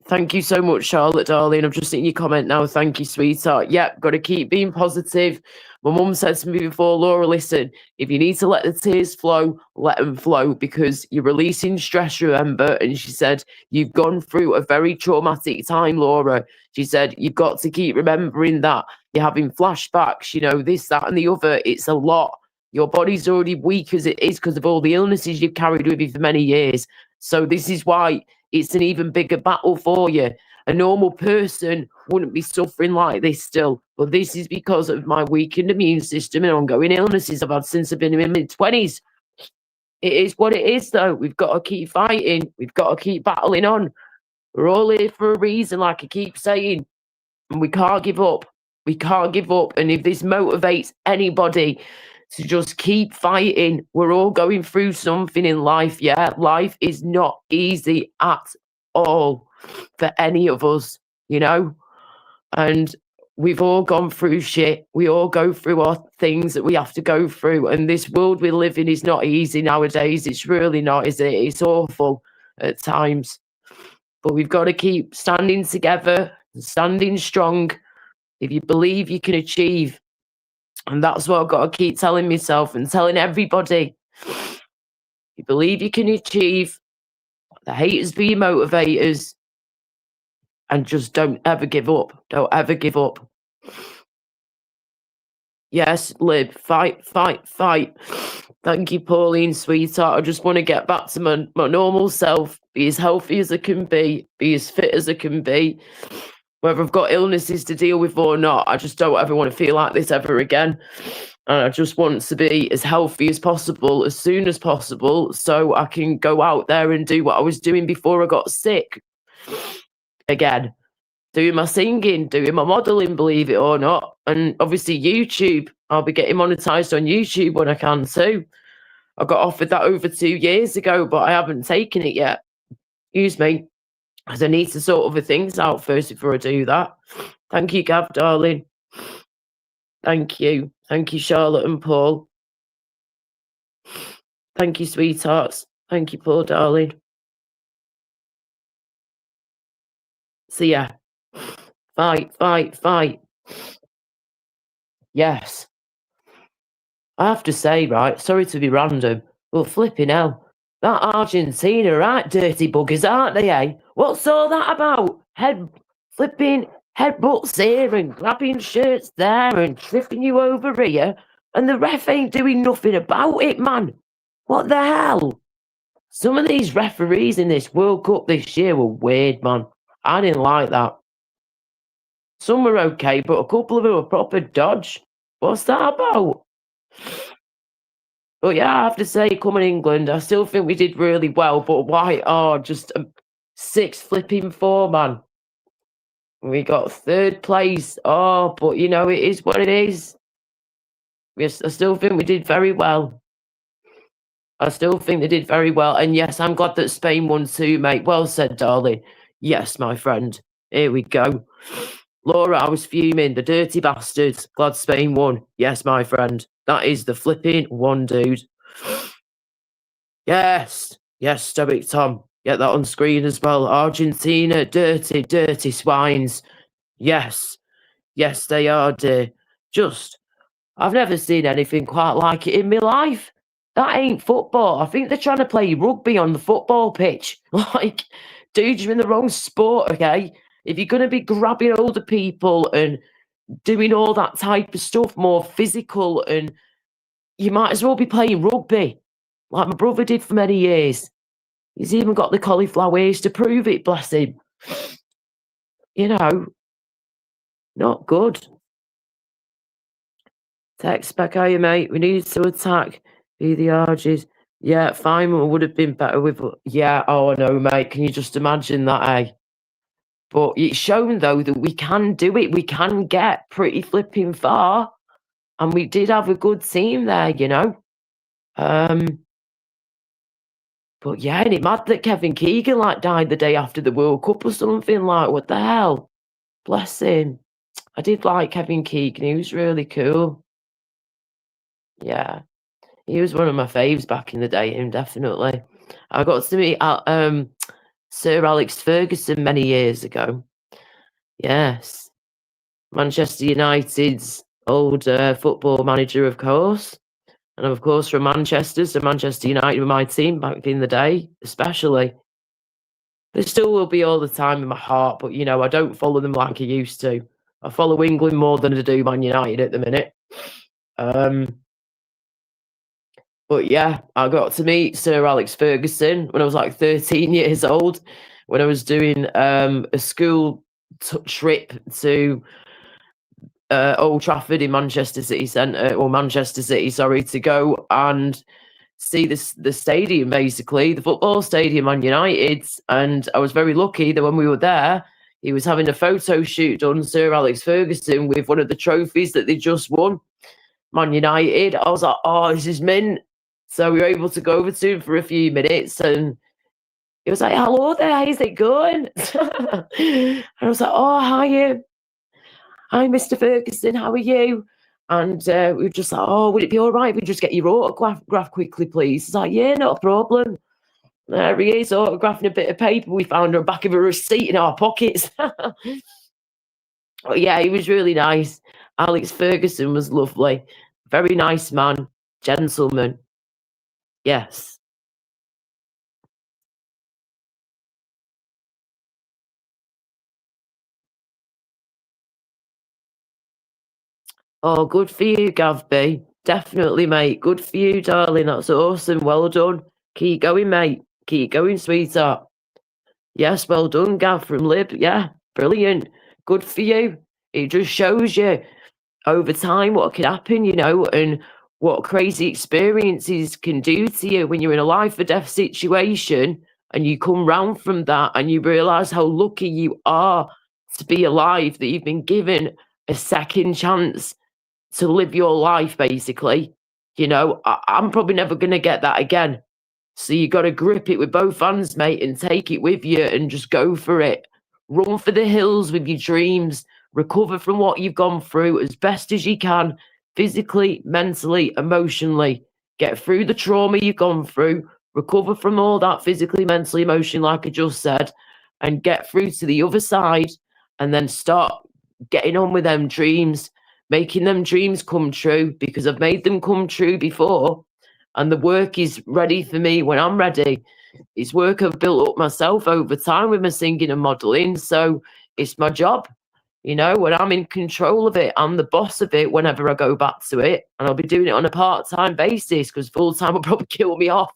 Thank you so much, Charlotte, darling. I've just seen your comment now. Thank you, sweetheart. Yep, got to keep being positive. My mum said to me before, Laura, listen, if you need to let the tears flow, let them flow because you're releasing stress, remember? And she said, you've gone through a very traumatic time, Laura. She said, you've got to keep remembering that. You're having flashbacks, you know, this, that, and the other. It's a lot. Your body's already weak as it is because of all the illnesses you've carried with you for many years. So this is why it's an even bigger battle for you. A normal person wouldn't be suffering like this still, but this is because of my weakened immune system and ongoing illnesses I've had since I've been in my mid-20s. It is what it is, though. We've got to keep fighting. We've got to keep battling on. We're all here for a reason, like I keep saying, and we can't give up. We can't give up. And if this motivates anybody to just keep fighting, we're all going through something in life. Yeah, life is not easy at all for any of us, you know, and we've all gone through shit. We all go through our things that we have to go through, and this world we live in is not easy nowadays. It's really not, is it? It's awful at times, but we've got to keep standing together, standing strong. If you believe, you can achieve. And that's what I've got to keep telling myself and telling everybody. You believe you can achieve. The haters be your motivators. And just don't ever give up. Don't ever give up. Yes, Lib, fight, fight, fight. Thank you, Pauline, sweetheart. I just want to get back to my normal self, be as healthy as I can be as fit as I can be. Whether I've got illnesses to deal with or not, I just don't ever want to feel like this ever again. And I just want to be as healthy as possible, as soon as possible, so I can go out there and do what I was doing before I got sick. Again, doing my singing, doing my modelling, believe it or not. And obviously YouTube, I'll be getting monetized on YouTube when I can too. I got offered that over 2 years ago, but I haven't taken it yet. Excuse me. Because I need to sort other things out first before I do that. Thank you, Gav, darling. Thank you. Thank you, Charlotte and Paul. Thank you, sweethearts. Thank you, Paul, darling. So, yeah. Fight, fight, fight. Yes. I have to say, right, sorry to be random, but flipping hell. That Argentina are right dirty buggers, aren't they, eh? What's all that about? Flipping headbutts here and grabbing shirts there and tripping you over here, and the ref ain't doing nothing about it, man. What the hell? Some of these referees in this World Cup this year were weird, man. I didn't like that. Some were okay, but a couple of them were proper dodge. What's that about? But yeah, I have to say, coming England, I still think we did really well. But why? Oh, just 6-4, man. We got 3rd place. Oh, but you know, it is what it is. Yes, I still think we did very well. I still think they did very well. And yes, I'm glad that Spain won too, mate. Well said, darling. Yes, my friend. Here we go. Laura, I was fuming. The dirty bastards. Glad Spain won. Yes, my friend. That is the flipping one, dude. Yes. Yes, Stoic Tom. Get that on screen as well. Argentina, dirty, dirty swines. Yes. Yes, they are, dear. Just, I've never seen anything quite like it in my life. That ain't football. I think they're trying to play rugby on the football pitch. Like, dude, you're in the wrong sport, okay? If you're going to be grabbing older people and doing all that type of stuff, more physical, and you might as well be playing rugby, like my brother did for many years. He's even got the cauliflower ears to prove it, bless him. You know, not good. Text back, how you, mate? We needed to attack. Be the Argies. Yeah, Feynman would have been better with... Yeah, oh, I know, mate. Can you just imagine that, eh? But it's shown, though, that we can do it. We can get pretty flipping far. And we did have a good team there, you know. But yeah, and it mad that Kevin Keegan like died the day after the World Cup or something. Like, what the hell? Bless him. I did like Kevin Keegan. He was really cool. Yeah, he was one of my faves back in the day. Him definitely. I got to meet Sir Alex Ferguson many years ago. Yes, Manchester United's old football manager, of course. And of course, from Manchester, so Manchester United were my team back in the day, especially. They still will be all the time in my heart, but, you know, I don't follow them like I used to. I follow England more than I do Man United at the minute. But yeah, I got to meet Sir Alex Ferguson when I was like 13 years old, when I was doing a school trip to Old Trafford in Manchester City Centre, or Manchester City, sorry, to go and see the stadium, basically, the football stadium, Man United's. And I was very lucky that when we were there, he was having a photo shoot done, Sir Alex Ferguson, with one of the trophies that they just won, Man United. I was like, oh, this is mint. So we were able to go over to him for a few minutes, and he was like, hello there, how's it going? And I was like, oh, hi, Mr. Ferguson, how are you? And we were just like, oh, would it be all right if we just get your autograph quickly, please? He's like, yeah, not a problem. There he is, autographing a bit of paper we found on the back of a receipt in our pockets. But yeah, he was really nice. Alex Ferguson was lovely. Very nice man, gentleman. Yes. Oh, good for you, Gav B. Definitely, mate. Good for you, darling. That's awesome. Well done. Keep going, mate. Keep going, sweetheart. Yes, well done, Gav from Lib. Yeah, brilliant. Good for you. It just shows you over time what can happen, you know, and what crazy experiences can do to you when you're in a life or death situation and you come round from that and you realise how lucky you are to be alive, that you've been given a second chance to live your life, basically. You know, I'm probably never going to get that again. So you got to grip it with both hands, mate, and take it with you and just go for it. Run for the hills with your dreams. Recover from what you've gone through as best as you can, physically, mentally, emotionally. Get through the trauma you've gone through. Recover from all that physically, mentally, emotionally, like I just said, and get through to the other side, and then start getting on with them dreams, making them dreams come true, because I've made them come true before. And the work is ready for me when I'm ready. It's work I've built up myself over time with my singing and modelling. So it's my job, you know, when I'm in control of it. I'm the boss of it whenever I go back to it. And I'll be doing it on a part-time basis, because full-time will probably kill me off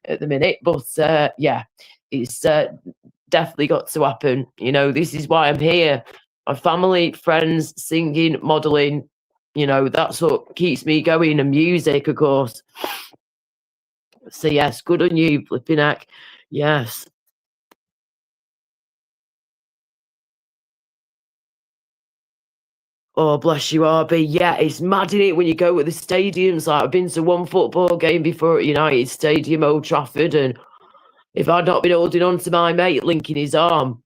at the minute. But yeah, it's definitely got to happen. You know, this is why I'm here. My family, friends, singing, modelling, you know, that's what keeps me going, and music, of course. So yes, good on you, flipping heck. Yes. Oh, bless you, RB. Yeah, it's mad in it when you go to the stadiums. Like, I've been to one football game before at United Stadium, Old Trafford, and if I'd not been holding on to my mate, linking his arm,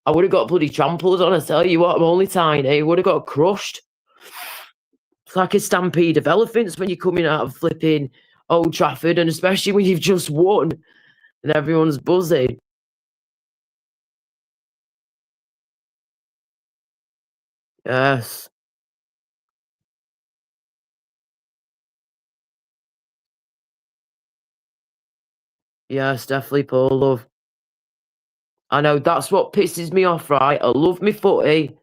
I would have got bloody trampled on. I tell you what, I'm only tiny. I would have got crushed. It's like a stampede of elephants when you're coming out of flipping Old Trafford, and especially when you've just won and everyone's buzzing. Yes. Yes, definitely, Paul, love. I know that's what pisses me off, right? I love me footy,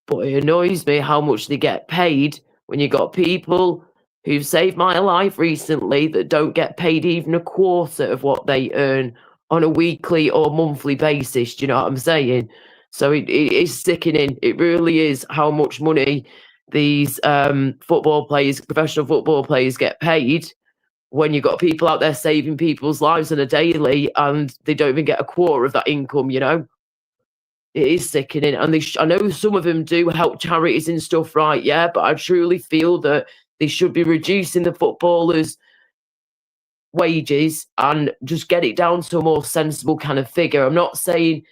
but it annoys me how much they get paid when you got people who've saved my life recently that don't get paid even a quarter of what they earn on a weekly or monthly basis. Do you know what I'm saying? So it is sickening. It really is how much money these football players, professional football players, get paid when you've got people out there saving people's lives on a daily and they don't even get a quarter of that income, you know? It is sickening. And I know some of them do help charities and stuff, right? Yeah, but I truly feel that they should be reducing the footballers' wages and just get it down to a more sensible kind of figure. I'm not saying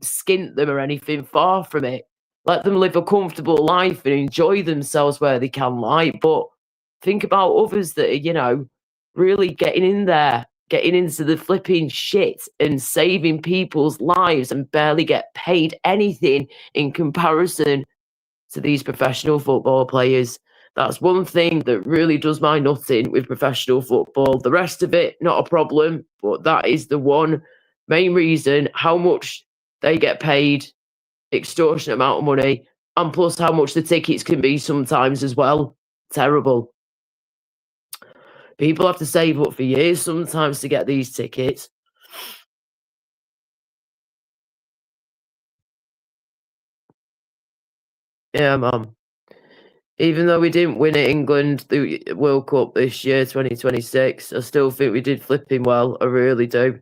skint them or anything, far from it. Let them live a comfortable life and enjoy themselves where they can, like, but think about others that are, really getting in there, getting into the flipping shit and saving people's lives and barely get paid anything in comparison to these professional football players. That's one thing that really does my nutting with professional football. The rest of it, not a problem, but that is the one main reason how much they get paid, extortionate amount of money, and plus how much the tickets can be sometimes as well. Terrible. People have to save up for years sometimes to get these tickets. Yeah, man. Even though we didn't win at England the World Cup this year, 2026, I still think we did flipping well. I really do.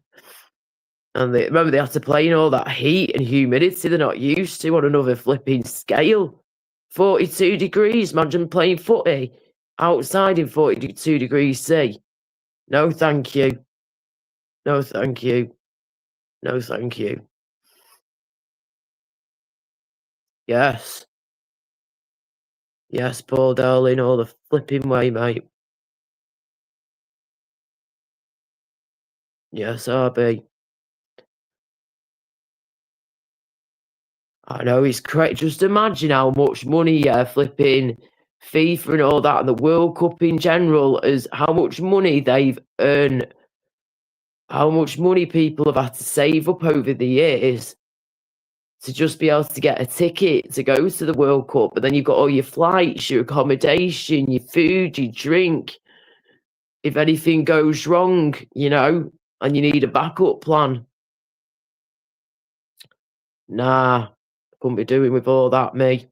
And remember, they have to play in all that heat and humidity they're not used to on another flipping scale. 42 degrees. Imagine playing footy outside in 42 degrees C. No, thank you. No, thank you. No, thank you. Yes. Yes, Paul Darling, all the flipping way, mate. Yes, RB. I know, it's correct. Just imagine how much money, flipping FIFA and all that, and the World Cup in general, is how much money they've earned, how much money people have had to save up over the years to just be able to get a ticket to go to the World Cup. But then you've got all your flights, your accommodation, your food, your drink. If anything goes wrong, and you need a backup plan. Nah, couldn't be doing with all that, me.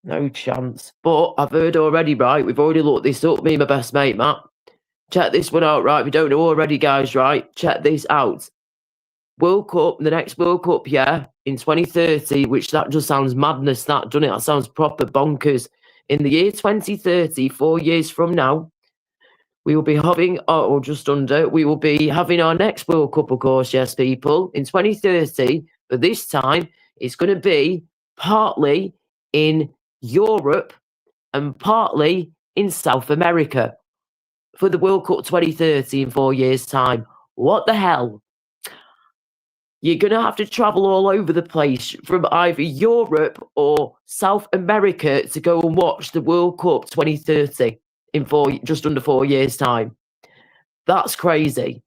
No chance. But I've heard already, right? We've already looked this up, me and my best mate, Matt. Check this one out, right? We don't know already, guys, right? Check this out. World Cup, the next World Cup, yeah, in 2030, which that just sounds madness, that, doesn't it? That sounds proper bonkers. In the year 2030, 4 years from now, we will be having, or just under, we will be having our next World Cup, of course, yes, people, in 2030, but this time it's going to be partly in Europe and partly in South America for the World Cup 2030 in 4 years' time. What the hell? You're going to have to travel all over the place from either Europe or South America to go and watch the World Cup 2030 in just under 4 years' time. That's crazy.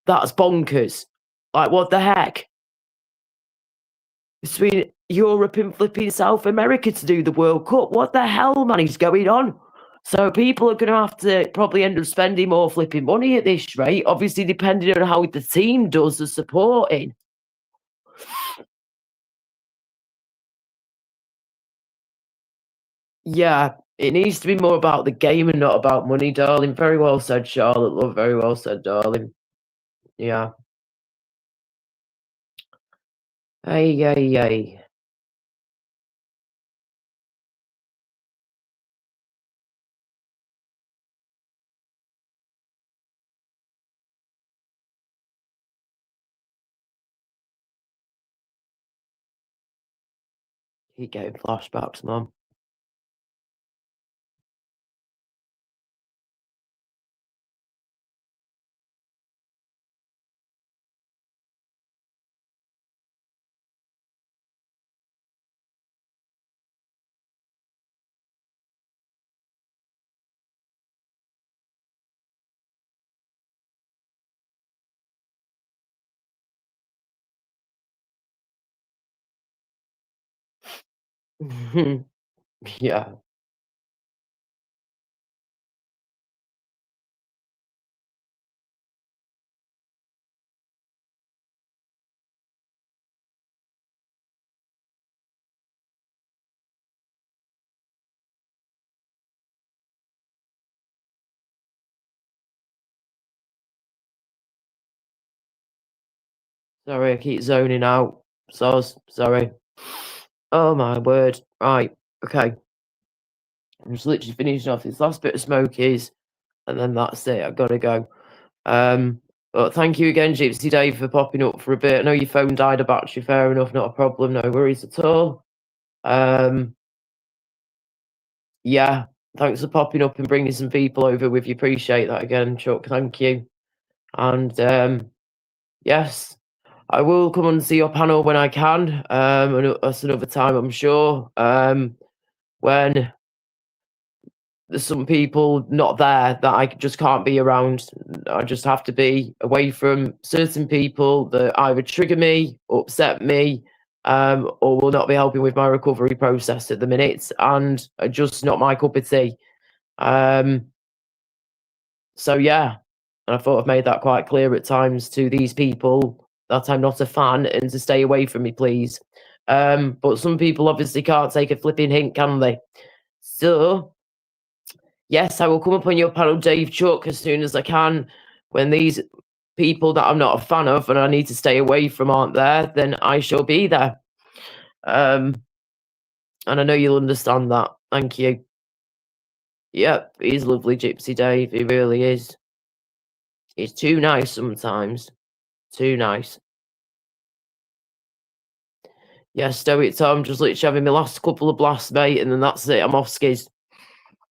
That's bonkers. Like, what the heck? Between Europe and flipping South America to do the World Cup. What the hell, man, is going on? So people are going to have to probably end up spending more flipping money at this rate, obviously depending on how the team does the supporting. Yeah, it needs to be more about the game and not about money, darling. Very well said, Charlotte. Love, very well said, darling. Yeah. Hey. Keep getting flashbacks, Mum. Yeah. Sorry, I keep zoning out. Sorry. Oh my word. Right. Okay. I'm just literally finishing off. This last bit of smoke is and then that's it. I've got to go. But thank you again, Gypsy Dave, for popping up for a bit. I know your phone died, a battery, fair enough, not a problem, no worries at all. Yeah, thanks for popping up and bringing some people over with you. Appreciate that again, Chuck. Thank you. And yes, I will come and see your panel when I can. And that's another time, I'm sure. When there's some people not there that I just can't be around. I just have to be away from certain people that either trigger me, upset me, or will not be helping with my recovery process at the minute, and are just not my cup of tea. So yeah, and I thought I've made that quite clear at times to these people that I'm not a fan and to stay away from me, please. But some people obviously can't take a flipping hint, can they? So yes, I will come up on your panel, Dave Chuck, as soon as I can. When these people that I'm not a fan of and I need to stay away from aren't there, then I shall be there. And I know you'll understand that. Thank you. Yep, he's lovely, Gypsy Dave. He really is. He's too nice sometimes. Too nice. Yeah, Stoic Tom, just literally having my last couple of blasts, mate, and then that's it. I'm off skis.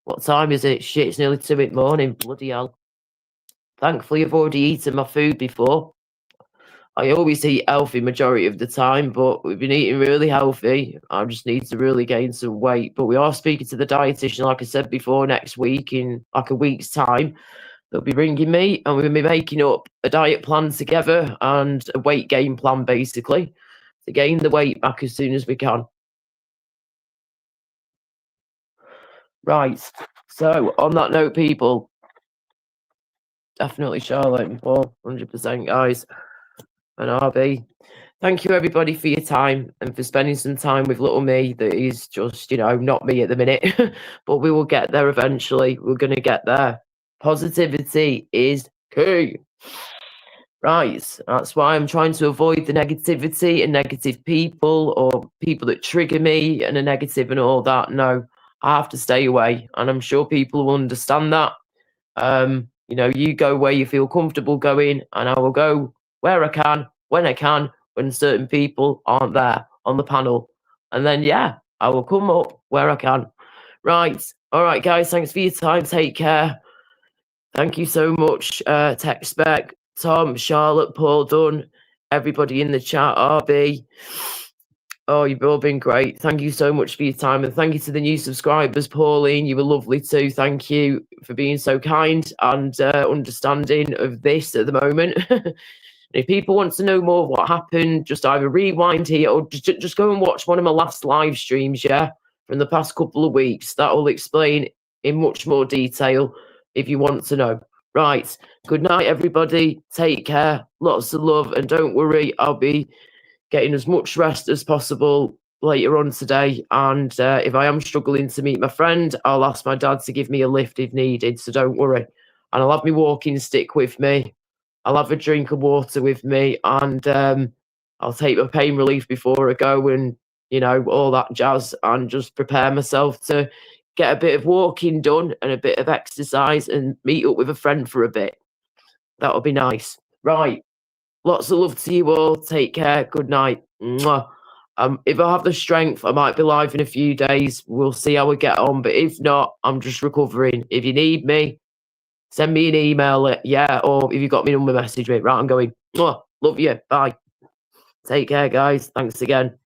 What time is it? Shit, it's nearly 2 in the morning. Bloody hell. Thankfully, I've already eaten my food before. I always eat healthy majority of the time, but we've been eating really healthy. I just need to really gain some weight. But we are speaking to the dietitian, like I said before, next week in like a week's time. They'll be ringing me and we're going to be making up a diet plan together and a weight gain plan, basically, to gain the weight back as soon as we can. Right. So, on that note, people, definitely Charlotte and Paul, 100%, guys, and RB. Thank you, everybody, for your time and for spending some time with little me that is just, not me at the minute. But we will get there eventually. We're going to get there. Positivity is key. Right. That's why I'm trying to avoid the negativity and negative people or people that trigger me and are negative and all that. No, I have to stay away. And I'm sure people will understand that. You go where you feel comfortable going, and I will go where I can, when I can, when certain people aren't there on the panel. And then, yeah, I will come up where I can. Right. All right, guys. Thanks for your time. Take care. Thank you so much, Tech Spec, Tom, Charlotte, Paul Dunn, everybody in the chat, RB. Oh, you've all been great. Thank you so much for your time. And thank you to the new subscribers. Pauline, you were lovely too. Thank you for being so kind and understanding of this at the moment. If people want to know more of what happened, just either rewind here or just go and watch one of my last live streams, from the past couple of weeks. That will explain in much more detail if you want to know. Right. Good night, everybody. Take care. Lots of love. And don't worry, I'll be getting as much rest as possible later on today. And if I am struggling to meet my friend, I'll ask my dad to give me a lift if needed. So don't worry. And I'll have my walking stick with me. I'll have a drink of water with me. And I'll take my pain relief before I go and, all that jazz, and just prepare myself to get a bit of walking done and a bit of exercise and meet up with a friend for a bit. That'll be nice. Right. Lots of love to you all. Take care. Good night. Mwah. If I have the strength, I might be live in a few days. We'll see how we get on. But if not, I'm just recovering. If you need me, send me an email. Or if you've got me number, message me. Right, I'm going. Mwah. Love you. Bye. Take care, guys. Thanks again.